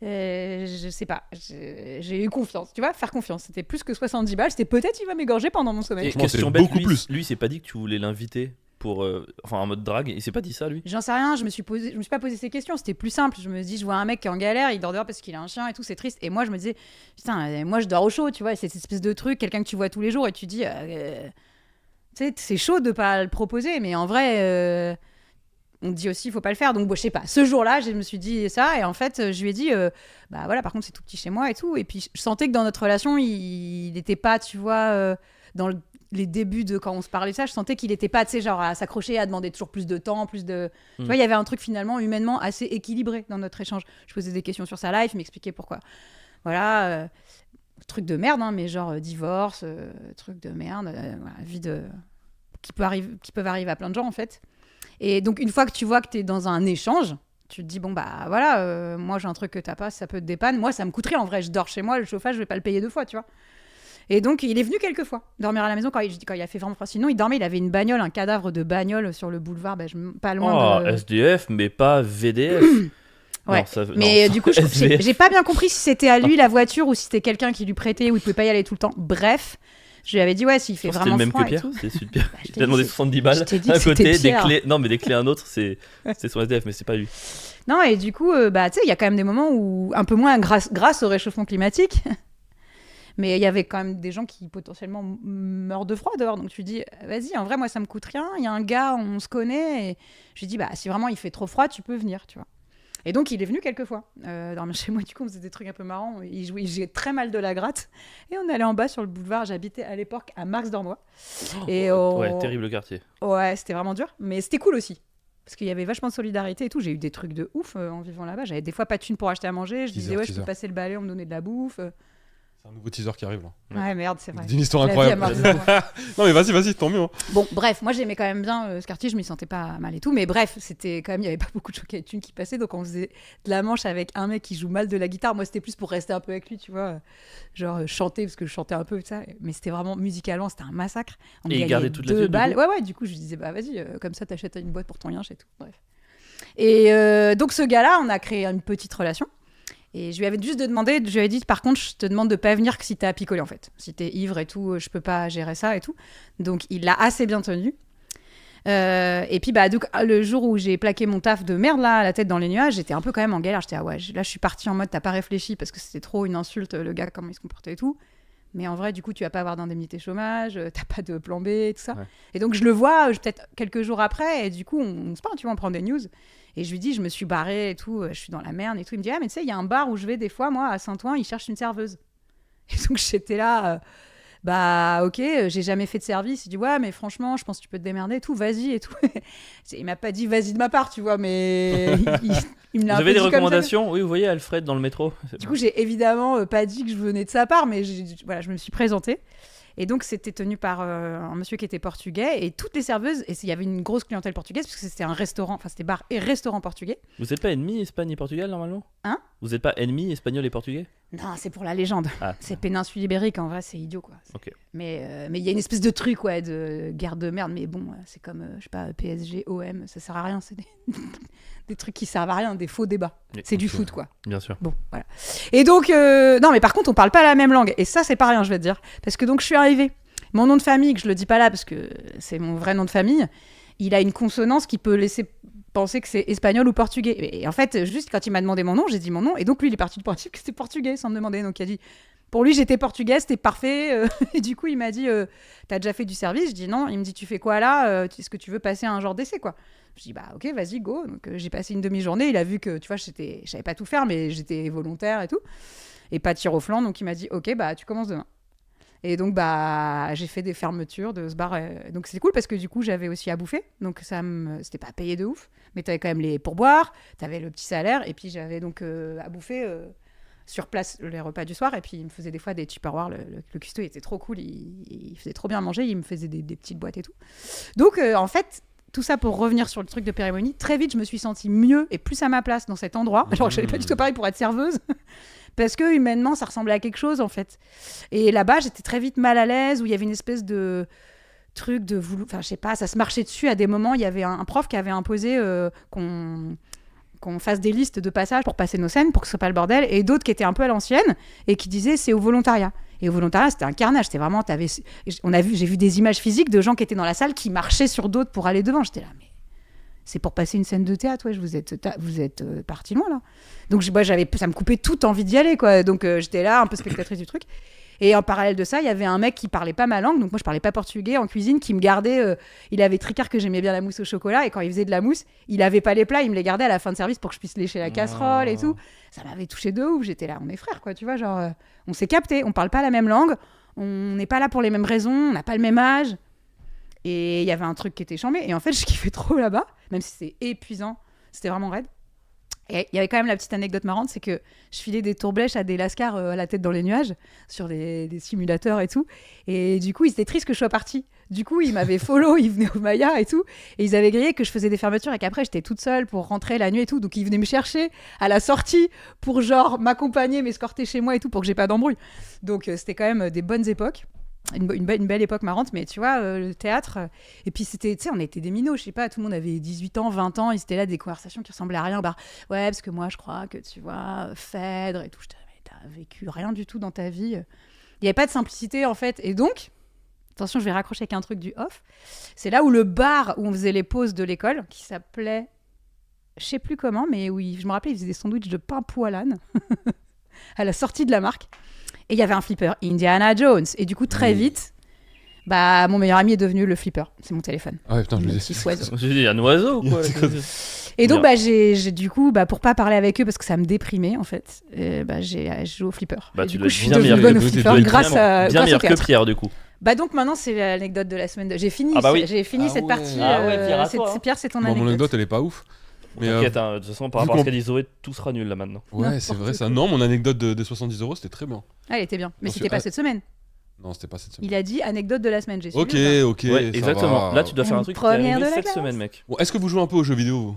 Je sais pas, j'ai eu confiance, tu vois, faire confiance. C'était plus que 70 balles, c'était peut-être il va m'égorger pendant mon sommeil. Et Franchement, question c'est bête, beaucoup lui, plus. Lui, il s'est pas dit que tu voulais l'inviter pour, enfin, en mode drague. Il s'est pas dit ça, lui. J'en sais rien, je me suis pas posé ces questions, c'était plus simple. Je me dis, je vois un mec qui est en galère, il dort dehors parce qu'il a un chien et tout, c'est triste. Et moi, je me disais, putain, moi, je dors au chaud, tu vois, c'est cette espèce de truc, quelqu'un que tu vois tous les jours et tu dis, tu sais, c'est chaud de pas le proposer, mais en vrai, on te dit aussi, il faut pas le faire. Donc, bon, je sais pas. Ce jour-là, je me suis dit ça, et en fait, je lui ai dit, bah voilà, par contre, c'est tout petit chez moi et tout. Et puis, je sentais que dans notre relation, il n'était pas, tu vois, dans les débuts de quand on se parlait de ça, je sentais qu'il était pas, tu sais, genre à s'accrocher, à demander toujours plus de temps, plus de. Tu vois, il y avait un truc finalement humainement assez équilibré dans notre échange. Je posais des questions sur sa life, il m'expliquait pourquoi. Voilà, truc de merde, hein, mais genre divorce, truc de merde, voilà, vie de. Qui peuvent arriver à plein de gens en fait. Et donc, une fois que tu vois que tu es dans un échange, tu te dis, bon, bah voilà, moi j'ai un truc que t'as pas, ça peut te dépanner. Moi, ça me coûterait en vrai, je dors chez moi, le chauffage, je vais pas le payer 2 fois, tu vois. Et donc, il est venu quelques fois dormir à la maison quand il a fait vraiment froid. Sinon, il dormait, il avait une bagnole, un cadavre de bagnole sur le boulevard, pas loin Oh, de. SDF, mais pas VDF. Ouais. Non, ça- Mais non. du coup, SDF. j'ai pas bien compris si c'était à lui la voiture ou si c'était quelqu'un qui lui prêtait ou il pouvait pas y aller tout le temps. Bref, je lui avais dit, ouais, s'il fait C'était vraiment le même froid que et Pierre, tout. c'est super. je t'ai Il a demandé dit, 70 balles je t'ai dit à que c'était côté, des Pierre. clés. Non, mais des clés à un autre, c'est son SDF, mais c'est pas lui. Non, et du coup, bah, tu sais, il y a quand même des moments où, un peu moins grâce au réchauffement climatique, Mais il y avait quand même des gens qui potentiellement meurent de froid dehors. Donc tu dis, vas-y, en vrai, moi, ça me coûte rien. Il y a un gars, on se connaît. Et je lui dis, bah, si vraiment il fait trop froid, tu peux venir, tu vois. Et donc, il est venu quelques fois. Chez moi, du coup, on faisait des trucs un peu marrants. J'ai très mal de la gratte. Et on allait en bas sur le boulevard. J'habitais à l'époque à Marx-Dormois. Ouais, terrible quartier. Ouais, c'était vraiment dur. Mais c'était cool aussi. Parce qu'il y avait vachement de solidarité et tout. J'ai eu des trucs de ouf en vivant là-bas. J'avais des fois pas de thunes pour acheter à manger. Je disais, je peux passer le balai, on me donnait de la bouffe. C'est un nouveau teaser qui arrive là. Ouais, merde, c'est vrai. D'une histoire incroyable. Non mais vas-y, tant mieux. Bon, bref, moi j'aimais quand même bien ce quartier, je m'y sentais pas mal et tout, mais bref, c'était quand même, il y avait pas beaucoup de choquets et thunes qui passaient, donc on faisait de la manche avec un mec qui joue mal de la guitare. Moi c'était plus pour rester un peu avec lui, tu vois, genre chanter, parce que je chantais un peu, ça, mais c'était vraiment musicalement, c'était un massacre. On et il gardait toute la thune, balles. Ouais, du coup je lui disais, bah vas-y, comme ça t'achètes une boîte pour ton yinche et tout, bref. Et donc ce gars-là, on a créé une petite relation. Et je lui avais juste demandé, je lui avais dit, par contre, je te demande de pas venir que si t'es à picoler, en fait. Si t'es ivre et tout, je peux pas gérer ça et tout. Donc, il l'a assez bien tenu. Et puis, donc, le jour où j'ai plaqué mon taf de merde, là, la tête dans les nuages, j'étais un peu quand même en galère. J'étais, là, je suis partie en mode, t'as pas réfléchi parce que c'était trop une insulte, le gars, comment il se comportait et tout. Mais en vrai, du coup, tu vas pas avoir d'indemnité chômage, t'as pas de plan B et tout ça. Ouais. Et donc, je le vois peut-être quelques jours après, et du coup, on se parle, tu vois, on prend des news. Et je lui dis, je me suis barrée et tout, je suis dans la merde et tout. Il me dit, ah, mais tu sais, il y a un bar où je vais des fois, moi, à Saint-Ouen, ils cherchent une serveuse. Et donc, j'étais là, bah, ok, j'ai jamais fait de service. Il dit, ouais, mais franchement, je pense que tu peux te démerder et tout, vas-y et tout. Il m'a pas dit, vas-y de ma part, tu vois, mais il me l'a Vous un avez peu des dit recommandations? Oui, vous voyez Alfred dans le métro. Du coup, j'ai évidemment pas dit que je venais de sa part, mais voilà, je me suis présentée. Et donc, c'était tenu par un monsieur qui était portugais. Et toutes les serveuses, et il y avait une grosse clientèle portugaise, parce que c'était un restaurant, enfin, c'était bar et restaurant portugais. Vous n'êtes pas ennemis Espagne et Portugal, normalement? Hein? Vous n'êtes pas ennemis Espagnols et Portugais? Non, c'est pour la légende. Ah. C'est péninsule ibérique, en vrai, c'est idiot, quoi. Okay. Mais il y a une espèce de truc, ouais, de guerre de merde. Mais bon, c'est comme, je sais pas, PSG, OM, ça sert à rien. C'est des trucs qui servent à rien, des faux débats. C'est du foot, quoi. Bien sûr. Bon, voilà. Et donc, non, mais par contre, on parle pas la même langue. Et ça, c'est pas rien, je vais te dire. Parce que donc, je suis arrivée. Mon nom de famille, que je le dis pas là parce que c'est mon vrai nom de famille, il a une consonance qui peut laisser penser que c'est espagnol ou portugais. Et en fait, juste quand il m'a demandé mon nom, j'ai dit mon nom. Et donc lui, il est parti du principe que c'était portugais sans me demander. Donc il a dit, pour lui, j'étais portugaise, c'était parfait. Et du coup, il m'a dit, t'as déjà fait du service? Je dis non. Il me dit, tu fais quoi là? Est-ce que tu veux passer un genre d'essai, quoi? Je dis, bah ok, vas-y, go. Donc j'ai passé une demi-journée. Il a vu que, tu vois, je savais pas tout faire, mais j'étais volontaire et tout. Et pas tir au flanc. Donc il m'a dit, ok, bah tu commences demain. Et donc, bah, j'ai fait des fermetures de ce bar. Donc, c'était cool parce que du coup, j'avais aussi à bouffer. Donc, c'était pas payé de ouf. Mais t'avais quand même les pourboires, t'avais le petit salaire. Et puis, j'avais donc à bouffer sur place les repas du soir. Et puis, il me faisait des fois des tupperwares. Le cuistot, il était trop cool. Il faisait trop bien manger. Il me faisait des petites boîtes et tout. Donc, en fait, tout ça pour revenir sur le truc de Périmonie, très vite, je me suis sentie mieux et plus à ma place dans cet endroit. Alors, je n'avais pas du tout pareil pour être serveuse. Parce que humainement, ça ressemblait à quelque chose, en fait. Et là-bas, j'étais très vite mal à l'aise, où il y avait une espèce de truc de... Enfin, je sais pas, ça se marchait dessus à des moments. Il y avait un prof qui avait imposé qu'on fasse des listes de passage pour passer nos scènes, pour que ce soit pas le bordel, et d'autres qui étaient un peu à l'ancienne, et qui disaient c'est au volontariat. Et au volontariat, c'était un carnage. C'était vraiment... J'ai vu des images physiques de gens qui étaient dans la salle, qui marchaient sur d'autres pour aller devant. J'étais là, mais... C'est pour passer une scène de théâtre, ouais, vous êtes parti loin, là. Donc, ça me coupait toute envie d'y aller, quoi. Donc, j'étais là, un peu spectatrice du truc. Et en parallèle de ça, il y avait un mec qui parlait pas ma langue, donc moi, je parlais pas portugais, en cuisine, qui me gardait... il avait tricard que j'aimais bien la mousse au chocolat, et quand il faisait de la mousse, il avait pas les plats, il me les gardait à la fin de service pour que je puisse lécher la casserole et tout. Ça m'avait touché de ouf. J'étais là, on est frères, quoi, tu vois, genre... on s'est captés, on parle pas la même langue, on n'est pas là pour les mêmes raisons, on n'a pas le même âge... Et il y avait un truc qui était chambé. Et en fait, je kiffais trop là-bas, même si c'est épuisant. C'était vraiment raide. Et il y avait quand même la petite anecdote marrante, c'est que je filais des tourblèches à des lascars à la tête dans les nuages, sur des simulateurs et tout. Et du coup, ils étaient tristes que je sois partie. Du coup, ils m'avaient follow, ils venaient au Maya et tout. Et ils avaient grillé que je faisais des fermetures et qu'après, j'étais toute seule pour rentrer la nuit et tout. Donc, ils venaient me chercher à la sortie pour genre m'accompagner, m'escorter chez moi et tout, pour que j'ai pas d'embrouille. Donc, c'était quand même des bonnes époques. Une belle époque marrante, mais tu vois, le théâtre, et puis c'était, tu sais, on était des minots, je sais pas, tout le monde avait 18 ans, 20 ans, ils étaient là, des conversations qui ressemblaient à rien, bah, ouais, parce que moi, je crois que, tu vois, Phèdre et tout, je te dis, mais t'as vécu rien du tout dans ta vie, il n'y avait pas de simplicité, en fait, et donc, attention, je vais raccrocher avec un truc du off, c'est là où le bar où on faisait les pauses de l'école, qui s'appelait, je sais plus comment, mais oui, je me rappelais, ils faisaient des sandwichs de pain poêlane, à la sortie de la marque. Et il y avait un flipper Indiana Jones. Et du coup, très vite, bah, mon meilleur ami est devenu le flipper. C'est mon téléphone. Ah ouais, putain, je Le me petit disais. oiseau. J'ai dit un oiseau quoi. Et donc, Bien. bah, j'ai du coup, bah, pour pas parler avec eux parce que ça me déprimait en fait, bah, j'ai joué au flipper. Bah, Et tu du dois coup, être je suis bien devenue meilleur bonne au que- flipper t'es grâce à bien grâce au meilleur que théâtre. Pierre du coup. Bah donc maintenant c'est l'anecdote de la semaine. J'ai fini, Ah bah oui. j'ai fini Ah cette ouais. partie. Ah ouais, Pierre, à c'est toi, hein. Pierre, c'est ton Bon, mon anecdote, anecdote. elle est pas ouf. Mais T'inquiète, hein, de toute façon par vu rapport à ce qu'on- qu'a dit Zoé, tout sera nul là maintenant. ouais, c'est vrai N'importe ça. quoi. Non, mon anecdote de 70 €, c'était très bien. Ah, elle était bien. Mais J'en c'était suis- pas ah. cette semaine. Non, c'était pas cette semaine. Il a dit anecdote de la semaine. J'ai suivi Ok, ou pas ok. Ouais, ça exactement. va. Là tu dois faire un Une truc qui t'est première arrivé de la cette classe. semaine mec. Bon, est-ce que vous jouez un peu aux jeux vidéo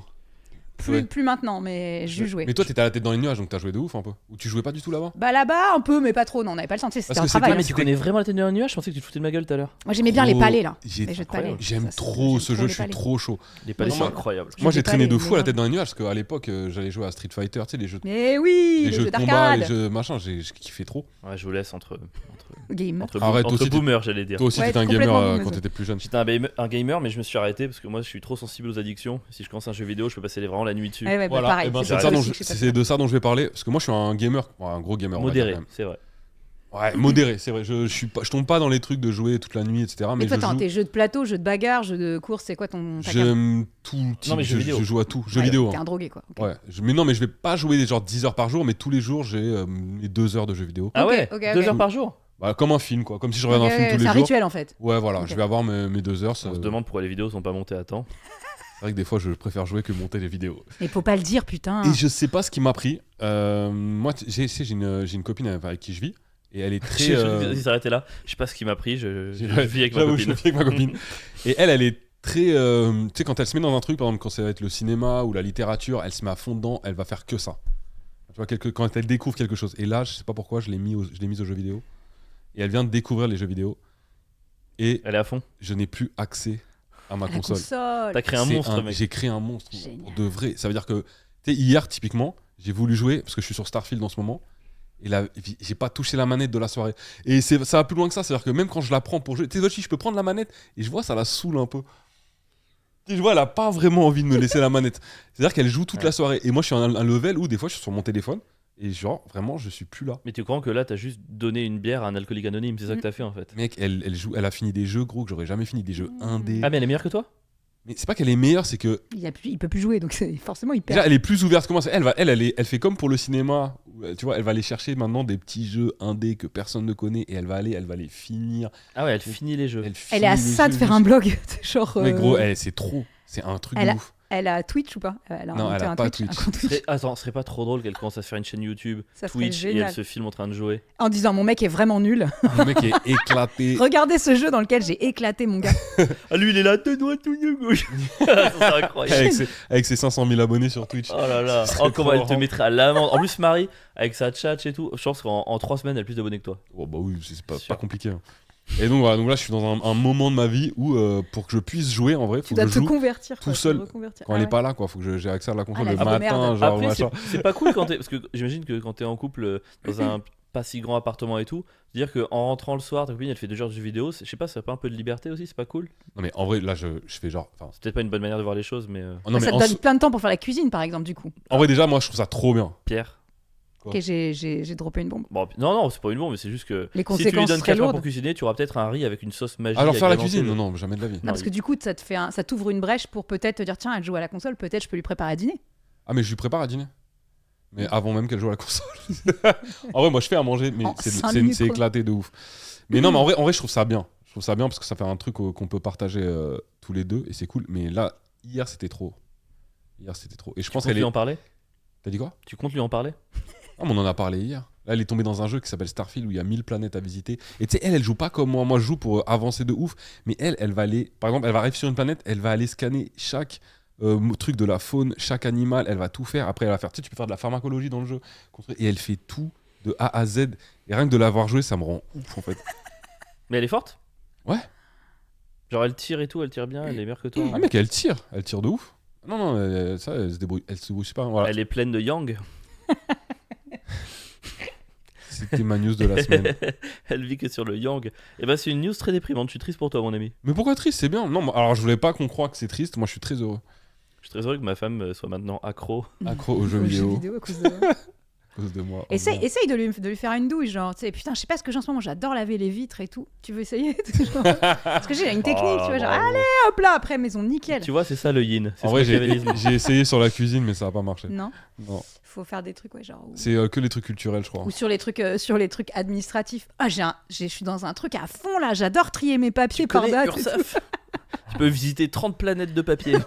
vous Ouais. Plus maintenant, mais j'ai joué. Mais toi, t'étais à la tête dans les nuages, donc t'as joué de ouf un peu. Ou tu jouais pas du tout là-bas Bah là-bas un peu, mais pas trop. Non, on n'avait pas le temps. Tu sais, Parce c'était un que c'était- travail. Ah mais hein. tu connais vraiment la tête de nuage, je pensais que tu te foutais de ma gueule tout à l'heure. Moi j'aimais bien les Oh, palais là. j'ai- Les jeux de palais. incroyable. J'aime Ça, trop ce j'aime jeu, les je suis palais. trop chaud. Les palais Non, sont moi- incroyables. Moi, Jeux j'ai de traîné palais, de fou à la mais tête dans les nuages, parce qu'à l'époque, j'allais jouer à Street Fighter, tu sais, les jeux de, Mais oui, les les jeux jeux de combat, les d'arcade. jeux machin, j'ai kiffé trop. Ouais, je vous laisse entre Game. Arrête, entre aussi, boomers j'allais dire. Toi aussi, Ouais, t'étais un complètement gamer boomer. quand t'étais plus jeune. J'étais un gamer mais je me suis arrêté parce que moi je suis trop sensible aux addictions. Si je commence un jeu vidéo je peux passer vraiment la nuit dessus. Ouais, ouais, bah, Voilà, pareil. et ben, c'est c'est ça ça dont aussi je- que je suis c'est de ça dont je vais parler, parce que moi, je suis un gamer, un gros gamer. on va dire, Modéré, quand même. c'est vrai. Ouais, modéré, c'est vrai. Je tombe pas dans les trucs de jouer toute la nuit, etc. Mais Mais toi, je t'as joue. tes jeux de plateau, jeux de bagarre, jeux de course, c'est quoi ta gamme J'aime tout type. mais jeux vidéo. Je joue à tout. Jeux Ouais, vidéo. T'es hein. un drogué quoi. Ok. Ouais. Mais non, mais je vais pas jouer genre 10 heures par jour, mais tous les jours, j'ai mes 2 heures de jeux vidéo. Ah Ok, ouais, ok, 2 ok. heures par jour. Bah, comme un film, quoi. Comme si je regardais Ok, un film tous c'est les un jours. rituel en fait. Ouais, voilà, Ok. je vais avoir mes 2 heures. On se demande pourquoi les vidéos sont pas montées à temps. C'est vrai que des fois, je préfère jouer que monter les vidéos. Mais faut pas le dire, putain. Et je sais pas ce qui m'a pris. Moi, j'ai une copine avec qui je vis. Et elle est très. Il s'arrêtait là. Je sais pas ce qui m'a pris. Je vis avec ma J'avoue, je copine. vis avec ma copine. Et elle est très. Tu sais, quand elle se met dans un truc, par exemple, quand ça va être le cinéma ou la littérature, elle se met à fond dedans, elle va faire que ça. Tu vois, quand elle découvre quelque chose. Et là, je sais pas pourquoi, je l'ai mise aux jeux vidéo. Et elle vient de découvrir les jeux vidéo. Et Elle est à fond. je n'ai plus accès à ma La console. T'as créé un C'est monstre mec. J'ai créé un monstre Génial. pour de vrai. Ça veut dire que, tu sais, hier, typiquement, j'ai voulu jouer, parce que je suis sur Starfield en ce moment, et là, j'ai pas touché la manette de la soirée. Et ça va plus loin que ça, c'est-à-dire que même quand je la prends pour jouer, tu sais, Dochi, je peux prendre la manette, et je vois, ça la saoule un peu. Tu sais, je vois, elle a pas vraiment envie de me laisser la manette. C'est-à-dire qu'elle joue toute Ouais. la soirée. Et moi, je suis à un level où, des fois, je suis sur mon téléphone, et genre, vraiment, je suis plus là. Mais tu crois que là t'as juste donné une bière à un alcoolique anonyme, c'est ça que t'as fait en fait. Mec, elle joue, elle a fini des jeux, gros, que j'aurais jamais fini, des jeux indés. Ah mais elle est meilleure que toi. Mais c'est pas qu'elle est meilleure, c'est que Il peut plus jouer, donc forcément il déjà, perd. elle est plus ouverte que moi. Elle fait comme pour le cinéma. Où, tu vois, elle va aller chercher maintenant des petits jeux indés que personne ne connaît et elle va les finir. Ah ouais, elle finit les jeux. Elle finit est à les ça de jeux faire un blog. Genre. Mais gros, c'est trop. C'est un truc de ouf. Elle a Twitch ou pas? Elle a Non, inventé elle a un pas un Twitch. compte Twitch. Attends, ce serait pas trop drôle qu'elle commence à se faire une chaîne YouTube, Ça serait Twitch et génial. elle se filme en train de jouer. En disant mon mec est vraiment nul. Le mec est éclaté. Regardez ce jeu dans lequel j'ai éclaté mon gars. Ah lui il est là, tout droit, tout de gauche. Ça, c'est incroyable. avec ses 500 000 abonnés sur Twitch. Oh là là, Ce serait oh comment elle te trop mettrait à l'amende. En plus Marie, avec sa tchatch et tout, je pense qu'en 3 semaines elle a plus d'abonnés que toi. Oh, bah oui, c'est pas Sûr. compliqué. Hein. Et donc voilà, donc là je suis dans un moment de ma vie où pour que je puisse jouer en vrai, Tu faut dois que je te joue convertir. tout quoi, te seul. reconvertir. quand Ah elle est ouais. pas là quoi, faut que j'ai accès à la console la le vie de matin, merde. genre Après machin. c'est pas cool quand t'es, parce que j'imagine que quand t'es en couple dans un pas si grand appartement et tout, dire que en rentrant le soir ta copine elle fait 2 heures de jeux vidéo, je sais pas, ça a pas un peu de liberté aussi, c'est pas cool. Non mais en vrai là je fais genre enfin, C'est peut-être pas une bonne manière de voir les choses mais non, mais Ça te donne plein de temps pour faire la cuisine par exemple du coup. en vrai déjà moi je trouve ça trop bien. Pierre. Quoi. Ok, j'ai droppé une bombe. Bon, non, c'est pas une bombe, mais c'est juste que Les si tu lui conséquences donnes seraient 4 heures lourdes. pour cuisiner, tu auras peut-être un riz avec une sauce magique. Alors faire la agrémentée cuisine, de- non non, jamais de la vie. Non, parce que du coup, ça t'ouvre une brèche pour peut-être te dire tiens, elle joue à la console, peut-être je peux lui préparer à dîner. Ah mais je lui prépare à dîner. Mais avant même qu'elle joue à la console. En vrai moi je fais à manger mais En c'est 5 minutes, c'est quoi. éclaté de ouf. Mais non mais en vrai je trouve ça bien. Je trouve ça bien parce que ça fait un truc qu'on peut partager tous les deux et c'est cool. Mais là hier c'était trop. Hier c'était trop. Et je Tu pense comptes qu'elle lui est. en parler T'as dit quoi? Tu comptes lui en parler Ah, mais on en a parlé hier. Là, elle est tombée dans un jeu qui s'appelle Starfield où il y a 1000 planètes à visiter. Et tu sais, elle joue pas comme moi. Moi, je joue pour avancer de ouf. Mais elle va aller. Par exemple, elle va arriver sur une planète, elle va aller scanner chaque truc de la faune, chaque animal. Elle va tout faire. Après, elle va faire. Tu sais, tu peux faire de la pharmacologie dans le jeu. Et elle fait tout de A à Z. Et rien que de l'avoir joué, ça me rend ouf en fait. Mais elle est forte Ouais. Genre elle tire et tout, elle tire bien, elle est meilleure que toi. Ah, mec, elle tire. Elle tire de ouf. Non, ça, elle se débrouille. Elle se débrouille super. Voilà. Elle est pleine de yang. C'était ma news de la semaine. Elle vit que sur le yang. Et bah c'est une news très déprimante, je suis triste pour toi mon ami. Mais pourquoi triste? C'est bien. Non, alors je voulais pas qu'on croie que c'est triste. Moi, je suis très heureux. Je suis très heureux que ma femme soit maintenant accro. Accro aux jeux vidéo. à cause de... À cause de moi. Essaye de lui faire une douille, genre, tu sais, putain, je sais pas ce que j'ai en ce moment, j'adore laver les vitres et tout. Tu veux essayer? Genre, parce que j'ai une technique, tu vois, genre, bravo. allez, hop là, après, maison nickel. Tu vois, c'est ça le yin. C'est En ce vrai, machiavélisme. j'ai essayé sur la cuisine, mais ça a pas marché. Non, Non. faut faire des trucs, ouais, genre. C'est que les trucs culturels, je crois. Ou sur les trucs administratifs. Ah, je suis dans un truc à fond là, j'adore trier mes papiers par Connais date. Ursaf. Tu peux visiter 30 planètes de papier.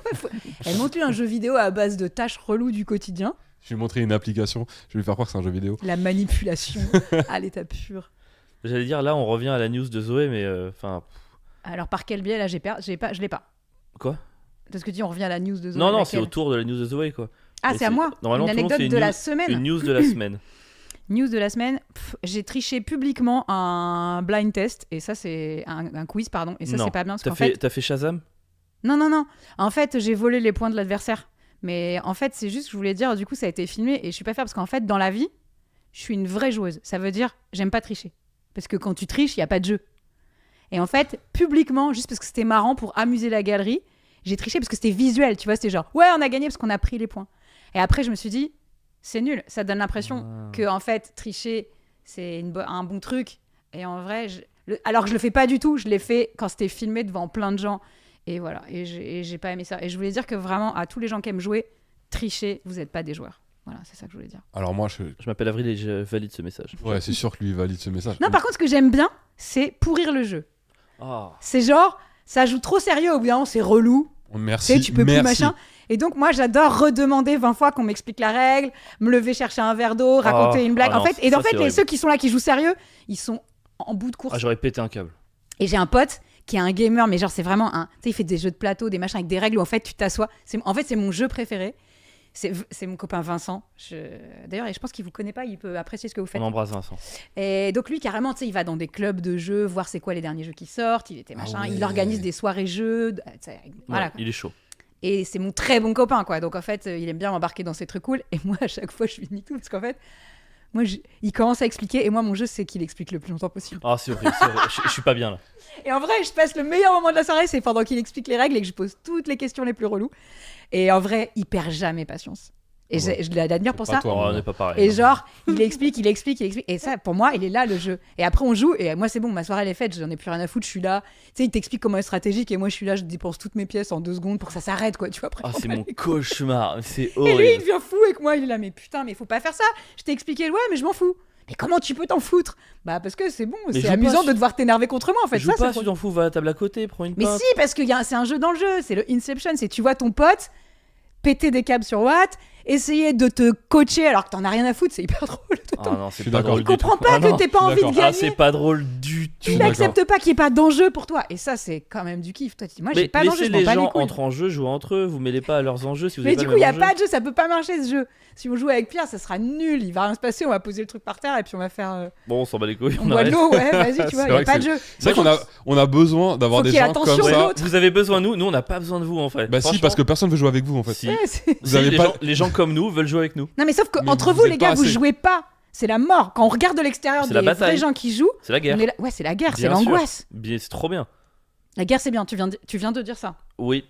Elle monte lui un jeu vidéo à base de tâches reloues du quotidien, Je vais lui montrer une application, je vais lui faire croire que c'est un jeu vidéo. la manipulation à l'état pur. J'allais dire, là, on revient à la news de Zoé, mais enfin. Alors par quel biais là je l'ai pas. Quoi? Parce que tu dis on revient à la news de Zoé. Non, non, laquelle c'est autour de la news de Zoé, quoi. Ah, Et c'est à moi. Normalement, Une tout le monde anecdote fait de la news- semaine. Une news de la semaine. News de la semaine. J'ai triché publiquement un blind test et ça c'est un quiz pardon et ça Non. c'est pas bien parce T'as qu'en fait, fait t'as fait Shazam? non. En fait, j'ai volé les points de l'adversaire. Mais en fait, c'est juste que je voulais dire, du coup, ça a été filmé et je suis pas fière parce qu'en fait, dans la vie, je suis une vraie joueuse. Ça veut dire, j'aime pas tricher. Parce que quand tu triches, il y a pas de jeu. Et en fait, publiquement, juste parce que c'était marrant pour amuser la galerie, j'ai triché parce que c'était visuel, tu vois, c'était genre, ouais, on a gagné parce qu'on a pris les points. Et après, je me suis dit, c'est nul. Ça donne l'impression que, en fait, tricher, c'est un bon truc. Et en vrai, alors que je le fais pas du tout, je l'ai fait quand c'était filmé devant plein de gens. Et voilà, et j'ai pas aimé ça. Et je voulais dire que vraiment, à tous les gens qui aiment jouer, trichez, vous n'êtes pas des joueurs. Voilà, c'est ça que je voulais dire. Alors moi, Je m'appelle Avril et je valide ce message. ouais, c'est sûr que lui il valide ce message. Non, par contre, ce que j'aime bien, c'est pourrir le jeu. Ah. C'est genre, ça joue trop sérieux, au bout d'un moment, c'est relou. Merci. Tu sais, tu peux plus merci. machin. Et donc, moi, j'adore redemander 20 fois qu'on m'explique la règle, me lever chercher un verre d'eau, raconter une blague. Ah non, en fait, et ça, en fait, c'est horrible. ceux qui sont là, qui jouent sérieux, ils sont en bout de course. Ah, j'aurais pété un câble. Et j'ai un pote qui est un gamer, mais genre, c'est vraiment un. Tu sais, il fait des jeux de plateau, des machins avec des règles où en fait, tu t'assois. En fait, c'est mon jeu préféré. C'est mon copain Vincent. D'ailleurs, je pense qu'il vous connaît pas, il peut apprécier ce que vous faites. On embrasse Vincent. Et donc lui, carrément, tu sais, il va dans des clubs de jeux, voir c'est quoi les derniers jeux qui sortent. Il était machin. ouais. Il organise des soirées jeux. Tu sais, voilà. Ouais, Quoi. il est chaud. Et c'est mon très bon copain, quoi. Donc en fait, il aime bien m'embarquer dans ces trucs cool. Et moi, à chaque fois, je finis tout parce qu'en fait, moi, il commence à expliquer. Et moi, mon jeu, c'est qu'il explique le plus longtemps possible. Ah, c'est horrible. Je suis pas bien là. Et en vrai, je passe le meilleur moment de la soirée, c'est pendant qu'il explique les règles et que je pose toutes les questions les plus reloues. Et en vrai, il perd jamais patience. Et Ouais. je l'admire pour C'est ça. pas toi, Oh, moi. on n'est pas pareil. Et non. genre, il explique. Et ça, pour moi, il est là le jeu. Et après, on joue. Et moi, c'est bon, ma soirée, elle est faite. J'en ai plus rien à foutre. Je suis là. Tu sais, il t'explique comment est stratégique. Et moi, je suis là. Je dépense toutes mes pièces en 2 secondes pour que ça s'arrête, quoi. Tu vois, après. Ah, je c'est m'en bats mon les couilles. cauchemar. C'est Et lui, il horrible. devient fou avec moi. Il est là. Mais putain, mais faut pas faire ça. Je t'ai expliqué. Ouais, mais je m'en fous. Mais comment tu peux t'en foutre? Bah, parce que c'est bon. Mais C'est joue pas amusant sur- de devoir t'énerver contre moi, en fait. Joue Ça, pas, c'est tu t'en fous, va à la table à côté, prends une Mais pinte. si, parce que c'est un jeu dans le jeu, c'est le Inception, c'est tu vois ton pote péter des câbles sur Watt, essayer de te coacher alors que t'en as rien à foutre, c'est hyper drôle. Ah non, Je c'est suis pas d'accord. drôle Il du tout. comprend pas Ah que non. t'aies pas envie de d'accord. Ah, c'est gagner, pas drôle du tout. tu d'accord. n'acceptes pas qu'il n'y ait pas d'enjeu pour toi. Et ça, c'est quand même du kiff. Toi, tu dis, moi, j'ai Mais pas d'enjeu, laissez je m'en les bats les gens couilles. entrent en jeu, jouent entre eux, vous mêlez pas à leurs enjeux si vous Mais avez du pas coup, il le n'y a même enjeu. pas de jeu, ça peut pas marcher ce jeu. Si on joue avec Pierre, ça sera nul, il va rien se passer, on va poser le truc par terre et puis on va faire. Bon, on s'en bat les couilles, On on boit de arrête. l'eau, ouais, vas-y, tu vois, C'est il n'y vrai a que pas de jeu. C'est vrai qu'on a besoin d'avoir Faut des qu'il y ait gens attention comme aux ça. autres. Vous avez besoin de nous on n'a pas besoin de vous en fait. Bah si, Franchement, parce que personne veut jouer avec vous en fait. si. Ouais, c'est- Vous avez pas- les gens comme nous veulent jouer avec nous. Non, mais sauf Mais qu'entre vous vous, êtes les pas gars, vous assez. jouez pas. C'est la mort. Quand on regarde de l'extérieur C'est des la bataille. vrais gens qui jouent, C'est la guerre. on est là. Ouais, c'est la guerre, c'est Bien sûr. l'angoisse. Bien, c'est trop bien. La guerre, c'est bien. Tu viens de dire ça. Oui.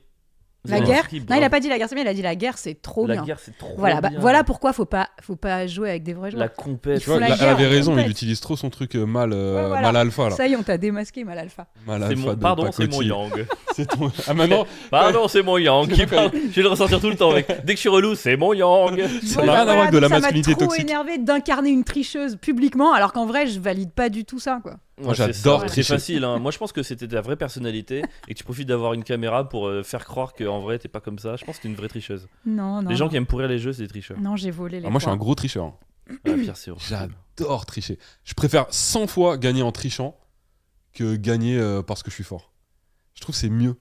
La Vous guerre. avez inscrit, Non, il a bravo. pas dit la guerre, c'est bien. Il a dit la guerre, c'est trop La bien. guerre, c'est trop Voilà, bien. voilà pourquoi faut pas jouer avec des vrais joueurs. La compète. Tu vois, la elle guerre, avait raison, complète. il utilise trop son truc mal voilà. mal alpha là. Ça y est, on t'a démasqué, mal alpha. Mal C'est alpha mon... de Pardon, c'est mon pacotille. yang. C'est ton... Ah maintenant, Pardon, c'est mon yang qui parle. Je vais le ressortir tout le temps, mec. Dès que je suis relou, c'est mon yang. Ça n'a rien à voir avec de la masculinité Ça m'a trop toxique. énervé d'incarner une tricheuse publiquement, alors qu'en vrai, je valide pas du tout ça, quoi. Moi, Ouais, c'est j'adore ça, tricher. C'est facile. Hein. Moi, je pense que c'était ta vraie personnalité et que tu profites d'avoir une caméra pour faire croire qu'en vrai, t'es pas comme ça. Je pense que t'es une vraie tricheuse. Non, non. Les gens non. qui aiment pourrir les jeux, c'est des tricheurs. Non, j'ai volé les moi je suis un points. gros tricheur. Ah, pire, c'est horrible. J'adore tricher. Je préfère 100 fois gagner en trichant que gagner parce que je suis fort. Je trouve que c'est mieux.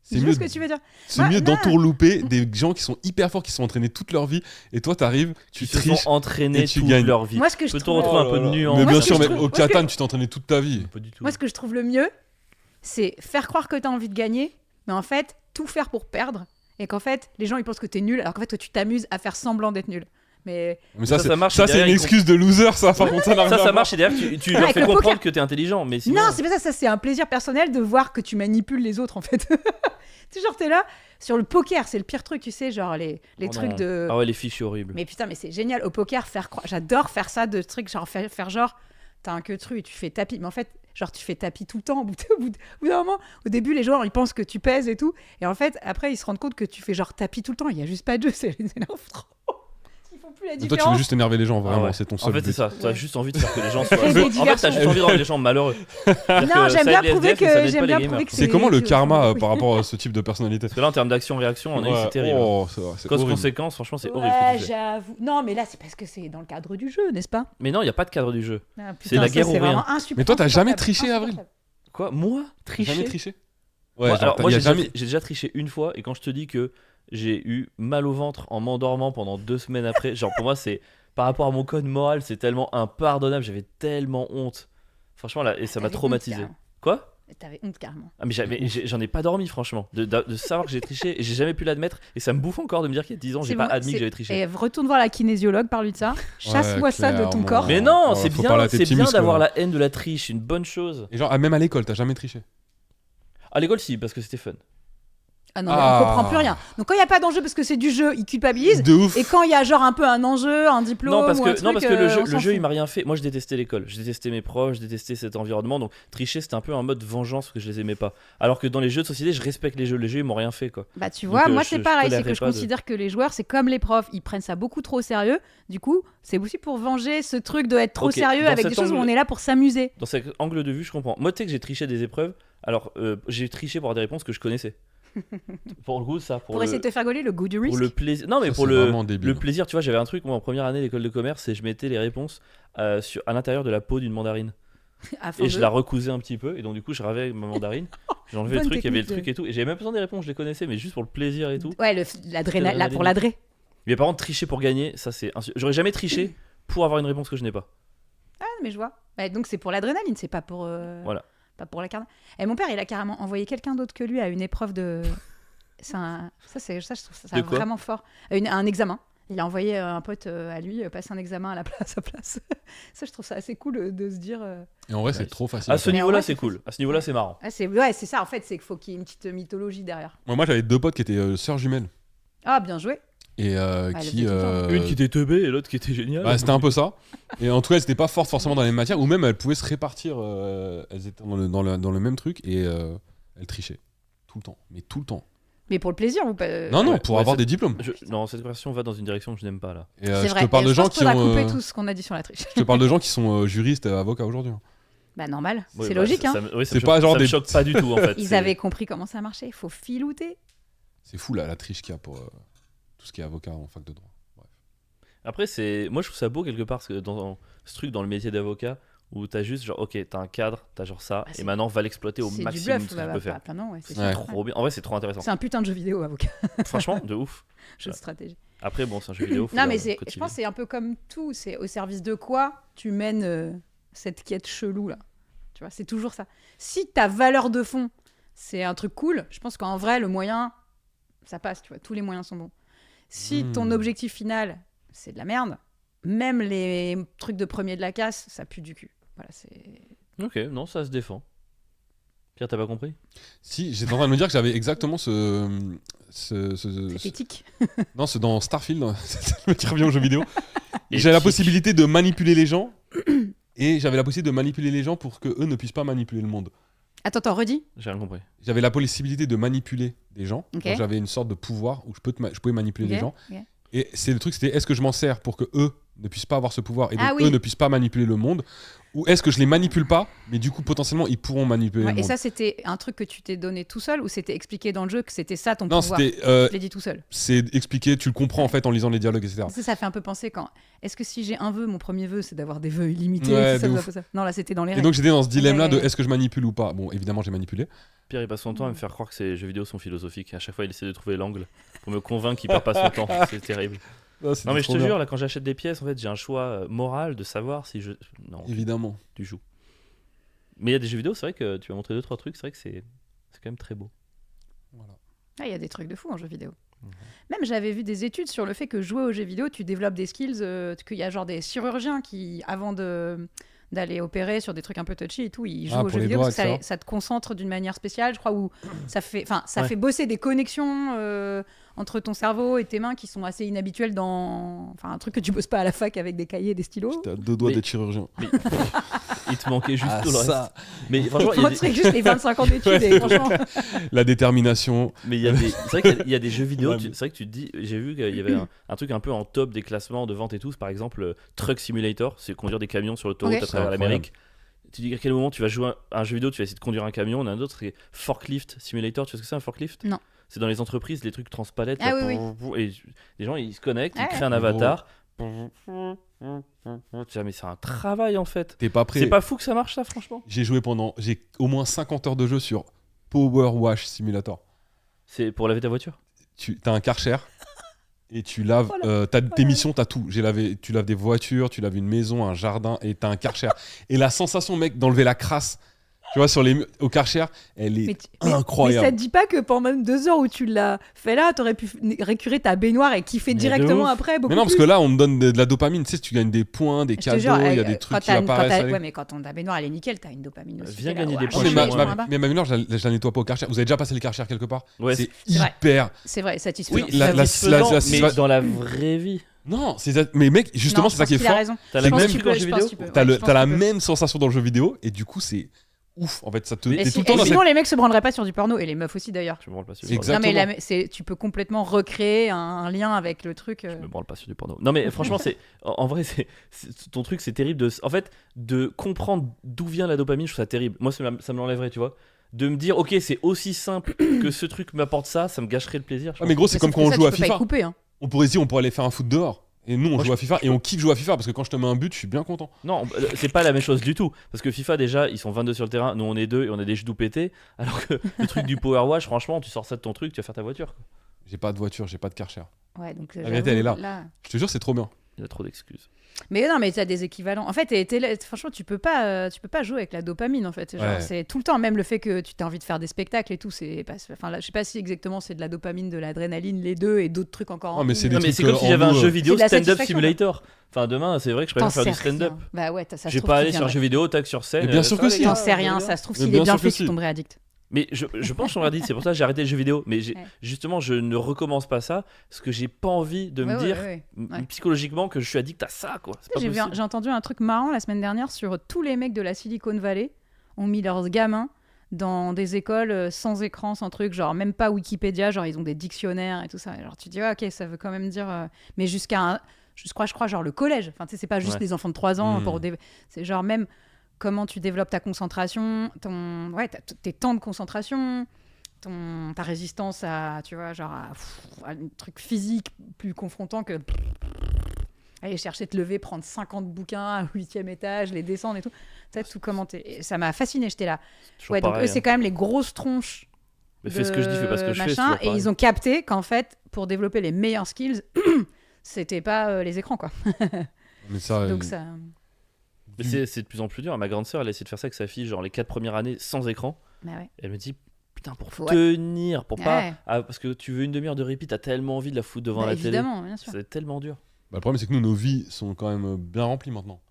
Je C'est vois mieux, ce que tu veux dire. c'est Ouais, mieux non. d'entourlouper des gens qui sont hyper forts, qui sont entraînés toute leur vie, et toi t'arrives, tu Qui se triches. sont entraînés et tu toute gagnes. leur vie. Moi, ce que je Peut-on trouve... retrouver un peu de nuance Mais Moi, bien ce sûr, que je mais trouve- au Catan, tu t'es entraîné toute ta vie. Pas du tout. Moi, ce que je trouve le mieux, c'est faire croire que t'as envie de gagner, mais en fait, tout faire pour perdre, et qu'en fait, les gens, ils pensent que t'es nul, alors qu'en fait, toi, tu t'amuses à faire semblant d'être nul. Mais Mais Ça, ça, ça marche, c'est derrière, une ils excuse de loser, ça. Par contre, ça n'a rien à Ça voir. marche et derrière, tu leur Avec fais le comprendre poker. que t'es intelligent. Mais sinon... non, c'est pas ça, ça c'est un plaisir personnel de voir que tu manipules les autres, en fait. Tu sais, genre, t'es là, sur le poker, c'est le pire truc, tu sais, genre les trucs non. de... Ah ouais, les fichiers horribles. Mais putain, mais c'est génial, au poker, j'adore faire ça, de trucs, genre, faire genre, t'as un queutru et tu fais tapis, mais en fait, genre, tu fais tapis tout le temps, au bout d'un moment, au début, les joueurs, ils pensent que tu pèses et tout, et en fait, après, ils se rendent compte que tu fais genre tapis tout le temps, il y a juste pas de jeu, c'est les énerve trop. Ils font plus la Mais différence. toi, tu veux juste énerver les gens, vraiment, Ah ouais. c'est ton En seul fait, but. c'est ça. T'as juste envie de faire que les gens soient. Créer des En fait, t'as diversions. juste envie de rendre les gens malheureux. Non, j'aime bien prouver que C'est comment le que- karma oui. par rapport à ce type de personnalité? Parce que là, en termes d'action-réaction, on a eu, Ouais. c'est terrible. Oh, c'est vrai, c'est horrible. Cause-conséquence, franchement, c'est horrible ce Ouais, que tu fais. j'avoue. Non, mais là, c'est parce que c'est dans le cadre du jeu, n'est-ce pas? Mais non, il n'y a pas de cadre du jeu. Ah, C'est putain, la ça, guerre ou rien. vraiment insupportable. Mais toi, t'as jamais triché, Avril? Insupportable. Quoi? Moi? Tricher? Jamais triché? Ouais, genre, alors, moi, y a j'ai jamais. déjà triché une fois, et quand je te dis que j'ai eu mal au ventre en m'endormant pendant 2 semaines après, genre, pour moi, c'est. Par rapport à mon code moral, c'est tellement impardonnable, j'avais tellement honte. Franchement, là, et ça m'a T'avais honte, traumatisé. carrément. Quoi? T'avais honte carrément. Ah, mais j'en ai pas dormi, franchement. De savoir que j'ai triché, et j'ai jamais pu l'admettre, et ça me bouffe encore de me dire qu'il y a 10 ans, j'ai C'est pas bon, admis que c'est- j'avais triché. Et retourne voir la kinésiologue, parle-lui de ça. Chasse-moi ça de ton clairement. corps. Mais non, Ouais, c'est faut pas bien, la tête muscle, d'avoir là. la haine de la triche, c'est une bonne chose. Et genre, même à l'école, t'as jamais triché? À l'école, si, parce que c'était fun. Ah non, mais Ah. on comprend plus rien. Donc quand il y a pas d'enjeu parce que c'est du jeu, il culpabilise. De ouf! Et quand il y a genre un peu un enjeu, un diplôme Non, parce ou un que, truc, non, parce que le on jeu, s'en il fout. m'a rien fait. Moi, je détestais l'école, je détestais mes profs, je détestais cet environnement. Donc, tricher, c'était un peu un mode vengeance parce que je les aimais pas. Alors que dans les jeux de société, je respecte les jeux. Les jeux, ils m'ont rien fait, quoi. Bah tu Donc, vois, moi je c'est pareil, c'est tolérerais que je pas de- considère que les joueurs, c'est comme les profs, ils prennent ça beaucoup trop au sérieux. Du coup, c'est aussi pour venger ce truc de être trop Ok, sérieux dans avec cet des choses où angle- on est là pour s'amuser. Dans cet angle de vue, je comprends. Moi, tu sais que j'ai triché des épreuves. Alors, j'ai triché pour avoir des réponses que je connaissais. Pour le coup, ça. Pour essayer de te faire gauler le goût du pour risque. le plaisir. Non, mais Ça, pour c'est le vraiment débile. plaisir, tu vois, j'avais un truc, moi, en première année d'école de commerce, et je mettais les réponses à l'intérieur de la peau d'une mandarine. Afin Et de- je la recousais un petit peu, et donc du coup je ravais ma mandarine, j'enlevais le Bonne truc, il y avait le technique truc et tout, et j'avais même pas besoin des réponses, je les connaissais, mais juste pour le plaisir et tout. Ouais, l'adrénaline, là pour l'adré. Mais par contre, tricher pour gagner, ça c'est. J'aurais jamais triché pour avoir une réponse que je n'ai pas. Ah, mais je vois. Ouais, donc c'est pour l'adrénaline, c'est pas pour. Voilà. Pas pour la carne. Et mon père, il a carrément envoyé quelqu'un d'autre que lui à une épreuve de. Ça, je trouve ça De quoi vraiment fort. Un examen. Il a envoyé un pote à lui passer un examen à sa place. Ça, je trouve ça assez cool de se dire. Et en vrai, c'est Ouais. trop facile. À à ce faire. Mais en niveau-là, vrai, c'est c'est cool. À ce niveau-là, c'est marrant. Ah, c'est ça, en fait, c'est qu'il faut qu'il y ait une petite mythologie derrière. Moi, j'avais 2 potes qui étaient sœurs jumelles. Ah, bien joué. Et le qui. faisait tout le temps. Une qui était teubée et l'autre qui était géniale. Bah, c'était un peu ça. Et en tout cas, elles étaient pas fortes forcément dans les mêmes matières, ou même elles pouvaient se répartir. Elles étaient dans le même truc et elles trichaient. Tout le temps. Mais tout le temps. Mais pour le plaisir ou pas Non, non, ouais, pour ouais, avoir c'est- des diplômes. Non, cette conversation va dans une direction que je n'aime pas là. Et C'est je vrai. te parle Et de je gens pense qui qu'on a ont. coupé tout ce qu'on a dit sur la triche. Je te parle de gens qui sont juristes, avocats aujourd'hui. Bah, normal. Ouais, C'est bah, logique, ça- hein. ça me- oui, ça C'est me choque- pas genre ça me des- choque pas du tout en fait. Ils C'est- avaient compris comment ça marchait. Il faut filouter. C'est fou la triche qu'il y a pour tout ce qui est avocat en fac de droit. Bref. Après, moi je trouve ça beau quelque part parce que dans ce truc dans le métier d'avocat où t'as juste genre ok, t'as un cadre, t'as genre ça, Bah, et c'est- maintenant va l'exploiter au C'est du maximum bluff. ce que tu peux faire. Bah, non, ouais, c'est Ouais. sûr. Trop bien. En vrai, c'est trop intéressant. C'est un putain de jeu vidéo, avocat. Franchement, de ouf. Jeu de stratégie. Après, bon, c'est un jeu vidéo. faut Non, la mais je cultiver. pense que c'est un peu comme tout. C'est au service de quoi tu mènes cette quête chelou là. Tu vois, c'est toujours ça. Si ta valeur de fond, c'est un truc cool, je pense qu'en vrai, le moyen, ça passe. Tu vois, tous les moyens sont bons. Si ton objectif final, c'est de la merde, même les trucs de premier de la casse, ça pue du cul. Voilà, c'est. Ok, non, ça se défend. Pierre, t'as pas compris? Si, j'étais en train de me dire que j'avais exactement ce C'est éthique. non, c'est dans Starfield, c'est le mec qui revient aux jeux vidéo. Et J'avais la qui- possibilité de manipuler les gens et j'avais la possibilité de manipuler les gens pour que eux ne puissent pas manipuler le monde. Attends, redis. J'ai rien compris. J'avais la possibilité de manipuler des gens. Ok. Donc, j'avais une sorte de pouvoir où je pouvais manipuler les Ok, gens. ok. Et c'est le truc, c'était est-ce que je m'en sers pour que eux ne puissent pas avoir ce pouvoir et donc Ah oui. eux ne puissent pas manipuler le monde, ou est-ce que je les manipule pas, mais du coup potentiellement ils pourront manipuler Ouais, le et monde. ça, c'était un truc que tu t'es donné tout seul ou c'était expliqué dans le jeu que c'était ça ton Non, pouvoir? c'était Je l'ai dit tout seul. c'est expliqué, tu le comprends en fait en lisant les dialogues, etc. Ça fait un peu penser quand. Est-ce que si j'ai un vœu, mon premier vœu, c'est d'avoir des vœux illimités Ouais, c'est ça, de ça, ouf. ça. Non, là, c'était dans les Et règles. donc j'étais dans ce dilemme-là de Ouais. est-ce que je manipule ou pas. Bon, évidemment j'ai manipulé. Pierre, il passe son temps à me faire croire que ces jeux vidéo sont philosophiques. À chaque fois, il essaie de trouver l'angle pour me convaincre qu'il perd pas son temps. C'est terrible. Non, mais je te jure, là, quand j'achète des pièces, en fait, j'ai un choix moral de savoir si je. Non, Évidemment. tu joues. Mais il y a des jeux vidéo, c'est vrai que tu m'as montré 2-3 trucs, c'est vrai que c'est quand même très beau. Voilà. Ah, il y a des trucs de fou en jeu vidéo. Mhm. Même j'avais vu des études sur le fait que jouer aux jeux vidéo, tu développes des skills, qu'il y a genre des chirurgiens qui, avant de d'aller opérer sur des trucs un peu touchy et tout, ils jouent Ah, aux pour jeux les vidéo doigts, parce que etc. ça te concentre d'une manière spéciale, je crois, où ça fait Ouais. bosser des connexions entre ton cerveau et tes mains qui sont assez inhabituelles dans un truc que tu bosses pas à la fac avec des cahiers et des stylos. T'as 2 doigts Mais- d'être chirurgien. Mais il te manquait juste Ah, tout le reste. ça. Mais franchement, il y a Moi, des- ce serait juste les 25 ans d'études Ouais, et franchement. La détermination. Mais il y a des, c'est vrai qu'il y a des jeux vidéo. Ouais, C'est mais- vrai que tu te dis, j'ai vu qu'il y avait un truc un peu en top des classements de vente et tout. C'est par exemple Truck Simulator, c'est conduire des camions sur l'autoroute Ok. à travers C'est l'Amérique. Tu dis à quel moment tu vas jouer à un jeu vidéo, tu vas essayer de conduire un camion. On a un autre, c'est Forklift Simulator. Tu sais ce que c'est un forklift? Non. C'est dans les entreprises, les trucs transpalettes. Ah là, oui, Et les gens ils se connectent, ils Ah créent ouais. un avatar. Tu dis, mais c'est un travail en fait. T'es pas prêt. C'est pas fou que ça marche ça, franchement. J'ai au moins 50 heures de jeu sur Power Wash Simulator. C'est pour laver ta voiture. T'as un Karcher et tu laves. T'as tes missions, t'as tout. Tu laves des voitures, tu laves une maison, un jardin et t'as un Karcher. Et la sensation, mec, d'enlever la crasse, tu vois, au Karcher, elle est Mais incroyable. ça te dit pas que pendant même 2 heures où tu l'as fait là, t'aurais pu récurer ta baignoire et kiffer Mais de directement ouf. après beaucoup Mais non, parce plus. que là, on me donne de la dopamine. Tu sais, tu gagnes des points, des Je te cadeaux, jure, il y a quand des trucs qui t'as une- quand apparaissent. t'as- allez. Ouais, mais quand ta baignoire elle est nickel, t'as une dopamine aussi. Viens T'es là, gagner ouah, des je Non, points suis mais chez je moi. prends un bain. ma baignoire, je la nettoie pas au Karcher. Vous avez déjà passé le Karcher quelque part? Ouais, C'est c'est vrai. hyper. C'est vrai, satisfaisant. Oui, La- satisfaisant, mais dans la vraie vie. Non, mais mec, justement, Non, c'est je ça pense qui est qu'il a fort. raison. T'as C'est la que même même tu vue peux, qu'en je jeu pense vidéo. que tu peux. T'as Ouais, je pense la que tu peux. même sensation dans le jeu vidéo et du coup, c'est ouf. En fait, ça te. Et, T'es si- tout le temps et dans sinon, cette. les mecs se branleraient pas sur du porno et les meufs aussi d'ailleurs. Je me branle pas sur C'est du porno. exact. Non, mais tu peux complètement recréer un lien avec le truc. Je me branle pas sur du porno. Non mais franchement, en vrai, ton truc, c'est terrible en fait, de comprendre d'où vient la dopamine. Je trouve ça terrible. Moi, ça me l'enlèverait, tu vois. De me dire, ok, c'est aussi simple que ce truc m'apporte ça me gâcherait le plaisir. je Ah, mais pense. gros, c'est Mais comme sauf quand que on ça, joue tu à peux pas y FIFA. couper, hein. On pourrait se dire, on pourrait aller faire un foot dehors. Et nous, on Moi, joue à FIFA et on kiffe jouer à FIFA parce que quand je te mets un but, je suis bien content. Non, c'est pas la même chose du tout. Parce que FIFA, déjà, ils sont 22 sur le terrain. Nous, on est 2 et on a des genoux pétés. Alors que le truc du Power Wash, franchement, tu sors ça de ton truc, tu vas faire ta voiture, quoi. J'ai pas de voiture, j'ai pas de Karcher. Ouais, donc La vérité, elle est là. Je te jure, c'est trop bien. Il y a trop d'excuses. Mais non, mais t'as des équivalents. En fait, franchement, tu peux pas jouer avec la dopamine. En fait, c'est genre, Ouais. c'est tout le temps. Même le fait que tu t'as envie de faire des spectacles et tout, enfin, là, je sais pas si exactement c'est de la dopamine, de l'adrénaline, les deux, et d'autres trucs encore. Ah, mais c'est des Non, mais trucs, c'est comme si en j'avais un nous, jeu vidéo c'est de la stand-up satisfaction, simulator. Enfin, demain, c'est vrai que je préfère faire du stand-up. Bah ouais, ça se Je vais trouve pas qu'il aller sur un viendrait. jeu vidéo, tac sur scène. Mais bien sûr que ça, si. les gars, J'en sais rien. vous allez Ça se trouve Mais s'il bien est bien sûr que fait, si. tu tomberais addict. Mais je pense qu'on leur dit, c'est pour ça que j'ai arrêté le jeu vidéo. Mais Ouais. justement, je ne recommence pas ça parce que j'ai pas envie de me Ouais, dire ouais, ouais. psychologiquement que je suis addict à ça, quoi. C'est pas J'ai possible. entendu un truc marrant la semaine dernière sur tous les mecs de la Silicon Valley ont mis leurs gamins dans des écoles sans écran, sans truc, genre même pas Wikipédia, genre ils ont des dictionnaires et tout ça. Alors tu dis, ouais, ok, ça veut quand même dire. Mais je crois, genre le collège. Enfin, tu sais, c'est pas juste Ouais. des enfants de 3 ans. Mmh. C'est genre même comment tu développes ta concentration, tes temps de concentration, ta résistance à, tu vois, genre à un truc physique plus confrontant que aller chercher te lever, prendre 50 bouquins au 8e étage, les descendre et tout. Ça, tout commenter. Et ça m'a fasciné, j'étais là. Toujours Ouais, donc pareil, eux, c'est quand même les grosses tronches. Mais fais ce que je dis, fais pas ce que je fais. c'est machin, toujours et pareil. ils ont capté qu'en fait, pour développer les meilleurs skills, c'était pas les écrans, quoi. Mais ça, Donc ça. Mais c'est de plus en plus dur. Ma grande sœur, elle a essayé de faire ça avec sa fille, genre les 4 premières années sans écran. Bah ouais. Et elle me dit, putain, pour Faut- tenir, pour pas. Ouais. Parce que tu veux une demi-heure de répit, t'as tellement envie de la foutre devant Bah, la télé. évidemment, bien sûr. C'est tellement dur. Bah, le problème, c'est que nous, nos vies sont quand même bien remplies maintenant.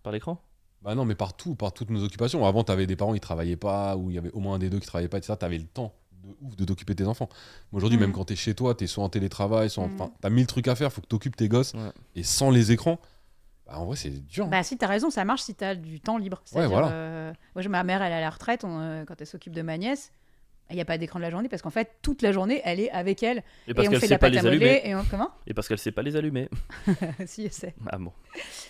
Par l'écran. Bah non, mais par toutes nos occupations. Avant, t'avais des parents, ils travaillaient pas, ou il y avait au moins un des deux qui travaillait pas, etc. T'avais le temps de ouf de t'occuper de tes enfants. Mais aujourd'hui, même quand t'es chez toi, t'es soit en télétravail, soit enfin, t'as 1000 trucs à faire, faut que t'occupes tes gosses. Ouais. Et sans les écrans, bah, en vrai, c'est dur. hein. Bah si, t'as raison, ça marche si t'as du temps libre. C'est-à-dire, voilà. moi, ma mère, elle est à la retraite, quand elle s'occupe de ma nièce, il n'y a pas d'écran de la journée parce qu'en fait, toute la journée, elle est avec elle. Et parce Et on qu'elle fait de sait la pas pâte les à modeler. allumer. Et comment Et parce qu'elle sait pas les allumer. Si, je sais. Ah bon.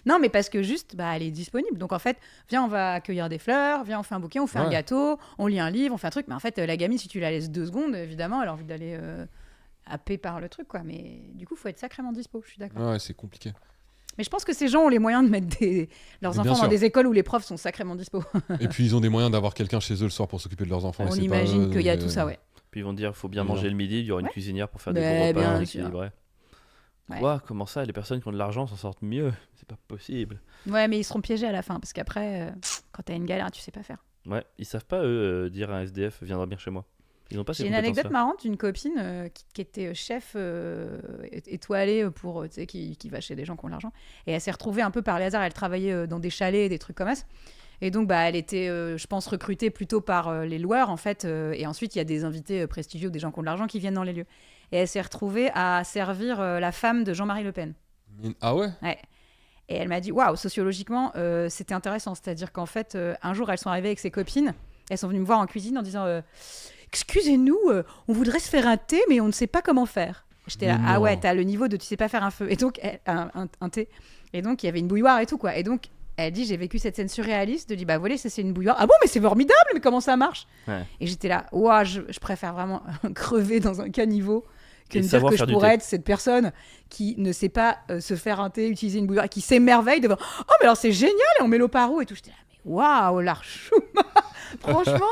Non, mais parce que juste, bah, elle est disponible. Donc en fait, viens, on va cueillir des fleurs, viens, on fait un bouquet, on fait un Ouais. gâteau, on lit un livre, on fait un truc. Mais en fait, la gamine, si tu la laisses 2 secondes, évidemment, elle a envie d'aller happer par le truc, quoi. Mais du coup, il faut être sacrément dispo, je suis d'accord. Ouais, c'est compliqué. Mais je pense que ces gens ont les moyens de mettre leurs Mais enfants bien dans sûr. des écoles où les profs sont sacrément dispo. Et puis, ils ont des moyens d'avoir quelqu'un chez eux le soir pour s'occuper de leurs enfants. et On c'est pas imagine eux, qu'il y a donc, tout ça, ouais. Puis ils vont dire, faut bien Évidemment. manger le midi, il y aura une Ouais. cuisinière pour faire Mais des gros bien repas sûr. équilibrés. Ouais. Quoi, comment ça, les personnes qui ont de l'argent s'en sortent mieux? C'est pas possible. Ouais, mais ils seront piégés à la fin parce qu'après, quand t'as une galère, tu sais pas faire. Ouais, ils savent pas, eux, dire à un SDF, viens dormir chez moi. Ils ont pas ces J'ai une anecdote compétences-là. marrante d'une copine qui était chef étoilée pour, tu sais, qui va chez des gens qui ont de l'argent. Et elle s'est retrouvée un peu par les hasards. Elle travaillait dans des chalets, des trucs comme ça. Et donc, bah, elle était, je pense, recrutée plutôt par les loueurs, en fait. Et ensuite, il y a des invités prestigieux, des gens qui ont de l'argent qui viennent dans les lieux. Et elle s'est retrouvée à servir la femme de Jean-Marie Le Pen. Ah ouais? Ouais. Et elle m'a dit, waouh, sociologiquement, c'était intéressant. C'est-à-dire qu'en fait, un jour, elles sont arrivées avec ses copines. Elles sont venues me voir en cuisine en disant, excusez-nous, on voudrait se faire un thé, mais on ne sait pas comment faire. J'étais là, Mais ah non. ouais, t'as le niveau de tu sais pas faire un feu. Et donc, un thé. Et donc, il y avait une bouilloire et tout, quoi. Et donc, elle dit, j'ai vécu cette scène surréaliste de dire, bah voilà, ça c'est une bouilloire. Ah bon, mais c'est formidable, mais comment ça marche? Ouais. Et j'étais là, waouh, je préfère vraiment crever dans un caniveau que Et me dire savoir que je faire du pourrais thé. être cette personne qui ne sait pas se faire un thé, utiliser une bouilloire, et qui s'émerveille devant, oh mais alors c'est génial, et on met l'eau par où et tout. J'étais là, mais waouh, l'archouma. Franchement,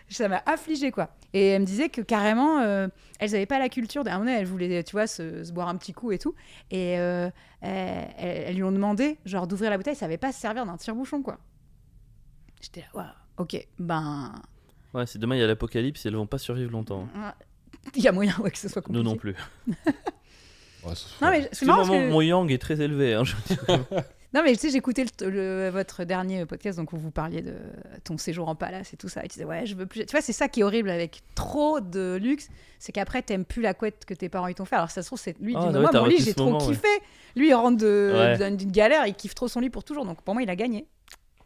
ça m'a affligée, quoi. Et elle me disait que carrément, elles n'avaient pas la culture. À un moment donné, elles voulaient, tu vois, se boire un petit coup et tout. Et elles lui ont demandé, genre, d'ouvrir la bouteille. Ça savait pas se servir d'un tire-bouchon, quoi. J'étais là, waouh, ok, ben, Ouais, si demain il y a l'apocalypse, elles vont pas survivre longtemps. il y a moyen, ouais, que ce soit compliqué. Nous non plus. Ouais, Non, mais Parce c'est que marrant mon, parce que... mon yang est très élevé. Hein, Non, mais tu sais, j'ai écouté votre dernier podcast, donc où vous parliez de ton séjour en palace et tout ça. Et tu disais, ouais, je veux plus. Tu vois, c'est ça qui est horrible avec trop de luxe, c'est qu'après, t'aimes plus la couette que tes parents ils t'ont fait. Alors, ça se trouve, c'est lui, il Ah, dit, ouais, non, moi, t'as mon lit, retenu j'ai ce trop moment, ouais. kiffé. Lui, il rentre Ouais. d'une galère, il kiffe trop son lit pour toujours. Donc, pour moi, il a gagné.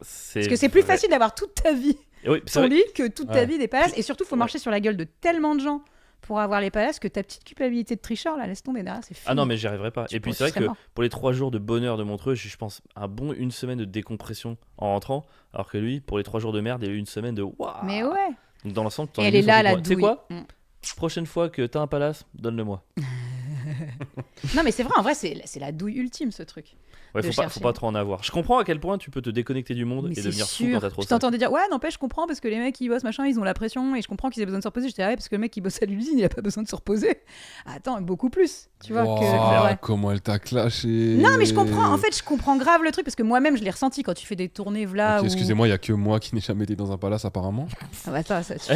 C'est Parce que c'est plus vrai. facile d'avoir toute ta vie Et oui, c'est ton vrai. lit que toute ta Ouais. vie des palaces. Et surtout, il faut Ouais. marcher sur la gueule de tellement de gens pour avoir les palaces que ta petite culpabilité de tricheur, là, laisse tomber derrière, c'est fini. Ah non, mais j'y arriverai pas. Tu Et puis penses c'est vrai que tu que serais mort. pour les 3 jours de bonheur de Montreux, j'ai, je pense, un bon une semaine de décompression en rentrant. Alors que lui, pour les 3 jours de merde, il y a eu une semaine de waouh. Mais ouais. Donc dans l'ensemble, Et elle est là, la Tu sais douille. quoi Mm. Prochaine fois que t'as un palace, donne-le-moi. Non, mais c'est vrai, en vrai, c'est la douille ultime, ce truc. Ouais, De faut chercher. pas trop en avoir. Je comprends à quel point tu peux te déconnecter du monde Mais et c'est devenir fou sûr. quand t'as trop Je ça. t'entendais dire, ouais, n'empêche, je comprends parce que les mecs qui bossent, machin, ils ont la pression et je comprends qu'ils aient besoin de se reposer. J'étais, ah ouais, parce que le mec qui bosse à l'usine, il a pas besoin de se reposer. Attends, beaucoup plus. Tu vois Wow, que. Ouais. comment elle t'a clashé. Non, mais je comprends. En fait, je comprends grave le truc parce que moi-même, je l'ai ressenti quand tu fais des tournées, v'là. Ok, où- excusez-moi, il y a que moi qui n'ai jamais été dans un palace apparemment. Ah bah, ça, tu-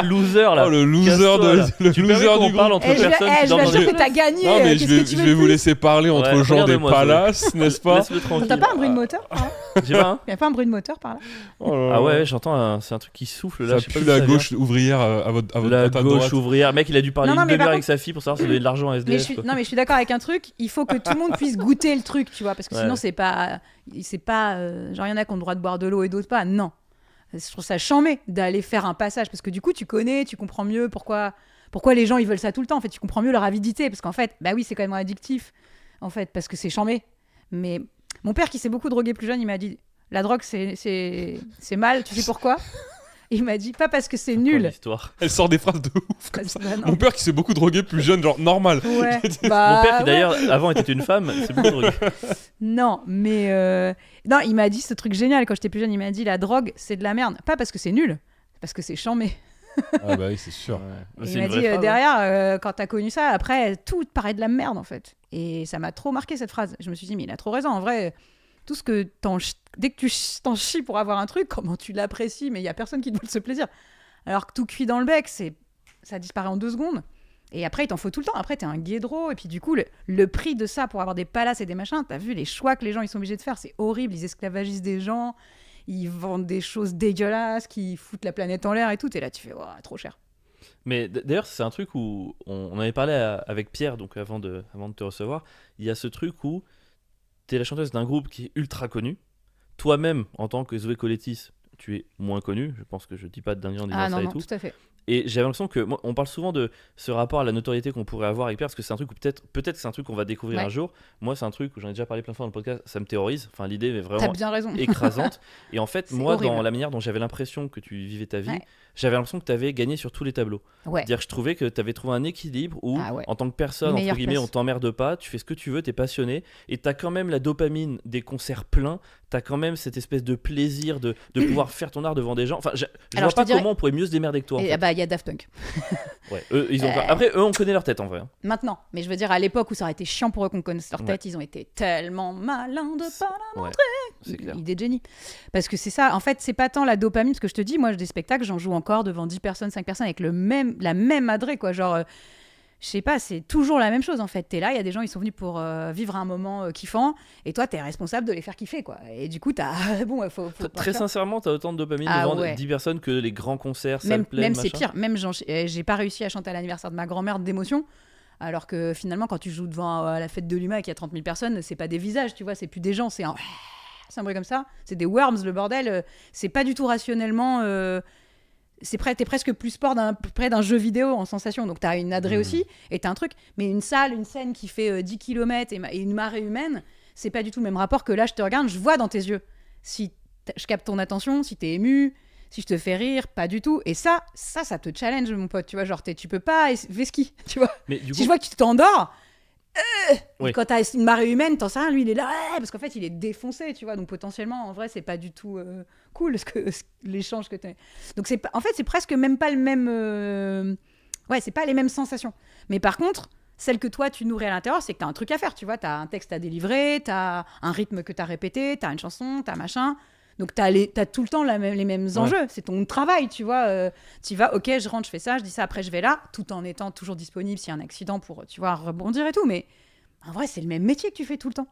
Loser là. Oh, le loser, Casse-toi, là. le Tu loser permets qu'on du parle groupe. entre Eh, je vais, personnes qui je dorment dans l'assure des- que t'as gagné. Non, mais Qu'est-ce je que tu veux vais de vous plus laisser parler entre Ouais, gens des regarde-moi, Zoé. palaces, n'est-ce pas? Laisse-le tranquille. T'as pas un bruit de moteur par là J'ai pas un Il y a pas un bruit de moteur par là Oh là là. Ah ouais, j'entends c'est un truc qui souffle là. Ça je sais pas pue d'où la ça gauche ouvrière à votre vient. La à ta gauche droite. ouvrière. Mec, il a dû parler Non, non, une mais demi-heure par avec sa fille pour savoir si donner de l'argent à mais SDF. je suis, quoi. non, mais je suis d'accord avec un truc. Il faut que tout le monde puisse goûter le truc, tu vois, parce que Ouais. sinon c'est pas, genre il y en a qui ont le droit de boire de l'eau et d'autres pas. Non, je trouve ça chambé d'aller faire un passage parce que du coup tu connais, tu comprends mieux pourquoi les gens ils veulent ça tout le temps. En fait, tu comprends mieux leur avidité parce qu'en fait, bah oui, c'est quand même addictif, en fait, parce que c'est chambé. Mais mon père qui s'est beaucoup drogué plus jeune, il m'a dit la drogue c'est mal. Tu sais pourquoi? Il m'a dit pas parce que c'est Quoi, nul. l'histoire. Elle sort des phrases de ouf comme ça. Bah non. Mon père qui s'est beaucoup drogué plus jeune, genre normal. Ouais. Mon Bah, père, qui ouais. d'ailleurs avant était une femme, c'est beaucoup drogué. Non, mais non, il m'a dit ce truc génial quand j'étais plus jeune. Il m'a dit la drogue, c'est de la merde. Pas parce que c'est nul, parce que c'est chambé. Ah bah oui, c'est sûr. Et C'est il m'a une dit vraie phrase, hein. derrière, quand t'as connu ça, après, tout te paraît de la merde en fait. Et ça m'a trop marqué cette phrase. Je me suis dit, mais il a trop raison. En vrai, tout ce que dès que tu t'en chies pour avoir un truc, comment tu l'apprécies, mais il y a personne qui te vole ce plaisir. Alors que tout cuit dans le bec, ça disparaît en 2 secondes. Et après, il t'en faut tout le temps. Après, t'es un guédreau. Et puis, du coup, le prix de ça pour avoir des palaces et des machins, t'as vu les choix que les gens ils sont obligés de faire, c'est horrible. Ils esclavagisent des gens, ils vendent des choses dégueulasses, qui foutent la planète en l'air et tout. Et là, tu fais, oh, trop cher. Mais d'ailleurs, c'est un truc où on avait parlé avec Pierre, donc avant de te recevoir. Il y a ce truc où t'es la chanteuse d'un groupe qui est ultra connu. Toi-même, en tant que Zoé Colettis, tu es moins connu. Je pense que je dis pas de dinguerie en disant Ah ça non, et non, tout. tout à fait. Et j'avais l'impression que on parle souvent de ce rapport à la notoriété qu'on pourrait avoir avec Pierre, parce que c'est un truc où peut-être que c'est un truc qu'on va découvrir Ouais. un jour. Moi, c'est un truc où j'en ai déjà parlé plein de fois dans le podcast, ça me terrorise. Enfin, l'idée est T'as vraiment bien raison. écrasante. Et en fait, C'est moi, horrible. dans la manière dont j'avais l'impression que tu vivais ta vie, Ouais. j'avais l'impression que tu avais gagné sur tous les tableaux. Ouais. C'est-à-dire que je trouvais que tu avais trouvé un équilibre où, Ah ouais. en tant que personne, entre Meilleure guillemets, place. on t'emmerde pas, tu fais ce que tu veux, t'es passionné, et t'as quand même la dopamine des concerts pleins, t'as quand même cette espèce de plaisir de pouvoir faire ton art devant des gens. Enfin, je vois Alors, je te pas dirais- comment on pourrait mieux se démerder que toi. En Et fait. ah bah, y a Daft Punk. Ouais, eux, ils ont après, eux, on connaît leur tête en vrai. Maintenant, mais je veux dire, à l'époque où ça aurait été chiant pour eux qu'on connaisse leur tête, ils ont été tellement malins de pas la montrer. C'est clair. Idée de génie. Parce que c'est ça, en fait, c'est pas tant la dopamine, parce que je te dis, moi, des spectacles, j'en joue encore devant 10 personnes, 5 personnes, avec la même adresse, quoi. Genre, je sais pas, c'est toujours la même chose, en fait. T'es là, il y a des gens, ils sont venus pour vivre un moment kiffant, et toi, t'es responsable de les faire kiffer, quoi. Et du coup, bon, faut Très sincèrement, t'as autant de dopamine devant 10 personnes que les grands concerts, salles pleines, même c'est pire. Même, j'ai pas réussi à chanter à l'anniversaire de ma grand-mère d'émotion. Alors que finalement, quand tu joues devant la fête de l'UMA et qu'il y a 30 000 personnes, c'est pas des visages, tu vois, c'est plus des gens, c'est un bruit comme ça. C'est des worms, le bordel. C'est pas du tout rationnellement. T'es presque plus près d'un jeu vidéo en sensation. Donc t'as une adresse aussi, et t'as un truc. Mais une scène qui fait 10 km et une marée humaine, c'est pas du tout le même rapport que là, je te regarde, je vois dans tes yeux. Si je capte ton attention, si t'es ému, si je te fais rire, pas du tout. Et ça te challenge, mon pote. Tu vois, genre, tu peux pas vesquille, tu vois. Mais du coup... Si je vois que tu t'endors, Oui. quand t'as une marée humaine, t'en sais rien, lui, il est là, parce qu'en fait, il est défoncé, tu vois. Donc, potentiellement, en vrai, c'est pas du tout cool, l'échange que t'as. Donc, en fait, c'est presque même pas le même... Ouais, c'est pas les mêmes sensations. Mais par contre... Celle que toi, tu nourris à l'intérieur, c'est que t'as un truc à faire, tu vois. T'as un texte à délivrer, t'as un rythme que t'as répété, t'as une chanson, t'as machin. Donc, t'as tout le temps les mêmes enjeux. C'est ton travail, tu vois. Tu vas, ok, je rentre, je fais ça, je dis ça, après je vais là, tout en étant toujours disponible s'il y a un accident pour, tu vois, rebondir et tout. Mais en vrai, c'est le même métier que tu fais tout le temps.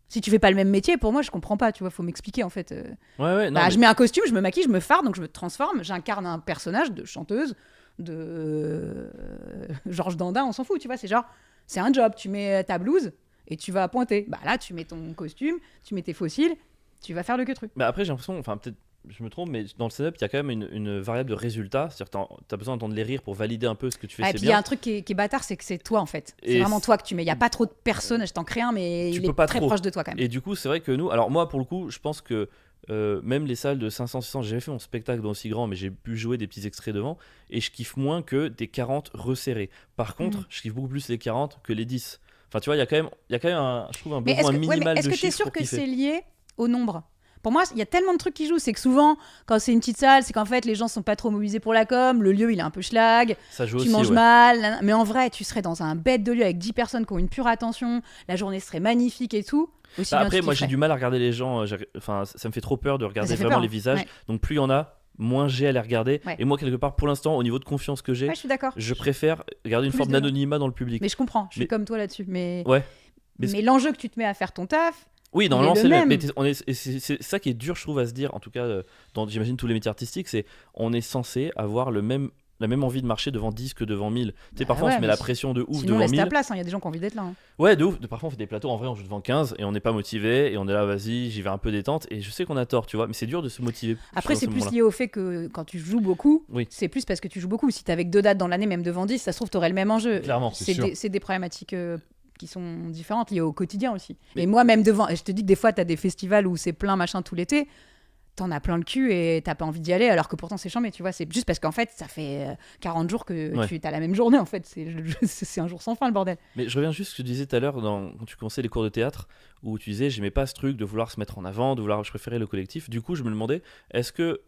Si tu fais pas le même métier, pour moi, je comprends pas, tu vois. Faut m'expliquer, en fait. Je mets un costume, je me maquille, je me farde, donc je me transforme. J'incarne un personnage de chanteuse, de Georges Dandin, on s'en fout, tu vois, c'est un job, tu mets ta blouse et tu vas pointer, là tu mets ton costume, tu mets tes fossiles, tu vas faire le que truc. Après j'ai l'impression, enfin peut-être je me trompe, mais dans le stand-up il y a quand même une variable de résultat, c'est-à-dire que t'as besoin d'entendre les rires pour valider un peu ce que tu fais, c'est et puis bien. il y a un truc qui est bâtard, c'est que c'est toi en fait, c'est vraiment toi que tu mets, il n'y a pas trop de personnes, je t'en crée un mais il est très proche de toi quand même. Et du coup c'est vrai que nous, alors moi pour le coup je pense que même les salles de 500-600, j'ai jamais fait mon spectacle dans aussi grand, mais j'ai pu jouer des petits extraits devant, et je kiffe moins que des 40 resserrés. Par contre, je kiffe beaucoup plus les 40 que les 10. Enfin, tu vois, il y a quand même je trouve un besoin minimal de chiffres. Est-ce que tu es sûr que kiffer. c'est lié au nombre ? Pour moi, il y a tellement de trucs qui jouent. C'est que souvent, quand c'est une petite salle, c'est qu'en fait, les gens sont pas trop mobilisés pour la com, le lieu, il est un peu schlag, tu manges mal. Mais en vrai, tu serais dans un bête de lieu avec 10 personnes qui ont une pure attention, la journée serait magnifique et tout. Après, moi, j'ai du mal à regarder les gens. Enfin, ça me fait trop peur de regarder vraiment les visages. Donc, plus il y en a, moins j'ai à les regarder. Et moi, quelque part, pour l'instant, au niveau de confiance que j'ai, je suis d'accord. Je préfère garder une forme d'anonymat dans le public. Mais je comprends, je suis comme toi là-dessus. Mais l'enjeu que tu te mets à faire ton taf. Oui, normalement, c'est le même. Mais c'est ça qui est dur, je trouve, à se dire, en tout cas, dans, j'imagine, tous les métiers artistiques, c'est on est censé avoir la même envie de marcher devant 10 que devant 1000. Tu sais, parfois, on se met la pression de ouf devant 1000. Sinon, laisse ta place, il y a des gens qui ont envie d'être là. Ouais, de ouf. Parfois, on fait des plateaux, en vrai, on joue devant 15 et on n'est pas motivé et on est là, vas-y, j'y vais un peu détente. Et je sais qu'on a tort, tu vois, mais c'est dur de se motiver. Après, c'est plus lié au fait que quand tu joues beaucoup, c'est plus parce que tu joues beaucoup. Si t'es avec 2 dates dans l'année, même devant 10, ça se trouve, t'aurais le même enjeu. Clairement, c'est des problématiques qui sont différentes, liées au quotidien aussi. Et moi, même devant, je te dis que des fois, t'as des festivals où c'est plein machin tout l'été, t'en as plein le cul et t'as pas envie d'y aller, alors que pourtant c'est chambé, tu vois. C'est juste parce qu'en fait, ça fait 40 jours que tu as la même journée, en fait. C'est un jour sans fin, le bordel. Mais je reviens juste à ce que tu disais tout à l'heure, quand tu commençais les cours de théâtre, où tu disais, j'aimais pas ce truc de vouloir se mettre en avant, je préférais le collectif. Du coup, je me demandais, est-ce que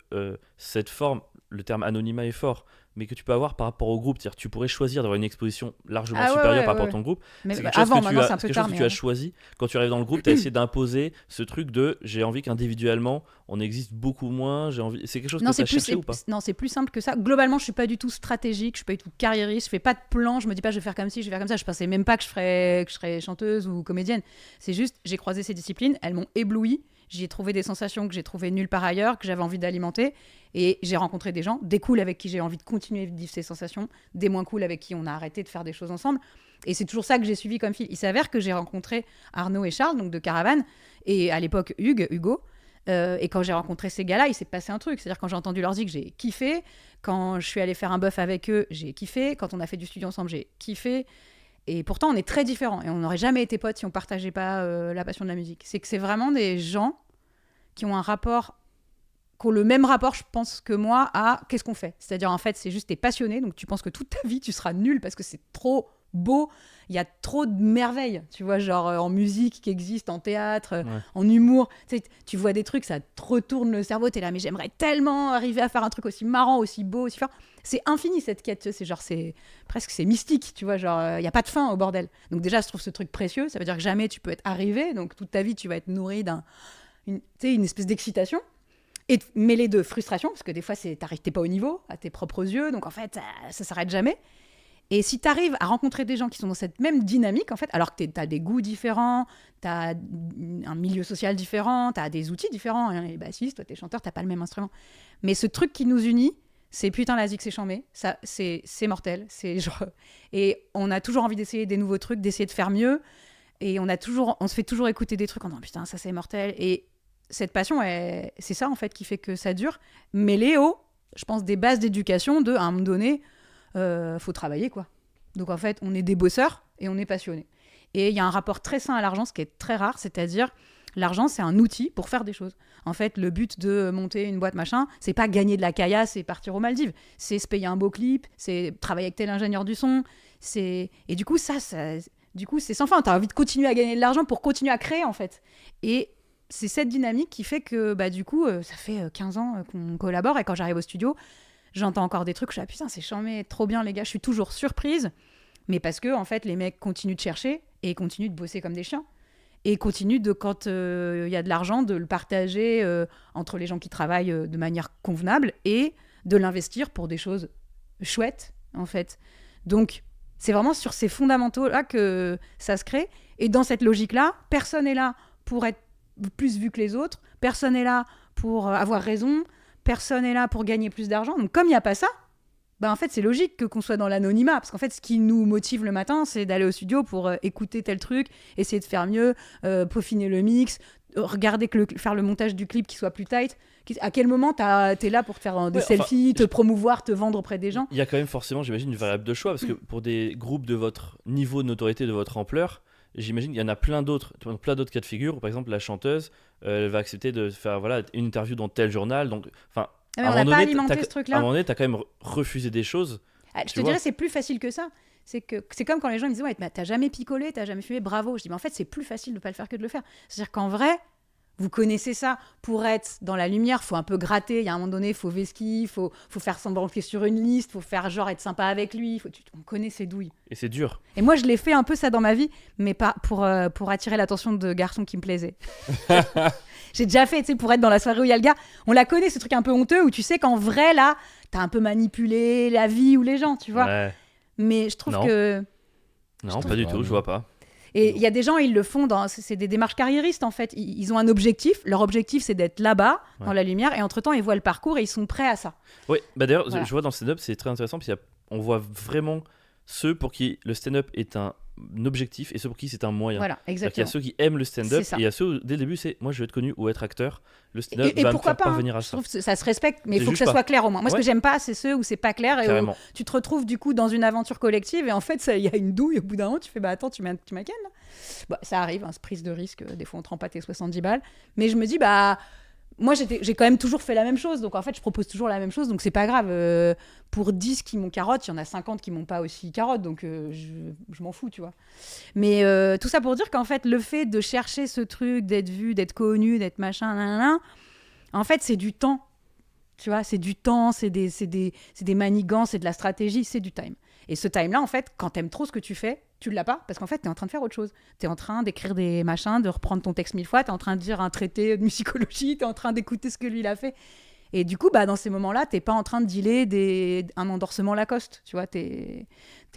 cette forme, le terme anonymat est fort, mais que tu peux avoir par rapport au groupe, c'est-à-dire tu pourrais choisir d'avoir une exposition largement supérieure par rapport à ton groupe. Mais c'est quelque chose que tu as tard, choisi. Quand tu arrives dans le groupe, tu as essayé d'imposer ce truc de j'ai envie qu'individuellement on existe beaucoup moins, c'est quelque chose que tu as cherché ou pas? Non, c'est plus simple que ça. Globalement, je suis pas du tout stratégique, je suis pas du tout carriériste, je fais pas de plan, je me dis pas je vais faire comme ci, je vais faire comme ça, je pensais même pas que je serais chanteuse ou comédienne. C'est juste j'ai croisé ces disciplines, elles m'ont ébloui. J'y ai trouvé des sensations que j'ai trouvées nulle part ailleurs, que j'avais envie d'alimenter. Et j'ai rencontré des gens, des cools avec qui j'ai envie de continuer de vivre ces sensations, des moins cools avec qui on a arrêté de faire des choses ensemble. Et c'est toujours ça que j'ai suivi comme fil. Il s'avère que j'ai rencontré Arnaud et Charles, donc de Caravane, et à l'époque Hugo. Et quand j'ai rencontré ces gars-là, il s'est passé un truc. C'est-à-dire quand j'ai entendu leur zik, j'ai kiffé. Quand je suis allée faire un bœuf avec eux, j'ai kiffé. Quand on a fait du studio ensemble, j'ai kiffé. Et pourtant, on est très différents. Et on n'aurait jamais été potes si on ne partageait pas la passion de la musique. C'est que c'est vraiment des gens qui ont le même rapport, je pense, que moi à qu'est-ce qu'on fait. C'est-à-dire, en fait, c'est juste, t'es passionné, donc tu penses que toute ta vie, tu seras nul parce que c'est trop beau. Il y a trop de merveilles, tu vois, genre en musique qui existe, en théâtre, en humour. Tu vois des trucs, ça te retourne le cerveau. T'es là, mais j'aimerais tellement arriver à faire un truc aussi marrant, aussi beau, aussi fort. C'est infini cette quête. C'est genre, c'est mystique, tu vois. Genre, il y a pas de fin au bordel. Donc déjà, je trouve ce truc précieux. Ça veut dire que jamais tu peux être arrivé. Donc toute ta vie, tu vas être nourri une espèce d'excitation. Et mêlé de frustration, parce que des fois, t'es pas au niveau, à tes propres yeux. Donc en fait, ça s'arrête jamais. Et si tu arrives à rencontrer des gens qui sont dans cette même dynamique, en fait, alors que tu as des goûts différents, tu as un milieu social différent, tu as des outils différents, hein, les bassistes, toi, t'es chanteur, t'as pas le même instrument. Mais ce truc qui nous unit, c'est putain, la zik, c'est chambé, ça, c'est mortel. Et on a toujours envie d'essayer des nouveaux trucs, d'essayer de faire mieux. Et on se fait toujours écouter des trucs en disant putain, ça c'est mortel. Et cette passion, c'est ça en fait qui fait que ça dure. Mais Léo, je pense, des bases d'éducation à un moment donné, faut travailler quoi. Donc en fait on est des bosseurs et on est passionnés, et il y a un rapport très sain à l'argent, ce qui est très rare, c'est-à-dire l'argent c'est un outil pour faire des choses. En fait le but de monter une boîte machin, c'est pas gagner de la caillasse et partir aux Maldives, c'est se payer un beau clip, c'est travailler avec tel ingénieur du son, et du coup ça du coup c'est sans fin, t'as envie de continuer à gagner de l'argent pour continuer à créer en fait. Et c'est cette dynamique qui fait que bah du coup ça fait 15 ans qu'on collabore, et quand j'arrive au studio j'entends encore des trucs, je suis là, putain, c'est chambé, trop bien les gars, je suis toujours surprise, mais parce que en fait les mecs continuent de chercher et continuent de bosser comme des chiens, et continuent de, quand y a de l'argent, de le partager entre les gens qui travaillent de manière convenable, et de l'investir pour des choses chouettes en fait. Donc c'est vraiment sur ces fondamentaux là que ça se crée, et dans cette logique là, personne n'est là pour être plus vu que les autres, personne n'est là pour avoir raison, personne n'est là pour gagner plus d'argent. Donc comme il n'y a pas ça, bah en fait c'est logique qu'on soit dans l'anonymat, parce qu'en fait ce qui nous motive le matin, c'est d'aller au studio pour écouter tel truc, essayer de faire mieux, peaufiner le mix, regarder faire le montage du clip qui soit plus tight. À quel moment t'es là pour te faire des selfies, te promouvoir, te vendre auprès des gens? Il y a quand même forcément, j'imagine, une variable de choix, parce que pour des groupes de votre niveau de notoriété, de votre ampleur, j'imagine qu'il y en a plein d'autres cas de figure où, par exemple, la chanteuse elle va accepter de faire une interview dans tel journal. Donc, on n'a pas alimenté ce truc-là. À un moment donné, tu as quand même refusé des choses. Je te dirais, c'est plus facile que ça. C'est comme quand les gens me disent ouais, t'as jamais picolé, t'as jamais fumé, bravo. Je dis mais en fait, c'est plus facile de pas le faire que de le faire. C'est-à-dire qu'en vrai, vous connaissez ça. Pour être dans la lumière, faut un peu gratter. Il y a un moment donné, faut vesquiller, faut faire semblant qu'il est sur une liste, faut faire genre être sympa avec lui. On connaît ses douilles. Et c'est dur. Et moi, je l'ai fait un peu ça dans ma vie, mais pas pour attirer l'attention de garçons qui me plaisaient. J'ai déjà fait, tu sais, pour être dans la soirée où il y a le gars. On la connaît, ce truc un peu honteux où tu sais qu'en vrai, là, t'as un peu manipulé la vie ou les gens, tu vois. Ouais. Mais je trouve que... Non, pas du tout, je vois pas. Et il y a des gens, ils le font, c'est des démarches carriéristes en fait. Ils ont un objectif. Leur objectif, c'est d'être là-bas, dans la lumière. Et entre-temps, ils voient le parcours et ils sont prêts à ça. Oui, bah d'ailleurs, je vois dans le stand-up, c'est très intéressant parce qu'on voit vraiment ceux pour qui le stand-up est un objectif et ceux pour qui c'est un moyen. Voilà, exactement. Il y a ceux qui aiment le stand-up et il y a ceux où, dès le début, c'est moi je veux être connu ou être acteur. Le stand-up va me faire parvenir à ça. Je trouve que ça se respecte, mais il faut que ça soit clair au moins. Moi, ce que j'aime pas, c'est ceux où c'est pas clair et où tu te retrouves du coup dans une aventure collective et en fait, il y a une douille au bout d'un moment, tu fais bah attends, tu m'as ken là. Bah, ça arrive, hein, prise de risque, des fois on te rend pas tes 70 balles, mais je me dis bah moi j'ai quand même toujours fait la même chose, donc en fait je propose toujours la même chose, donc c'est pas grave. Pour 10 qui m'ont carotte, il y en a 50 qui m'ont pas aussi carotte, donc je m'en fous, tu vois. Mais tout ça pour dire qu'en fait le fait de chercher ce truc, d'être vu, d'être connu, d'être machin, en fait c'est du temps, tu vois, c'est du temps, c'est des manigances, c'est de la stratégie, c'est du time. Et ce time-là, en fait, quand t'aimes trop ce que tu fais, tu l'as pas, parce qu'en fait, t'es en train de faire autre chose. T'es en train d'écrire des machins, de reprendre ton texte 1000 fois, t'es en train de dire un traité de musicologie, t'es en train d'écouter ce que lui, il a fait. Et du coup, bah, dans ces moments-là, t'es pas en train de dealer un endorsement Lacoste, tu vois, t'es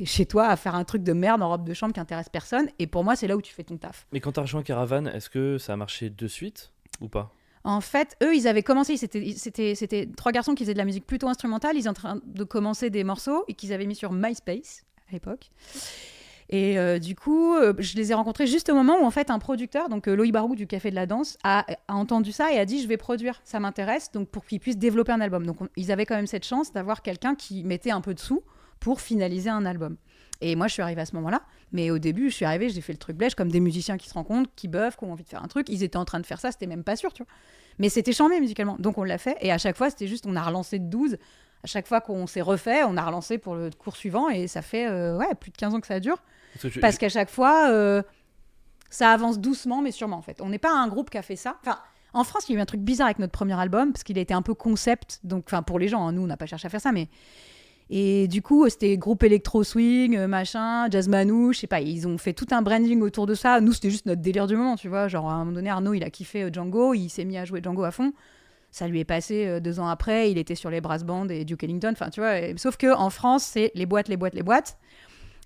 chez toi à faire un truc de merde en robe de chambre qui intéresse personne, et pour moi, c'est là où tu fais ton taf. Mais quand t'as rejoint Caravane, est-ce que ça a marché de suite ou pas ? En fait, eux, ils avaient commencé, c'était 3 garçons qui faisaient de la musique plutôt instrumentale, ils étaient en train de commencer des morceaux et qu'ils avaient mis sur MySpace à l'époque. Et du coup, je les ai rencontrés juste au moment où en fait un producteur, donc Loïc Barou du Café de la Danse, a entendu ça et a dit je vais produire, ça m'intéresse, donc pour qu'ils puissent développer un album. Donc ils avaient quand même cette chance d'avoir quelqu'un qui mettait un peu de sous pour finaliser un album. Et moi, je suis arrivée à ce moment-là. Mais au début, je suis arrivée, j'ai fait le truc blèche, comme des musiciens qui se rencontrent, qui buffent, qui ont envie de faire un truc. Ils étaient en train de faire ça, c'était même pas sûr, tu vois. Mais c'était chambé musicalement. Donc on l'a fait. Et à chaque fois, c'était juste, on a relancé de 12 À chaque fois qu'on s'est refait, on a relancé pour le cours suivant et ça fait plus de 15 ans que ça dure. Parce qu'à chaque fois, ça avance doucement mais sûrement en fait. On n'est pas un groupe qui a fait ça. Enfin, en France, il y a eu un truc bizarre avec notre premier album parce qu'il a été un peu concept. Donc, pour les gens, hein, nous, on n'a pas cherché à faire ça, mais... Et du coup, c'était groupe électro-swing, machin, jazz manouche, je sais pas, ils ont fait tout un branding autour de ça. Nous, c'était juste notre délire du moment, tu vois. Genre, à un moment donné, Arnaud, il a kiffé Django, il s'est mis à jouer Django à fond. Ça lui est passé 2 ans après, il était sur les brass bands et Duke Ellington, enfin, tu vois. Sauf qu'en France, c'est les boîtes.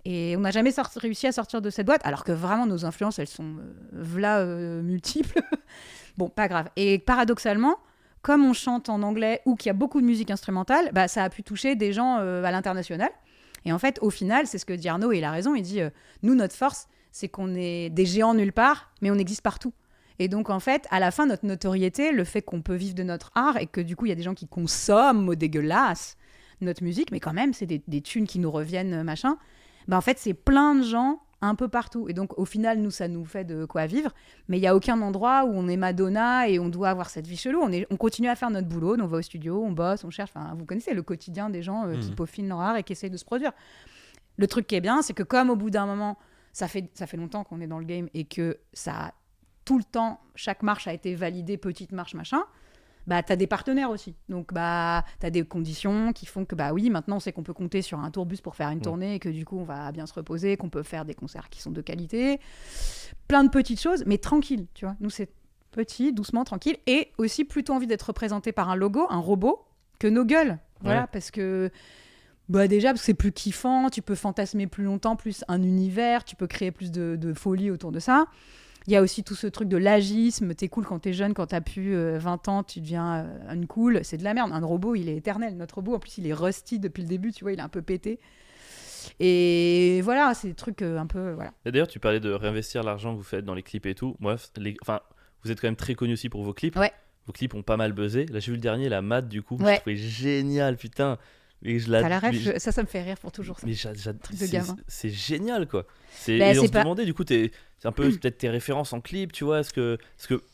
Et on n'a jamais réussi à sortir de cette boîte, alors que vraiment, nos influences, elles sont multiples. Bon, pas grave. Et paradoxalement, comme on chante en anglais ou qu'il y a beaucoup de musique instrumentale, bah, ça a pu toucher des gens à l'international. Et en fait, au final, c'est ce que dit Arnaud, et il a raison, il dit nous, notre force, c'est qu'on est des géants nulle part, mais on existe partout. Et donc, en fait, à la fin, notre notoriété, le fait qu'on peut vivre de notre art et que du coup, il y a des gens qui consomment mot dégueulasse notre musique, mais quand même, c'est des thunes qui nous reviennent, machin. Bah, en fait, c'est plein de gens un peu partout. Et donc, au final, nous, ça nous fait de quoi vivre. Mais il n'y a aucun endroit où on est Madonna et on doit avoir cette vie chelou. On continue à faire notre boulot. On va au studio, on bosse, on cherche. Enfin, vous connaissez le quotidien des gens qui peaufinent leur art et qui essayent de se produire. Le truc qui est bien, c'est que comme au bout d'un moment, ça fait longtemps qu'on est dans le game et que ça, tout le temps, chaque marche a été validée, petite marche, machin, bah, tu as des partenaires aussi. Donc, bah, tu as des conditions qui font que, bah oui, maintenant, on sait qu'on peut compter sur un tourbus pour faire une tournée et que du coup, on va bien se reposer, qu'on peut faire des concerts qui sont de qualité. Plein de petites choses, mais tranquille, tu vois. Nous, c'est petit, doucement, tranquille. Et aussi plutôt envie d'être représenté par un logo, un robot, que nos gueules. Voilà, parce que... Bah déjà, parce que c'est plus kiffant, tu peux fantasmer plus longtemps, plus un univers, tu peux créer plus de folie autour de ça. Il y a aussi tout ce truc de l'agisme. T'es cool quand t'es jeune, quand t'as plus 20 ans, tu deviens une cool. C'est de la merde. Un robot, il est éternel. Notre robot, en plus, il est rusty depuis le début. Tu vois, il est un peu pété. Et voilà, c'est des trucs un peu... Voilà. Et d'ailleurs, tu parlais de réinvestir l'argent que vous faites dans les clips et tout. Moi, vous êtes quand même très connu aussi pour vos clips. Ouais. Vos clips ont pas mal buzzé. Là, j'ai vu le dernier, la Mad, du coup. Ouais. Je trouvais génial, putain. Et T'as la rêve, ça me fait rire pour toujours. Ça. Mais de gamin. c'est génial, quoi. Bah, et on se demandait, du coup, c'est un peu peut-être tes références en clip, tu vois. Est-ce que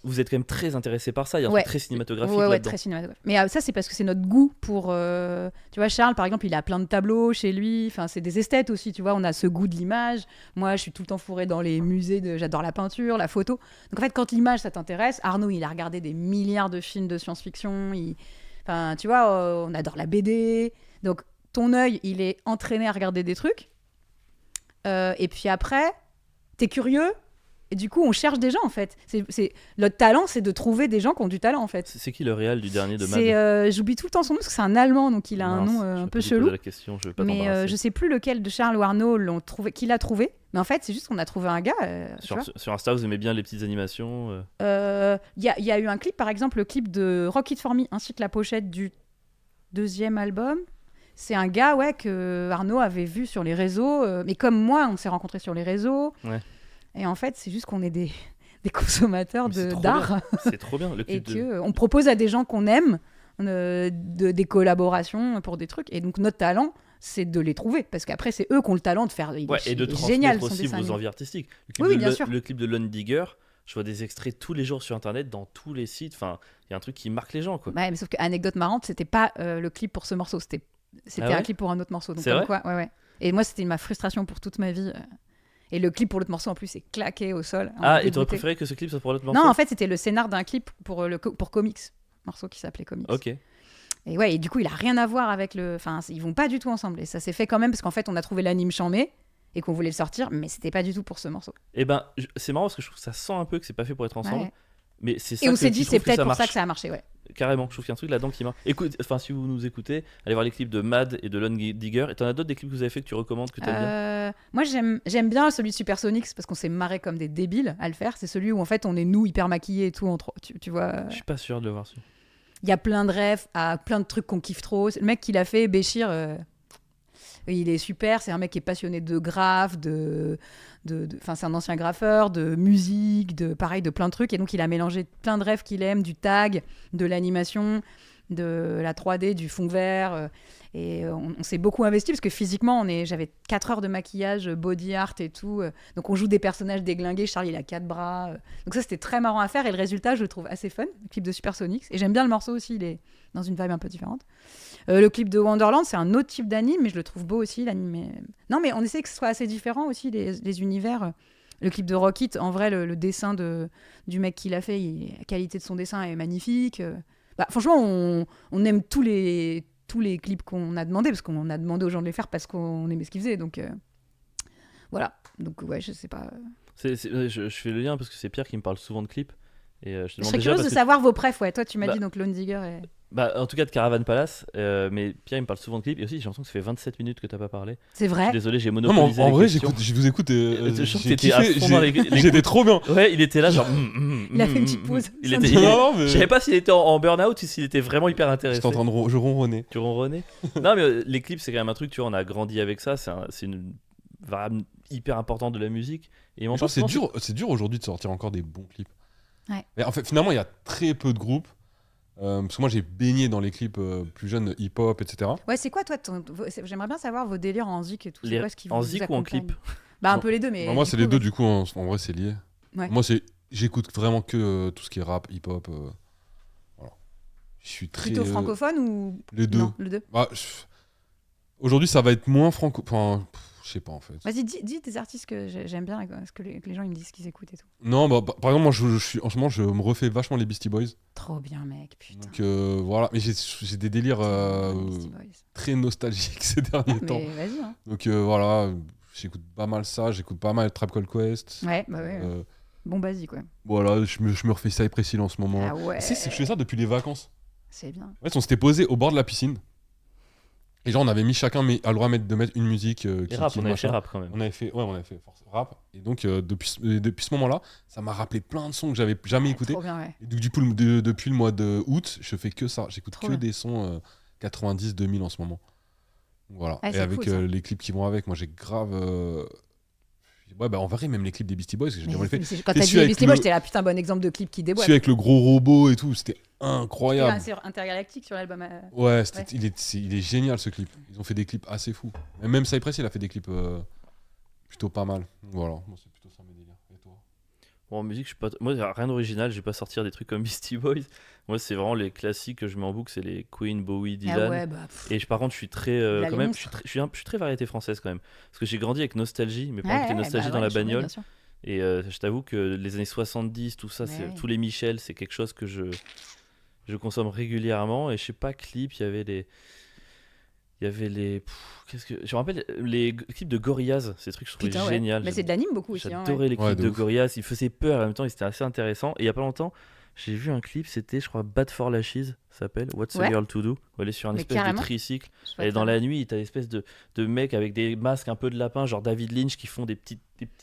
vous êtes quand même très intéressé par ça? Il y a un truc très cinématographique ouais, là-dedans. Très cinématographique. Mais ça, c'est parce que c'est notre goût pour... Tu vois, Charles, par exemple, il a plein de tableaux chez lui. Enfin, c'est des esthètes aussi, tu vois. On a ce goût de l'image. Moi, je suis tout le temps fourrée dans les musées. J'adore la peinture, la photo. Donc, en fait, quand l'image, ça t'intéresse, Arnaud, il a regardé des milliards de films de science-fiction. Enfin, tu vois, on adore la BD. Donc, ton œil, il est entraîné à regarder des trucs. Et puis après, t'es curieux. Et du coup, on cherche des gens, en fait. Notre talent, c'est de trouver des gens qui ont du talent, en fait. C'est qui le réal du dernier de Mad? J'oublie tout le temps son nom, parce que c'est un Allemand, donc il a un nom un peu chelou. La question, je vais pas mais je sais plus lequel de Charles ou Arnaud qui l'a trouvé. Mais en fait, c'est juste qu'on a trouvé un gars. Sur Insta, vous aimez bien les petites animations Il y a eu un clip, par exemple, le clip de Rock It For Me, ainsi que la pochette du 2e album. C'est un gars que Arnaud avait vu sur les réseaux. Mais comme moi, on s'est rencontrés sur les réseaux. Ouais. Et en fait, c'est juste qu'on est des consommateurs d'art. C'est trop bien. Le clip et qu'on propose à des gens qu'on aime des collaborations pour des trucs. Et donc, notre talent, c'est de les trouver. Parce qu'après, c'est eux qui ont le talent de faire. Et de transmettre génial, aussi vos envies artistiques. Le clip de Lone Digger, je vois des extraits tous les jours sur Internet, dans tous les sites. Enfin, il y a un truc qui marque les gens, quoi. Ouais, mais sauf que, anecdote marrante, c'était pas le clip pour ce morceau. C'était un clip pour un autre morceau. Donc, c'est vrai ? Ouais. Et moi, c'était ma frustration pour toute ma vie. Et le clip pour l'autre morceau, en plus, est claqué au sol. Et t'aurais préféré que ce clip soit pour l'autre morceau? Non, en fait, c'était le scénar d'un clip pour Comics. Morceau qui s'appelait Comics. Ok. Et ouais, et du coup, il a rien à voir avec le... Enfin, ils vont pas du tout ensemble. Et ça s'est fait quand même, parce qu'en fait, on a trouvé l'anime chambé et qu'on voulait le sortir, mais c'était pas du tout pour ce morceau. Et ben, c'est marrant parce que je trouve que ça sent un peu que c'est pas fait pour être ensemble. Ouais. Mais c'est ça et on s'est dit, c'est peut-être pour ça que ça a marché, ouais. Carrément, je trouve qu'il y a un truc là-dedans qui marche. Écoute, si vous nous écoutez, allez voir les clips de Mad et de Lone Digger. Et t'en as d'autres des clips que vous avez fait que tu recommandes, que t'aimes bien? Moi, j'aime bien celui de Supersonics parce qu'on s'est marré comme des débiles à le faire. C'est celui où en fait on est nous hyper maquillés et tout. Tu vois. Je suis pas sûr de le voir celui. Il y a plein de rêves, plein de trucs qu'on kiffe trop. Le mec qui l'a fait, Béchir, il est super. C'est un mec qui est passionné de graphes, c'est un ancien graffeur, de musique, de plein de trucs. Et donc, il a mélangé plein de rêves qu'il aime, du tag, de l'animation. de la 3D, du fond vert. Et on s'est beaucoup investi parce que physiquement, j'avais 4 heures de maquillage, body art et tout. Donc on joue des personnages déglingués. Charlie, il a 4 bras. Donc ça, c'était très marrant à faire. Et le résultat, je le trouve assez fun. Le clip de Supersonics. Et j'aime bien le morceau aussi. Il est dans une vibe un peu différente. Le clip de Wonderland, c'est un autre type d'anime, mais je le trouve beau aussi, l'anime. Non, mais on essaie que ce soit assez différent aussi, les univers. Le clip de Rocket, en vrai, le dessin du mec qui l'a fait, la qualité de son dessin est magnifique. Franchement, on aime tous les clips qu'on a demandé, parce qu'on a demandé aux gens de les faire parce qu'on aimait ce qu'ils faisaient. Donc voilà. Donc ouais, je sais pas. Je fais le lien parce que c'est Pierre qui me parle souvent de clips. Et je serais curieuse de savoir vos préfs. Ouais. Toi, tu m'as dit donc Lone Digger et... en tout cas de Caravan Palace, mais Pierre il me parle souvent de clips et aussi j'ai l'impression que ça fait 27 minutes que t'as pas parlé. C'est vrai. Je suis désolé, j'ai Non, monopolisé mais en vrai, les questions. je vous écoute et Je sens que j'ai t'étais à kiffé, fond dans les j'étais trop bien. Ouais, il était là genre. Il a fait une petite pause. Non, mais Je savais pas s'il était en burn-out ou s'il était vraiment hyper intéressé. j'étais en train de je ronronnais. Tu ronronnais. Non mais les clips c'est quand même un truc, tu vois, on a grandi avec ça, c'est une variable hyper importante de la musique. Et Je pense que c'est dur aujourd'hui de sortir encore des bons clips. Ouais. Mais en fait, finalement, il y a très peu de groupes. Parce que moi, j'ai baigné dans les clips plus jeunes, hip-hop, etc. Ouais, c'est quoi toi j'aimerais bien savoir vos délires en zik et tout. C'est quoi ce qui en vous zik ou en accompagne clip? Un peu les deux, mais. Moi, c'est les deux, du coup, en vrai, c'est lié. Ouais. Moi, j'écoute vraiment que tout ce qui est rap, hip-hop. Voilà. Je suis très. Plutôt francophone ou. Les deux. Non, les deux. Aujourd'hui, ça va être moins franco. Enfin, je sais pas en fait. Vas-y, dis des artistes que j'aime bien, parce que les gens ils me disent qu'ils écoutent et tout. Non, par exemple, moi, en ce moment, je me refais vachement les Beastie Boys. Trop bien, mec, putain. Donc voilà, mais j'ai des délires Beastie Boys. très nostalgiques ces derniers temps. Mais vas-y, hein. Donc voilà, j'écoute pas mal ça, j'écoute pas mal Trap Call Quest. Ouais, bah ouais. Bon basique, ouais. Voilà, je me refais Cypress Hill en ce moment. Ah ouais. Je fais ça depuis les vacances. C'est bien. En fait, on s'était posé au bord de la piscine. Et genre, on avait mis chacun a le droit de mettre une musique. Et rap, on avait fait rap quand même. On avait fait force rap. Et donc, depuis ce moment-là, ça m'a rappelé plein de sons que j'avais jamais écoutés. Trop bien, ouais. Et donc, du coup, depuis le mois d'août, je fais que ça. J'écoute Trop que bien. des sons 90, 2000 en ce moment. Donc, voilà. Ah, et c'est avec cool, ça. les clips qui vont avec, moi, j'ai grave. Ouais, en vrai, même les clips des Beastie Boys, que j'ai Mais jamais fait. quand T'es t'as celui dit avec Beastie Boys, le- j'étais là, putain, bon exemple de clip qui déboîte. Celui avec le gros robot et tout, c'était incroyable. C'est intergalactique sur l'album. Ouais, il est génial ce clip. Ils ont fait des clips assez fous. Et même Cypress, il a fait des clips plutôt pas mal. Donc voilà, moi c'est plutôt ça mes délires. Et toi? Bon, en musique, je suis pas. Moi, rien d'original, je vais pas sortir des trucs comme Beastie Boys. Moi, c'est vraiment les classiques que je mets en boucle, c'est les Queen, Bowie, Dylan. Ah ouais, bah. Et par contre, je suis très. Là, quand les même, je suis très variété française quand même. Parce que j'ai grandi avec Nostalgie, mes parents étaient Nostalgie dans la bagnole. Et je t'avoue que les années 70, tout ça, Ouais. tous les Michel, c'est quelque chose que je consomme régulièrement. Et je sais pas, clip, il y avait les. Je me rappelle les clips de Gorillaz, ces trucs, je trouvais Putain, ouais. génial. Mais c'est de l'anime beaucoup aussi. J'adorais les clips Ouais, de de ouf. Gorillaz, ils faisaient peur et en même temps, ils étaient assez intéressants. Et il y a pas longtemps, j'ai vu un clip, c'était, je crois, Bad for Lashes, ça s'appelle What's a Ouais. Girl to Do. Où elle est sur un Mais espèce carrément. de tricycle. Ouais, Et dans la nuit, t'as une espèce de mecs avec des masques un peu de lapin, genre David Lynch, qui font des petits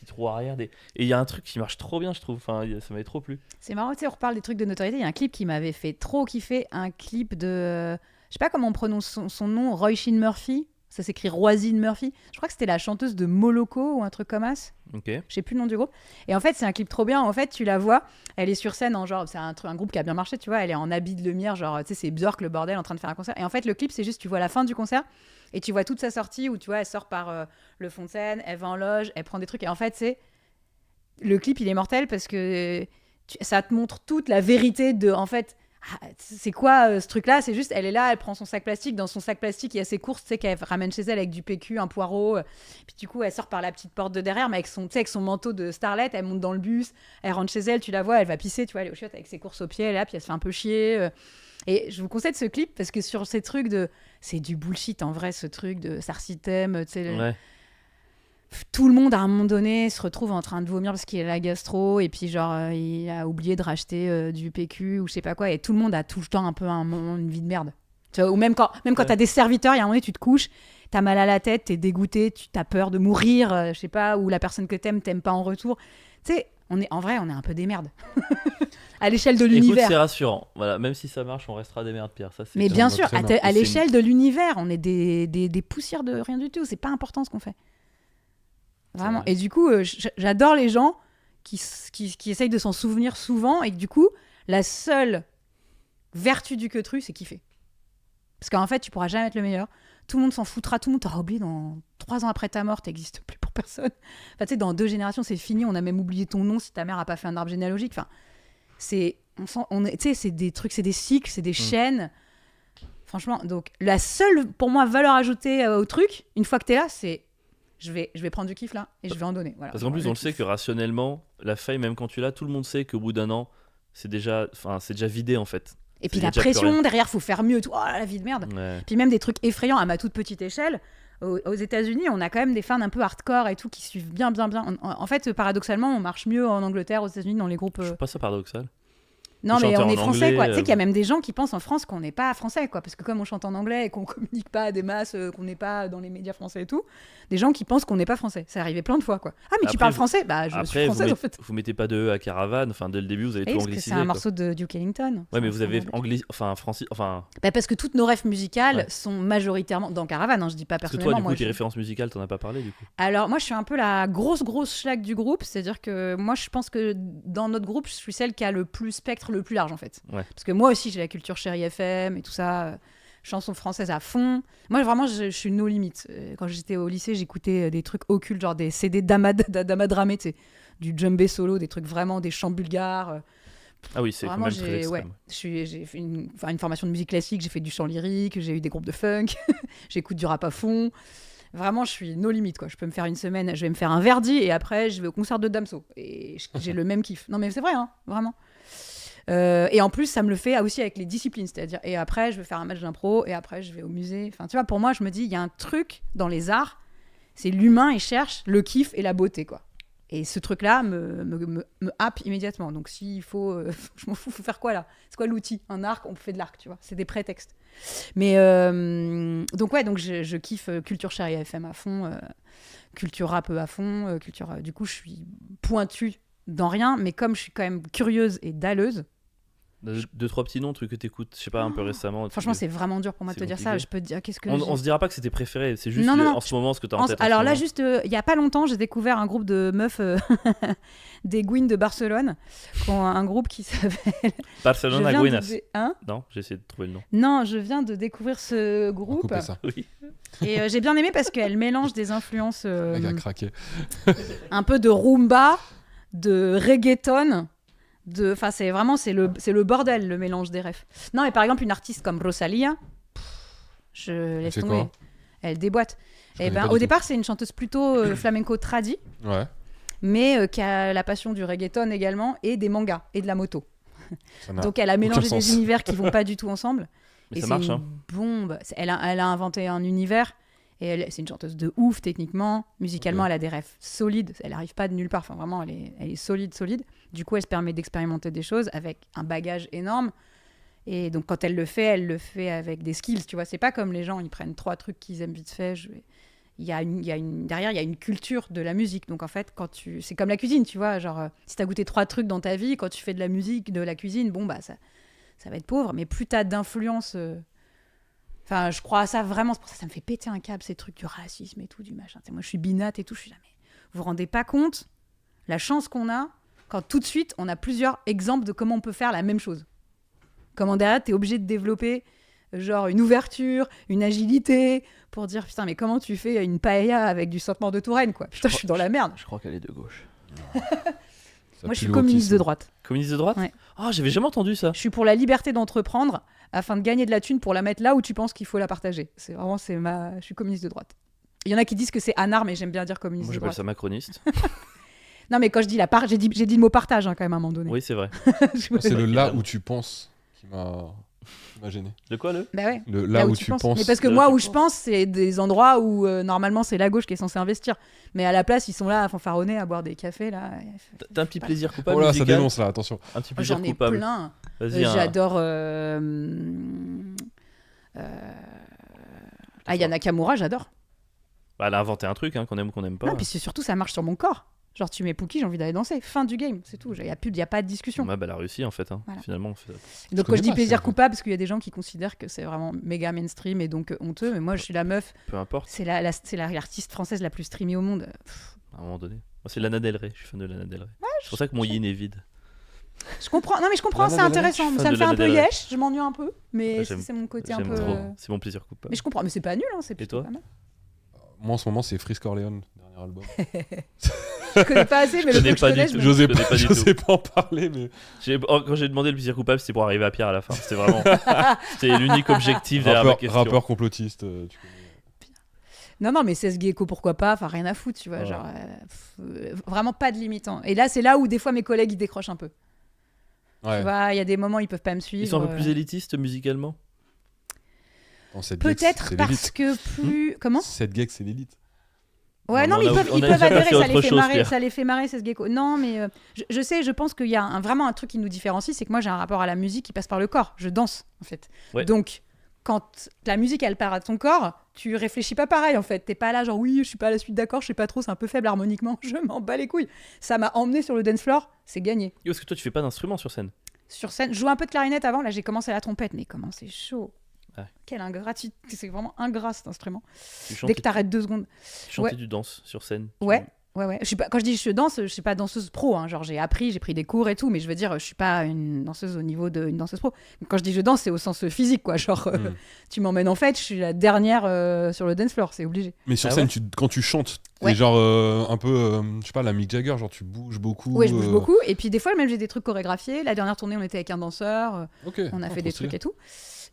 trous arrière. Et il y a un truc qui marche trop bien, je trouve. Enfin, ça m'avait trop plu. C'est marrant, tu sais, on reparle des trucs de notoriété. Il y a un clip qui m'avait fait trop kiffer, un clip de. Je sais pas comment on prononce son nom, Roisin Murphy. Ça s'écrit Roisin Murphy. Je crois que c'était la chanteuse de Moloko ou un truc comme ça. Ok. Je sais plus le nom du groupe. Et en fait, c'est un clip trop bien. En fait, tu la vois, elle est sur scène en genre, c'est un groupe qui a bien marché, tu vois. Elle est en habit de lumière, genre, tu sais, c'est Björk le bordel en train de faire un concert. Et en fait, le clip, c'est juste, tu vois la fin du concert et tu vois toute sa sortie où, tu vois, elle sort par le fond de scène, elle va en loge, elle prend des trucs. Et en fait, le clip, il est mortel parce que ça te montre toute la vérité de, en fait. C'est quoi ce truc-là? C'est juste, elle est là, elle prend son sac plastique. Dans son sac plastique, il y a ses courses, tu sais, qu'elle ramène chez elle avec du PQ, un poireau. Puis du coup, elle sort par la petite porte de derrière, mais avec son manteau de starlet, elle monte dans le bus, elle rentre chez elle, tu la vois, elle va pisser, tu vois, elle est au chiottes avec ses courses aux pieds, elle est là, puis elle se fait un peu chier. Et je vous conseille ce clip parce que sur ces trucs de. C'est du bullshit en vrai, ce truc de Sarsitème, tu sais. Ouais. Tout le monde à un moment donné se retrouve en train de vomir parce qu'il a la gastro et puis genre il a oublié de racheter du PQ ou je sais pas quoi et tout le monde a tout le temps un peu une vie de merde, tu vois, ou même quand Ouais. t'as des serviteurs, il y a un moment donné tu te couches, t'as mal à la tête, t'es dégoûté, t'as peur de mourir, je sais pas, ou la personne que t'aimes pas en retour, tu sais, on est un peu des merdes à l'échelle de Écoute, l'univers. c'est rassurant. Voilà, même si ça marche, on restera des merdes, Pierre. Ça, c'est Mais clair. bien va sûr, très à bien. à Et c'est l'échelle de l'univers, on est des poussières de rien du tout. C'est pas important ce qu'on fait. Vraiment. vrai. Et du coup, j'adore les gens qui essayent de s'en souvenir souvent et que du coup, la seule vertu du queutru, c'est kiffer. Parce qu'en fait, tu pourras jamais être le meilleur. Tout le monde s'en foutra, tout le monde t'aura oublié dans 3 ans après ta mort, t'existes plus pour personne. Enfin, tu sais, dans 2 générations, c'est fini, on a même oublié ton nom si ta mère a pas fait un arbre généalogique. Enfin, tu sais, c'est des trucs, c'est des cycles, c'est des chaînes. Franchement, donc la seule, pour moi, valeur ajoutée au truc, une fois que t'es là, c'est je vais prendre du kiff là et je vais en donner. Voilà. Parce qu'en plus, on le sait que rationnellement, la faille, même quand tu l'as, tout le monde sait qu'au bout d'un an, c'est déjà vidé en fait. Et puis Il y a la déjà plus pression rien. derrière, faut faire mieux. Tout. Oh la vie de merde. Ouais. Puis même des trucs effrayants à ma toute petite échelle. Aux États-Unis, on a quand même des fans un peu hardcore et tout qui suivent bien. En fait, paradoxalement, on marche mieux en Angleterre, aux États-Unis, dans les groupes. Je trouve pas ça paradoxal. Non, les mais chanteurs on est en français, anglais, quoi. Tu sais qu'il y a même des gens qui pensent en France qu'on n'est pas français, quoi. Parce que comme on chante en anglais et qu'on communique pas à des masses, qu'on n'est pas dans les médias français et tout, des gens qui pensent qu'on n'est pas français. Ça arrivait plein de fois, quoi. Ah, mais tu Après, parles français? Bah, je suis Après, française, en fait. vous mettez pas de E à Caravane. Enfin, dès le début, vous avez Oui, tout parce que anglicisé. c'est un quoi. morceau de Duke Ellington. Ouais, mais vous avez anglais. Bah, parce que toutes nos rêves musicales Ouais. sont majoritairement dans Caravane, hein, je dis pas Parce que personnellement. toi, du coup, moi, tes références musicales, t'en as pas parlé du coup. Alors, moi, je suis un peu la grosse schlag du groupe. C'est-à-dire que moi, je pense que dans notre groupe, je suis celle qui a le plus spectre le plus large, en fait. Ouais. Parce que moi aussi, j'ai la culture Chéri FM et tout ça. Chansons françaises à fond. Moi, vraiment, je suis no limite. Quand j'étais au lycée, j'écoutais des trucs occultes, genre des CD d'Amadramé, tu sais, du djembé solo, des trucs vraiment, des chants bulgares. Ah oui, c'est quand Vraiment, même très extrême. j'ai fait une formation de musique classique, j'ai fait du chant lyrique, j'ai eu des groupes de funk, j'écoute du rap à fond. Vraiment, je suis no limite, quoi. Je peux me faire une semaine, je vais me faire un Verdi et après, je vais au concert de Damso. Et j'ai le même kiff. Non, mais c'est vrai, hein, vraiment. Et en plus, ça me le fait aussi avec les disciplines. C'est-à-dire, et après, je vais faire un match d'impro et après, je vais au musée. Enfin, tu vois, pour moi, je me dis, il y a un truc dans les arts, c'est l'humain, il cherche le kiff et la beauté, quoi. Et ce truc-là me happe immédiatement. Donc, s'il faut, je m'en fous, faut faire quoi là? C'est quoi l'outil? Un arc, on fait de l'arc, tu vois. C'est des prétextes. Mais donc, ouais, donc je kiffe culture Chéri FM à fond, culture rap à fond, culture. Du coup, je suis pointue dans rien, mais comme je suis quand même curieuse et dalleuse. 2-3 petits noms, trucs que t'écoutes, je sais pas, un peu récemment. Franchement, c'est vraiment dur pour moi de te dire ça. compliqué. Je peux te dire qu'est-ce que. On se dira pas que c'était préféré, c'est juste Non, en ce moment ce que t'as en tête. Alors là, juste, il y a pas longtemps, j'ai découvert un groupe de meufs des Gouines de Barcelone, qui ont un groupe qui s'appelle. Barcelone à Je viens de Guinas. Hein Non, j'ai essayé de trouver le nom. Non, je viens de découvrir ce On va groupe couper ça. Oui. et j'ai bien aimé parce qu'elle mélange des influences Le mec a craqué. un peu de rumba, de reggaeton. Enfin, c'est vraiment c'est le bordel, le mélange des refs. Non, mais par exemple, une artiste comme Rosalía, je laisse fait tomber. quoi Elle déboîte. Je Eh connais ben, pas au du départ, c'est une chanteuse plutôt flamenco tradi, Ouais. mais qui a la passion du reggaeton également et des mangas et de la moto. Ça n'a Donc, elle a mélangé aucun des sens. univers qui vont pas du tout ensemble. Mais Et ça c'est marche, une hein. bombe. Elle a inventé un univers. Et c'est une chanteuse de ouf techniquement. Musicalement, Ok. elle a des refs solides. Elle arrive pas de nulle part. Enfin, vraiment, elle est solide. Du coup, elle se permet d'expérimenter des choses avec un bagage énorme. Et donc, quand elle le fait avec des skills. Tu vois, c'est pas comme les gens, ils prennent 3 trucs qu'ils aiment vite fait. Derrière, il y a une culture de la musique. Donc, en fait, c'est comme la cuisine, tu vois. Genre, si t'as goûté 3 trucs dans ta vie, quand tu fais de la musique, de la cuisine, bon, bah, ça va être pauvre. Mais plus t'as d'influence. Enfin, je crois à ça vraiment. C'est pour ça que ça me fait péter un câble, ces trucs du racisme et tout, du machin. T'sais, moi, je suis binate et tout. Je suis là, mais vous vous rendez pas compte la chance qu'on a quand tout de suite, on a plusieurs exemples de comment on peut faire la même chose. Comment derrière, t'es obligé de développer genre une ouverture, une agilité pour dire putain, mais comment tu fais une paella avec du Sainte-Maure de Touraine, quoi. Putain, je suis dans la merde. Je crois qu'elle est de gauche. Ça Moi, je suis pue communiste l'autisme. de droite. Communiste de droite. Ouais. Ah, j'avais jamais entendu ça. Je suis pour la liberté d'entreprendre afin de gagner de la thune pour la mettre là où tu penses qu'il faut la partager. Je suis communiste de droite. Il y en a qui disent que c'est anard, mais j'aime bien dire communiste Moi, de j'appelle droite. ça macroniste. Non, mais quand je dis j'ai dit le mot partage hein, quand même à un moment donné. Oui, c'est vrai. C'est le là Évidemment. où tu penses qui m'a gêné. De quoi le Bah ouais. Le là où tu penses. Mais parce que Là moi, où où tu je penses. pense, c'est des endroits où normalement c'est la gauche qui est censée investir. Mais à la place, ils sont là à fanfaronner, à boire des cafés là. T'as un petit plaisir coupable Oh là, ça musical dénonce là, attention. Un petit plaisir J'en ai coupable. plein. Vas-y, J'adore. Aya Nakamura, j'adore. Bah, elle a inventé un truc hein, qu'on aime ou qu'on n'aime pas. Non, puis c'est surtout, ça marche sur mon corps. Genre, tu mets Pookie, j'ai envie d'aller danser. Fin du game, c'est tout. Il n'y a pas de discussion. Ouais, bah, elle a réussi en fait. Hein. Voilà. Finalement. Donc, quand connais je dis pas, plaisir ça. coupable, parce qu'il y a des gens qui considèrent que c'est vraiment méga mainstream et donc honteux. Mais moi, je suis la meuf. Peu importe, C'est l'artiste française la plus streamée au monde. Pff, à un moment donné. Moi, c'est Lana Del Rey. Je suis fan de Lana Del Rey. C'est pour ça que mon yin est vide. Je comprends. Non, mais je comprends, Lana c'est Del Rey, intéressant. je suis Ça fan me de fait un Lana peu Del Rey. yesh, je m'ennuie un peu, mais J'aime- c'est mon côté un J'aime peu. trop. C'est mon plaisir coupable. Mais je comprends, mais c'est pas nul, hein, c'est plutôt toi pas mal. Moi, en ce moment, c'est Frisk Orleans, dernier album. Je connais pas assez, mais Je le connais peu que je pas connais, du je tout. me- J'osais connais pas, pas du j'osais pas en parler, mais Quand j'ai demandé le plaisir coupable, c'était pour arriver à Pierre à la fin. C'était vraiment. C'était l'unique objectif derrière ma question. rappeur complotiste, tu connais. Non, mais 16 Gecko, pourquoi pas, enfin rien à foutre, tu vois, Ouais. genre vraiment pas de limitant. Et là, c'est là où des fois mes collègues ils décrochent un peu. Tu Ouais. vois, il y a des moments ils peuvent pas me suivre. Ils sont un peu plus élitistes musicalement. Dans cette geek, Peut-être c'est parce l'élite. que plus. Comment Cette geek, c'est l'élite. Ouais, Non, non, mais on a- ils on a peuvent déjà adhérer, passé ça autre les fait chose, marrer, Pierre. ça les fait marrer, ces gecko. Non, mais je sais, je pense qu'il y a vraiment un truc qui nous différencie, c'est que moi j'ai un rapport à la musique qui passe par le corps. Je danse, en fait. Ouais. Donc, quand la musique elle part à ton corps, tu réfléchis pas pareil, en fait. T'es pas là, genre oui, je suis pas à la suite d'accord, je sais pas trop, c'est un peu faible harmoniquement, je m'en bats les couilles. Ça m'a emmené sur le dance floor, c'est gagné. Parce que toi, tu fais pas d'instrument sur scène. Sur scène, je jouais un peu de clarinette avant, là j'ai commencé la trompette, mais comment c'est chaud. Ouais. Quelle ingratitude, c'est vraiment ingrat cet instrument. Tu Dès chantais, que t'arrêtes 2 secondes. tu chantais Ouais. du danse sur scène. Ouais. Je suis pas, quand je dis je danse, je suis pas danseuse pro, hein, genre j'ai appris, j'ai pris des cours et tout, mais je veux dire, je suis pas une danseuse au niveau d'une danseuse pro. Quand je dis je danse, c'est au sens physique, quoi. Genre, tu m'emmènes en fête, je suis la dernière sur le dance floor, c'est obligé. Mais sur Ah scène, ouais quand tu chantes, t'es Ouais. genre un peu, je sais pas, la Mick Jagger, genre tu bouges beaucoup. Ouais, je bouge beaucoup, et puis des fois, même j'ai des trucs chorégraphiés. La dernière tournée, on était avec un danseur, Ok. on a Ah, fait trop des stylé. trucs et tout.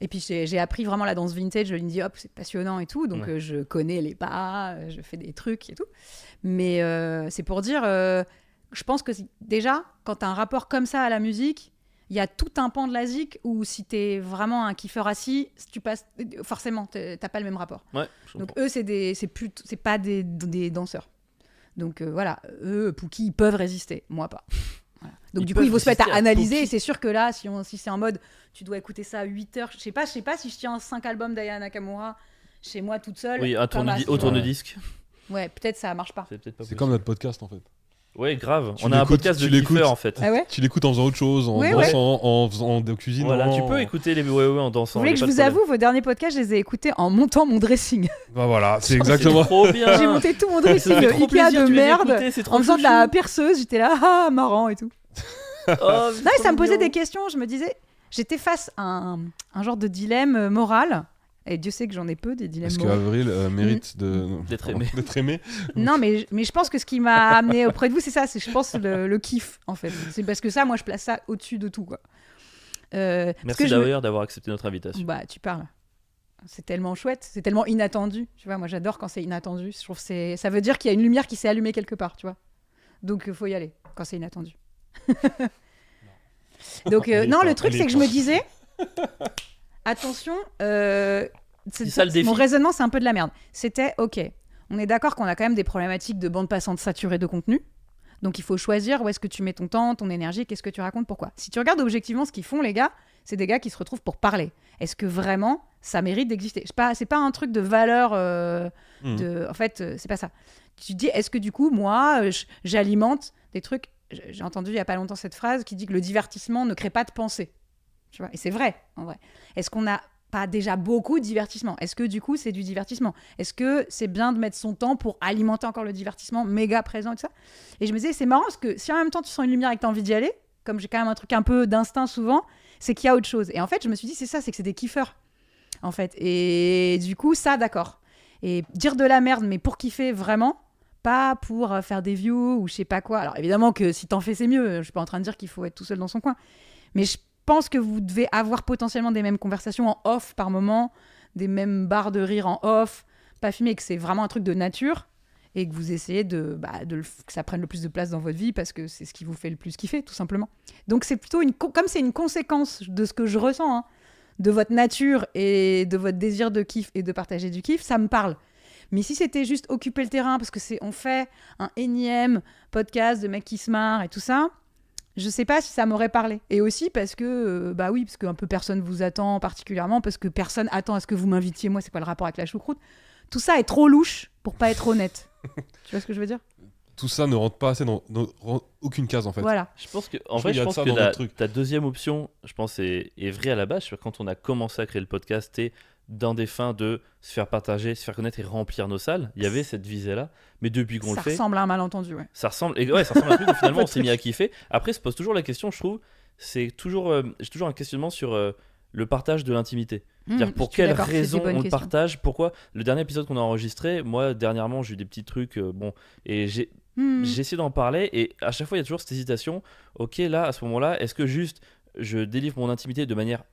Et puis j'ai appris vraiment la danse vintage, le Lindy Hop, c'est passionnant et tout. Donc Ouais. je connais les pas, je fais des trucs et tout. Mais c'est pour dire, je pense que déjà, quand tu as un rapport comme ça à la musique, il y a tout un pan de la zik où si tu es vraiment un kiffeur assis, tu passes, forcément, t'as pas le même rapport. Ouais, je Donc comprends. eux, c'est pas des danseurs. Donc voilà, eux, Pookie, ils peuvent résister, moi pas. Voilà. Donc Ils du coup, ils vont se mettre peuvent à résister à analyser, Pookie. et c'est sûr que là, si c'est en mode, tu dois écouter ça à 8 heures, je sais pas si je tiens 5 albums d'Aya Nakamura chez moi toute seule. Oui, comme au à- tourne-disque. Ouais, peut-être ça marche pas. C'est peut-être pas C'est possible. comme notre podcast en fait. Ouais, grave. Tu On a un l'écoutes, podcast de tu l'écoutes. kiffeurs en fait. Ah ouais. Tu l'écoutes en faisant autre chose, en Ouais, dansant, en faisant de cuisine. Voilà, tu peux écouter les ouais en Vous dansant. voulez y a que je pas de vous problème. avoue, vos derniers podcasts, je les ai écoutés en montant mon dressing. Bah voilà, c'est C'est exactement. trop bien. J'ai monté tout mon Ça dressing fait trop Ikea plaisir, de tu les as merde. écoutés, c'est trop En faisant de la chouchou. perceuse, j'étais là, ah, marrant et tout. Oh, Non, c'est mais ça trop me posait mignon. des questions. Je me disais, j'étais face à un genre de dilemme moral. Et Dieu sait que j'en ai peu, des dilemmes Est-ce que moraux. Avril mérite D'être aimé. d'être aimé Non, mais je pense que ce qui m'a amené auprès de vous, c'est ça. C'est, je pense, le kiff, en fait. C'est parce que ça, moi, je place ça au-dessus de tout, quoi. Parce Merci que je me- d'ailleurs d'avoir accepté notre invitation. Bah, tu parles. C'est tellement chouette, c'est tellement inattendu. Tu vois, moi, j'adore quand c'est inattendu. Je trouve que ça veut dire qu'il y a une lumière qui s'est allumée quelque part, tu vois. Donc, il faut y aller quand c'est inattendu. Donc, Elle est non, pas- le truc, elle c'est est que je me pas. disais, attention, C'est ça le défi. mon raisonnement, c'est un peu de la merde. C'était, ok, on est d'accord qu'on a quand même des problématiques de bande passante saturée de contenu. Donc, il faut choisir où est-ce que tu mets ton temps, ton énergie, qu'est-ce que tu racontes, pourquoi. Si tu regardes objectivement ce qu'ils font, les gars, c'est des gars qui se retrouvent pour parler. Est-ce que vraiment, ça mérite d'exister ? C'est pas un truc de valeur. En fait, c'est pas ça. Tu te dis, est-ce que du coup, moi, j'alimente des trucs. J'ai entendu il y a pas longtemps cette phrase qui dit que le divertissement ne crée pas de pensée. Tu vois ? Et c'est vrai, en vrai. Est-ce qu'on n'a pas déjà beaucoup de divertissement ? Est-ce que du coup, c'est du divertissement ? Est-ce que c'est bien de mettre son temps pour alimenter encore le divertissement méga présent et tout ça ? Et je me disais, c'est marrant parce que si en même temps tu sens une lumière et que tu as envie d'y aller, comme j'ai quand même un truc un peu d'instinct souvent, c'est qu'il y a autre chose. Et en fait, je me suis dit, c'est ça, c'est que c'est des kiffeurs. En fait. Et du coup, ça, d'accord. Et dire de la merde, mais pour kiffer vraiment, pas pour faire des views ou je sais pas quoi. Alors évidemment que si t'en fais, c'est mieux. Je suis pas en train de dire qu'il faut être tout seul dans son coin. Mais je pense que vous devez avoir potentiellement des mêmes conversations en off par moment, des mêmes barres de rire en off, pas filmé, que c'est vraiment un truc de nature et que vous essayez que ça prenne le plus de place dans votre vie parce que c'est ce qui vous fait le plus kiffer, tout simplement. Donc c'est plutôt comme c'est une conséquence de ce que je ressens, hein, de votre nature et de votre désir de kiff et de partager du kiff, ça me parle. Mais si c'était juste occuper le terrain parce que on fait un énième podcast de mecs qui se marrent et tout ça, je sais pas si ça m'aurait parlé. Et aussi parce que, parce qu'un peu personne vous attend particulièrement, parce que personne attend à ce que vous m'invitiez. Moi, c'est quoi le rapport avec la choucroute ? Tout ça est trop louche pour pas être honnête. Tu vois ce que je veux dire ? Tout ça ne rentre pas assez dans aucune case en fait. Voilà. Je pense que, Je regarde ça dans notre truc. ta deuxième option, je pense, est vraie à la base. Quand on a commencé à créer le podcast, dans des fins de se faire partager, se faire connaître et remplir nos salles. Il y avait cette visée-là. Mais depuis qu'on le fait, Ça ressemble à un malentendu, ouais. ça ressemble à un truc où finalement on s'est mis à kiffer. Après, se pose toujours la question, je trouve, j'ai toujours un questionnement sur le partage de l'intimité. C'est-à-dire pour quelle raison on le partage, pourquoi. Le dernier épisode qu'on a enregistré, moi dernièrement j'ai eu des petits trucs, et j'ai essayé d'en parler, et à chaque fois il y a toujours cette hésitation. Ok, là à ce moment-là, est-ce que juste je délivre mon intimité de manière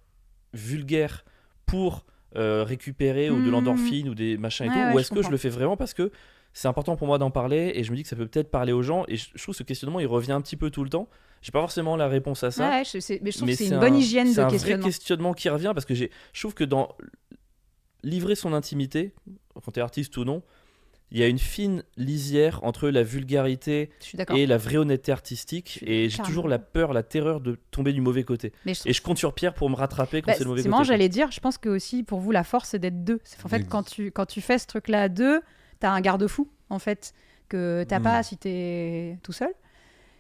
vulgaire pour récupérer ou de l'endorphine ou des machins et tout, ou est-ce que je le fais vraiment parce que c'est important pour moi d'en parler et je me dis que ça peut peut-être parler aux gens, et je trouve que ce questionnement il revient un petit peu tout le temps. J'ai pas forcément la réponse à ça, mais je trouve que c'est une bonne hygiène de questionnement. C'est un vrai questionnement qui revient, parce que je trouve que dans livrer son intimité, quand t'es artiste ou non, il y a une fine lisière entre la vulgarité et la vraie honnêteté artistique, et j'ai toujours la peur, la terreur de tomber du mauvais côté. Et je compte sur Pierre pour me rattraper quand c'est le mauvais côté. C'est marrant, j'allais dire, je pense que aussi pour vous la force c'est d'être deux. En fait, quand tu fais ce truc là à deux, t'as un garde-fou en fait que t'as pas si t'es tout seul,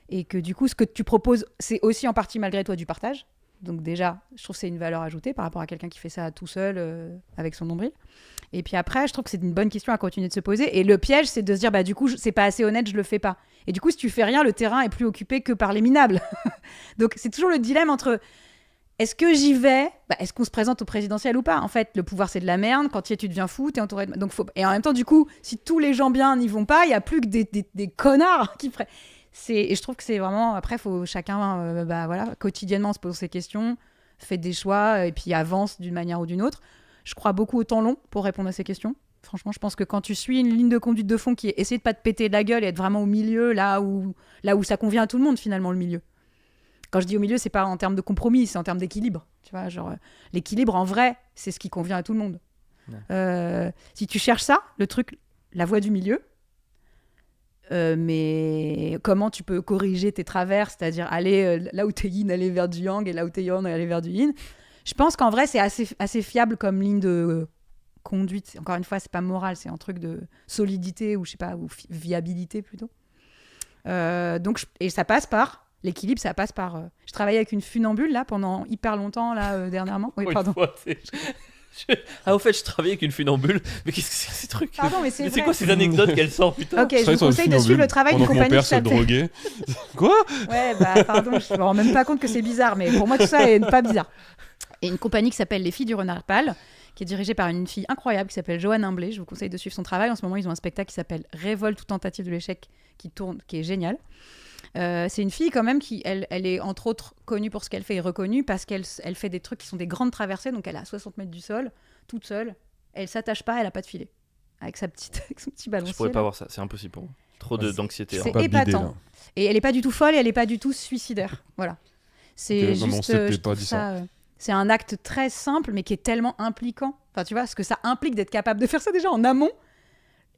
et que du coup ce que tu proposes c'est aussi en partie malgré toi du partage. Donc déjà, je trouve que c'est une valeur ajoutée par rapport à quelqu'un qui fait ça tout seul avec son nombril. Et puis après, je trouve que c'est une bonne question à continuer de se poser. Et le piège, c'est de se dire, bah du coup, c'est pas assez honnête, je le fais pas. Et du coup, si tu fais rien, le terrain est plus occupé que par les minables. Donc c'est toujours le dilemme entre est-ce que j'y vais, est-ce qu'on se présente au présidentiel ou pas. En fait, le pouvoir c'est de la merde. Quand tu deviens fou, t'es entouré de... Donc et en même temps, du coup, si tous les gens bien n'y vont pas, il y a plus que des connards qui feraient. Et je trouve que c'est vraiment... Après, il faut chacun quotidiennement se poser ces questions, fait des choix et puis avance d'une manière ou d'une autre. Je crois beaucoup au temps long pour répondre à ces questions. Franchement, je pense que quand tu suis une ligne de conduite de fond qui est essayer de pas te péter de la gueule et être vraiment au milieu, là où ça convient à tout le monde finalement, le milieu. Quand je dis au milieu, c'est pas en termes de compromis, c'est en termes d'équilibre. Tu vois, genre l'équilibre en vrai, c'est ce qui convient à tout le monde. Ouais. Si tu cherches ça, le truc, la voie du milieu, mais comment tu peux corriger tes travers, c'est-à-dire aller là où t'es yin, aller vers du yang, et là où t'es yang, aller vers du yin. Je pense qu'en vrai, c'est assez fiable comme ligne de conduite. Encore une fois, c'est pas moral, c'est un truc de solidité ou je sais pas, ou viabilité plutôt. Et ça passe par l'équilibre, ça passe par. Je travaillais avec une funambule là pendant hyper longtemps là dernièrement. Oui, pardon. Au fait, je travaillais avec une funambule. Mais qu'est-ce que c'est que ces trucs? Pardon, mais c'est quoi ces anecdotes qu'elle sort, putain? Ok, je vous conseille de suivre le travail d'une compagnie. Mon père se droguait. Quoi? Ouais, pardon, je me rends même pas compte que c'est bizarre, mais pour moi tout ça est pas bizarre. Et une compagnie qui s'appelle Les Filles du Renard Pâle, qui est dirigée par une fille incroyable qui s'appelle Joanne Imblé. Je vous conseille de suivre son travail. En ce moment, ils ont un spectacle qui s'appelle Révolte ou tentative de l'échec qui tourne, qui est génial. C'est une fille quand même qui, elle est entre autres connue pour ce qu'elle fait et reconnue parce qu'elle fait des trucs qui sont des grandes traversées. Donc elle est à 60 mètres du sol, toute seule. Elle s'attache pas, elle a pas de filet. Avec son petit balancier. Je pourrais pas voir ça, c'est impossible pour moi. Trop d'anxiété. C'est épatant. Et elle est pas du tout folle et elle est pas du tout suicidaire. Voilà. C'est juste c'est un acte très simple mais qui est tellement impliquant. Enfin, tu vois, ce que ça implique d'être capable de faire ça déjà en amont.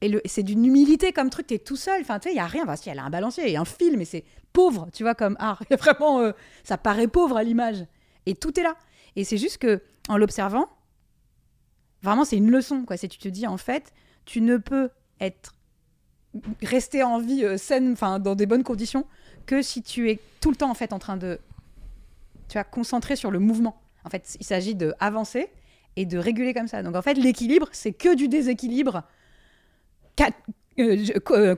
Et c'est d'une humilité comme truc, t'es tout seul. Enfin, tu sais, il y a rien. Enfin, si, elle a un balancier et un fil, mais c'est pauvre, tu vois, comme art. Il y a vraiment, ça paraît pauvre à l'image. Et tout est là. Et c'est juste que, en l'observant, vraiment, c'est une leçon, quoi. C'est tu te dis, en fait, tu ne peux rester en vie saine, enfin, dans des bonnes conditions, que si tu es tout le temps, en fait, en train de, tu vas concentrer sur le mouvement. En fait, il s'agit d'avancer et de réguler comme ça. Donc, en fait, l'équilibre, c'est que du déséquilibre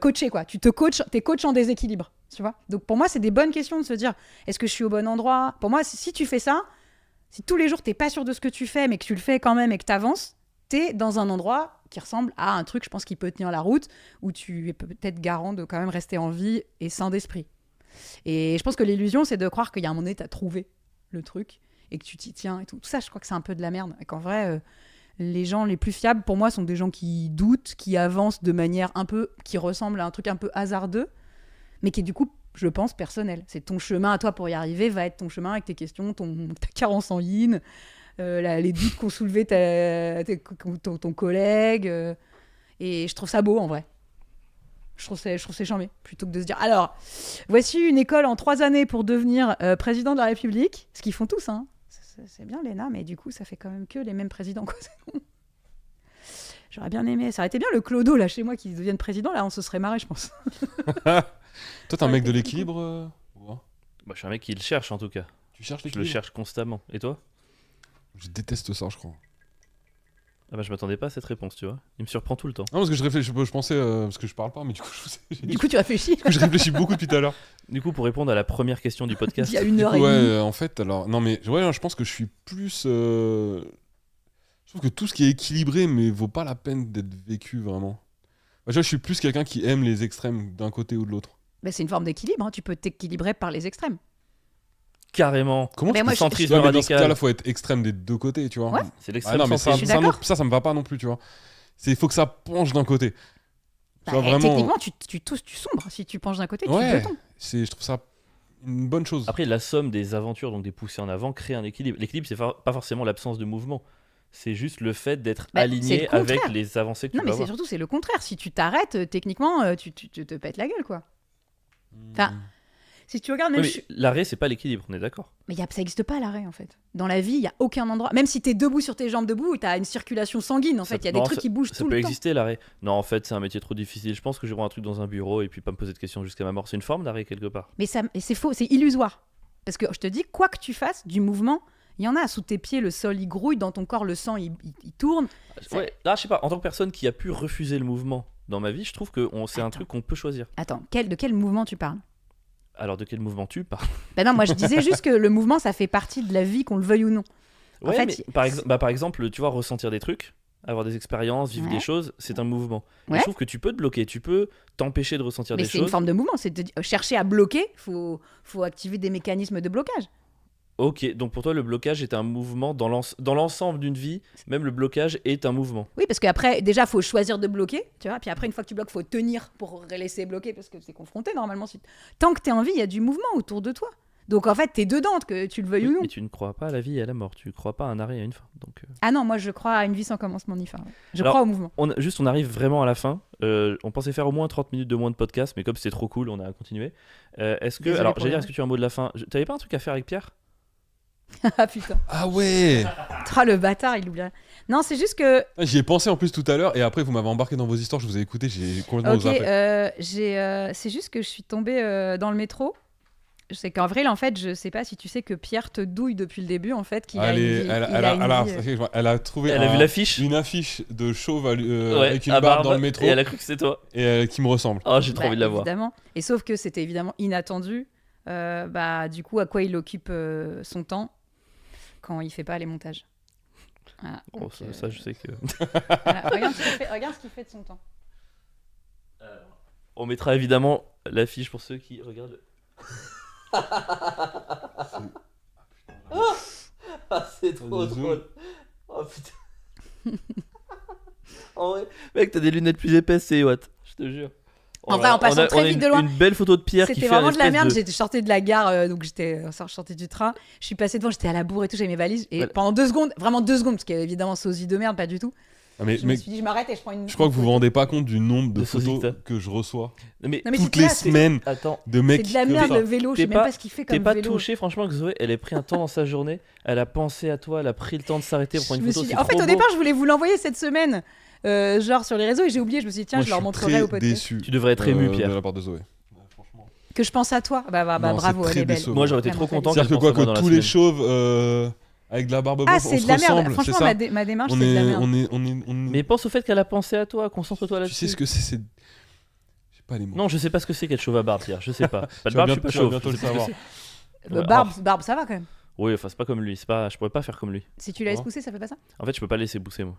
coaché, quoi. T'es coach en déséquilibre, tu vois. Donc, pour moi, c'est des bonnes questions de se dire, est-ce que je suis au bon endroit? Pour moi, si tu fais ça, si tous les jours, t'es pas sûr de ce que tu fais, mais que tu le fais quand même et que t'avances, t'es dans un endroit qui ressemble à un truc, je pense, qui peut tenir la route, où tu es peut-être garant de quand même rester en vie et sain d'esprit. Et je pense que l'illusion, c'est de croire qu'il y a un moment donné, t'as trouvé le truc et que tu t'y tiens et tout. Tout ça, je crois que c'est un peu de la merde. Et qu'en vrai, les gens les plus fiables, pour moi, sont des gens qui doutent, qui avancent de manière un peu, qui ressemble à un truc un peu hasardeux, mais qui est du coup, je pense, personnel. C'est ton chemin à toi pour y arriver, va être ton chemin avec tes questions, ta carence en yin, les doutes qu'ont soulevé ton collègue. Et je trouve ça beau, en vrai. Je trouve c'est charmé, plutôt que de se dire alors, voici une école en 3 années pour devenir président de la République, ce qu'ils font tous, hein. C'est bien l'ENA, mais du coup, ça fait quand même que les mêmes présidents, quoi. J'aurais bien aimé. Ça aurait été bien le Clodo, là, chez moi, qui devienne président. Là, on se serait marré, je pense. Toi, t'es un mec de l'équilibre Je suis un mec qui le cherche, en tout cas. Tu cherches Je l'équilibre? le cherche constamment. Et toi? Je déteste ça, je crois. Ah bah je m'attendais pas à cette réponse, tu vois. Il me surprend tout le temps. Non, parce que je réfléchis, je pensais, parce que je parle pas, mais du coup, Du coup, tu réfléchis. je réfléchis beaucoup depuis tout à l'heure. Du coup, pour répondre à la première question du podcast, Il y a une Du heure coup, et ouais, demie. en fait, alors, non, mais ouais, je pense que je suis plus. Je trouve que tout ce qui est équilibré, mais vaut pas la peine d'être vécu vraiment. Moi, je suis plus quelqu'un qui aime les extrêmes d'un côté ou de l'autre. Bah, c'est une forme d'équilibre. Hein. Tu peux t'équilibrer par les extrêmes. carrément, Comment Mais tu moi, peux je- centrisme Ouais, mais dans ce radical. cas-là, faut être extrême des deux côtés, tu vois. Ouais. C'est Ah l'extrême non, mais centrisme. Je suis d'accord. ça me va pas non plus, tu vois. Il faut que ça penche d'un côté. Tu vois, vraiment. Techniquement, tu sombres. Si tu penches d'un côté, tu Ouais, te tombes. je trouve ça une bonne chose. Après, la somme des aventures, donc des poussées en avant, crée un équilibre. L'équilibre, c'est pas forcément l'absence de mouvement. C'est juste le fait d'être Bah, c'est aligné le contraire. avec les avancées que Non, tu mais vas c'est avoir. surtout c'est le contraire. Si tu t'arrêtes, techniquement, tu te pètes la gueule, quoi. Enfin, si tu regardes, Oui, même mais l'arrêt, c'est pas l'équilibre, on est d'accord. mais ça n'existe pas l'arrêt en fait. Dans la vie, il y a aucun endroit. Même si t'es debout sur tes jambes debout, t'as une circulation sanguine. En fait, il y a des Non, trucs qui bougent Ça tout peut le temps. exister l'arrêt. Non, en fait, c'est un métier trop difficile. Je pense que je vais voir un truc dans un bureau et puis pas me poser de questions jusqu'à ma mort. C'est une forme d'arrêt quelque part. Mais c'est faux, c'est illusoire. Parce que je te dis, quoi que tu fasses, du mouvement, il y en a sous tes pieds, le sol il grouille, dans ton corps le sang il tourne. Ça- Ouais, là, je sais pas. En tant que personne qui a pu refuser le mouvement dans ma vie, je trouve que c'est un Attends. truc qu'on peut choisir. Attends, de quel mouvement tu parles? Alors, de quel mouvement tu parles? Ben non, moi je disais juste que le mouvement ça fait partie de la vie, qu'on le veuille ou non. En Ouais, fait, mais par exemple, tu vois, ressentir des trucs, avoir des expériences, vivre Ouais. des choses, c'est un mouvement. Et Ouais. je trouve que tu peux te bloquer, tu peux t'empêcher de ressentir Mais des c'est une choses. forme de mouvement, c'est de chercher à bloquer, faut activer des mécanismes de blocage. Ok, donc pour toi, le blocage est un mouvement dans l'ensemble d'une vie, même le blocage est un mouvement. Oui, parce qu'après, déjà, faut choisir de bloquer, tu vois. Puis après, une fois que tu bloques, faut tenir pour laisser bloquer, parce que c'est confronté normalement. Tant que t'es en vie, il y a du mouvement autour de toi. Donc en fait, t'es dedans, que tu le veuilles Oui, ou non. mais tu ne crois pas à la vie et à la mort, tu ne crois pas à un arrêt et à une fin. Donc, Ah non, moi je crois à une vie sans commencement ni fin. Ouais. Je Alors, crois au mouvement. on arrive vraiment à la fin. On pensait faire au moins 30 minutes de moins de podcast, mais comme c'était trop cool, on a continué. Est-ce que, Désolé alors, pour j'allais dire, le- est-ce que tu as un mot de la fin? T'avais pas un truc à faire avec Pierre? Ah putain. Ah ouais. Ah, le bâtard, il oublie. Non, c'est juste que. J'y ai pensé en plus tout à l'heure et après vous m'avez embarqué dans vos histoires, je vous ai écouté, j'ai complètement Ok, zappé. c'est juste que je suis tombée dans le métro. C'est qu'Avril, en fait, je sais pas si tu sais que Pierre te douille depuis le début, en fait, qu'il a une vie. Elle a trouvé Elle a vu l'affiche? une affiche de chauve Ouais, avec une à barbe dans le métro et elle a cru que c'était toi. et qui me ressemble. Oh, j'ai trop envie de la voir. Évidemment. Et sauf que c'était évidemment inattendu. Du coup, à quoi il occupe son temps quand il fait pas les montages. Voilà, Oh, donc, ça, je sais que. voilà. Regarde ce qu'il fait de son temps. On mettra évidemment l'affiche pour ceux qui regardent. C'est trop Vas-y, zoom. drôle. Oh putain. En vrai, mec, t'as des lunettes plus épaisses, c'est Watt, je te jure. En vrai, en passant très on a vite de loin. Une belle photo de Pierre qui C'était fait un vraiment de la espèce merde. J'étais sortie de la gare, donc j'étais sortie du train. Je suis passée devant, j'étais à la bourre et tout, j'avais mes valises. Et Voilà. pendant 2 secondes, vraiment 2 secondes, parce qu'évidemment, sosie de merde, pas du tout. Ah, mais Je me suis dit, je m'arrête et je prends une. je crois que vous vous rendez pas compte du nombre de De photos Sosita. que je reçois Mais Non, mais toutes c'est les là, c'est- semaines attends, de mecs C'est de la comme merde ça. le vélo, je T'es sais même pas- pas ce qu'il fait t'es comme pas vélo. touché, franchement, que Zoé, elle a pris un temps dans sa journée, elle a pensé à toi, elle a pris le temps de s'arrêter pour Je prendre une me photo. suis dit- c'est En fait, trop au beau. départ, je voulais vous l'envoyer cette semaine, genre sur les réseaux, et j'ai oublié. Je me suis dit, tiens, Moi, je leur suis montrerai très au podcast. déçu, Tu devrais être ému, Pierre. de la part de Zoé. Que je pense à toi. Bah, Non, bravo, c'est elle très est belle. décevant. Moi, j'aurais été Vraiment trop très content. C'est-à-dire que qu'elle quoi, pense à moi dans que la tous les semaine. chauves avec de la barbe Ah, blanche, c'est on de se la merde. ressemble, c'est Franchement, ça ma démarche, on c'est de la est, merde. on est. Mais pense au fait qu'elle a pensé à toi, concentre-toi Tu là-dessus. sais ce que c'est Je sais pas les mots. Non, je sais pas ce que c'est qu'être chauve à barbe, Pierre, je sais pas. Pas de Tu vas barbe, je suis pas tu vas chauve. bientôt je le sais pas ce que savoir. c'est. Ouais, Barbe, ça va quand même. Oui, enfin, c'est pas comme lui, je pourrais pas faire comme lui. Si tu la laisses Oh. pousser, ça fait pas ça? En fait, je peux pas laisser pousser, moi.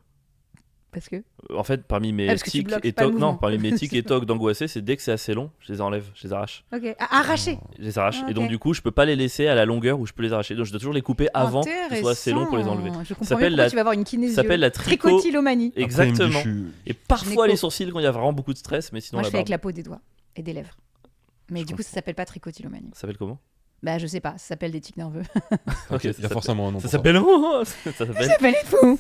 Parce que. En fait, parmi mes parce que tu tics bloques et pas le tocs, mouvement. non, parmi mes tics et tocs d'angoissé, c'est dès que c'est assez long, je les enlève, je les arrache. Ok. Ah, arraché. Je les arrache. Ah, Et donc, ok. du coup, je peux pas les laisser à la longueur où je peux les arracher. Donc, je dois toujours les couper avant que ce soit assez long pour les enlever. Je comprends s'appelle bien pourquoi la- tu vas avoir une kinésio. Ça s'appelle la tricotylomanie. Après, il me dit, Exactement. je suis- Et parfois Gynéco. les sourcils quand il y a vraiment beaucoup de stress, mais sinon Moi, je la fais avec barbe. la peau des doigts et des lèvres. Mais Je du coup, ça s'appelle pas tricotylomanie. Ça s'appelle comment? Bah, je sais pas. Ça s'appelle des tics nerveux. Ok, Il y a forcément un nom. Ça pour s'appelle. Oh, ça s'appelle. Ça s'appelle les fous.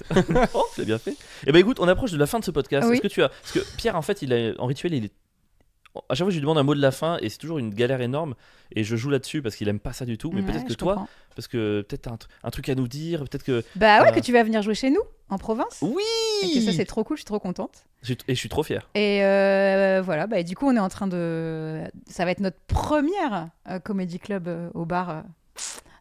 Oh, c'est bien fait. Et ben écoute, on approche de la fin de ce podcast. Oui. Est-ce que tu as. Parce que Pierre, en fait, il a en rituel, il est. À chaque fois, je lui demande un mot de la fin et c'est toujours une galère énorme. Et je joue là-dessus parce qu'il aime pas ça du tout. Mais Ouais, peut-être que je toi, comprends. parce que peut-être t'as un truc à nous dire. Peut-être que. Bah ouais, Euh, que tu vas venir jouer chez nous, en province. Oui Et que ça, c'est trop cool. Je suis trop contente. Et je suis trop fier. Et voilà, bah, du coup, on est en train de. Ça va être notre première comedy club au bar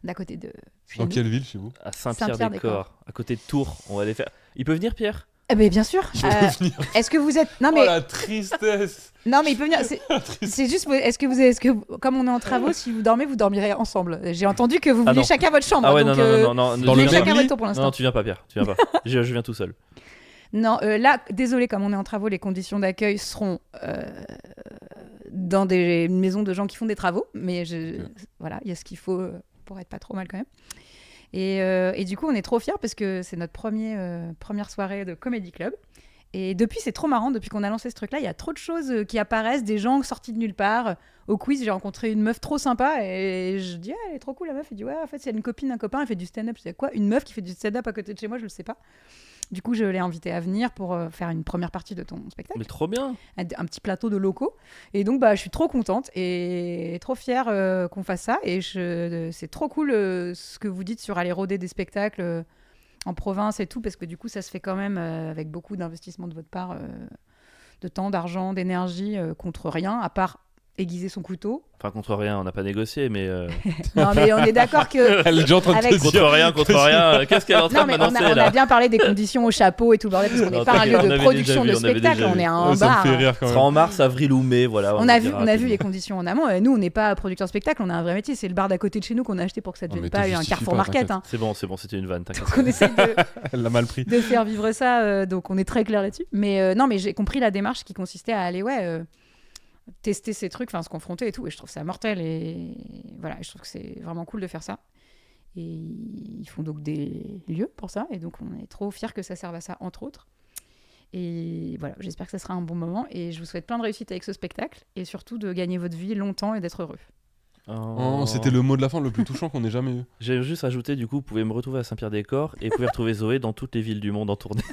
d'à côté de. chez Dans nous. quelle ville chez vous? À Saint-Pierre-des-Corps. Saint-Pierre-des-Corps, à côté de Tours. On va aller faire. Il peut venir, Pierre? Eh ben, bien sûr. Je peux venir. Est-ce que vous êtes... Non, mais... Oh la tristesse. Non, mais il peut venir. C'est juste, comme on est en travaux, si vous dormirez ensemble. J'ai entendu que vous vouliez non. chacun votre chambre. Ah ouais, donc, non. Dans vous le voulez même chacun lit votre tour pour l'instant. Non, tu viens pas, Pierre. Tu viens pas. je viens tout seul. Non, là, désolé, comme on est en travaux, les conditions d'accueil seront dans des maisons de gens qui font des travaux. Mais voilà, il y a ce qu'il faut pour être pas trop mal quand même. Et du coup, on est trop fiers parce que c'est notre première soirée de Comedy Club. Et depuis, c'est trop marrant. Depuis qu'on a lancé ce truc-là, il y a trop de choses qui apparaissent, des gens sortis de nulle part. Au quiz, j'ai rencontré une meuf trop sympa et je dis, elle est trop cool la meuf. Elle dit, ouais, en fait, c'est une copine d'un copain, elle fait du stand-up. Je dis, quoi, une meuf qui fait du stand-up à côté de chez moi, je le sais pas. Du coup, je l'ai invitée à venir pour faire une première partie de ton spectacle. Mais trop bien. Un petit plateau de locaux. Et donc, je suis trop contente et trop fière qu'on fasse ça. Et c'est trop cool ce que vous dites sur aller rôder des spectacles en province et tout, parce que du coup, ça se fait quand même avec beaucoup d'investissement de votre part, de temps, d'argent, d'énergie, contre rien, à part aiguiser son couteau. Enfin, contre rien, on n'a pas négocié, mais. Non, mais on est d'accord que... Elle est déjà en train de Avec- te dire. Contre rien. Qu'est-ce qu'elle est en train Non, de mais m'annoncer on là a bien parlé des conditions au chapeau et tout le bordel, parce qu'on Non, n'est pas un t'inquiète, lieu on de avait production déjà de vu, on avait spectacle, déjà on vu. est un Ça me bar. fait rire quand Ce même. sera en mars, avril ou mai, voilà. On a vu dira les conditions en amont. Nous, on n'est pas producteur de spectacle, on a un vrai métier. C'est le bar d'à côté de chez nous qu'on a acheté pour que ça ne Non, mais devienne pas te un justifie Carrefour pas, Market. t'inquiète. Hein. C'est bon, c'était une vanne, t'inquiète. Donc on essaie Elle l'a mal pris. de faire vivre ça, donc on est très clair là-dessus. Mais non, mais j'ai compris la démarche qui consistait à aller, tester ces trucs, se confronter et tout. Et je trouve ça mortel. Et voilà, je trouve que c'est vraiment cool de faire ça. Et ils font donc des lieux pour ça. Et donc on est trop fiers que ça serve à ça, entre autres. Et voilà, j'espère que ça sera un bon moment. Et je vous souhaite plein de réussite avec ce spectacle. Et surtout de gagner votre vie longtemps et d'être heureux. Oh, c'était le mot de la fin le plus touchant qu'on ait jamais eu. J'ai juste ajouté, du coup, vous pouvez me retrouver à Saint-Pierre-des-Corps et vous pouvez retrouver Zoé dans toutes les villes du monde en tournée.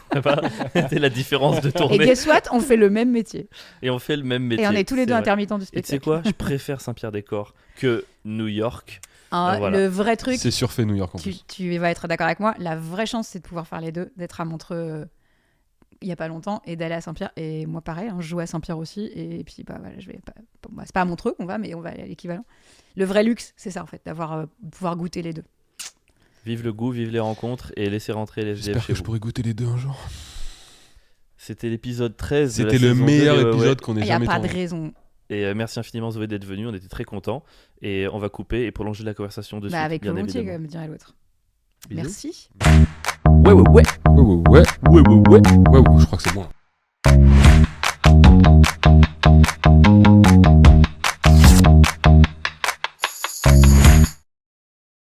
C'était la différence de Et tournée. guess what, on fait le même métier. Et on fait le même métier. Et on est tous les deux vrai. intermittents du Et tu sais spectacle. quoi, je préfère Saint-Pierre-des-Corps que New York. Voilà. Le vrai truc, C'est surfait New York en plus. tu vas être d'accord avec moi, la vraie chance, c'est de pouvoir faire les deux, d'être à Montreux il y a pas longtemps et d'aller à Saint-Pierre. Et moi, pareil, je joue à Saint-Pierre aussi. Et puis, voilà, je vais pas. C'est pas à Montreux qu'on va, mais on va aller à l'équivalent. Le vrai luxe, c'est ça, en fait, pouvoir goûter les deux. Vive le goût, vive les rencontres et laissez rentrer les SDF J'espère chez que je vous. pourrai goûter les deux un jour. C'était l'épisode 13 de la C'était le saison meilleur 2 de épisode qu'on ait Il n'y a jamais pas de tourné. raison. Et merci infiniment Zoé d'être venue, on était très contents. Et on va couper et prolonger la conversation de suite, Avec bien volontiers, évidemment. comme dirait l'autre. Bisous. Merci. Ouais. Ouais, je crois que c'est bon.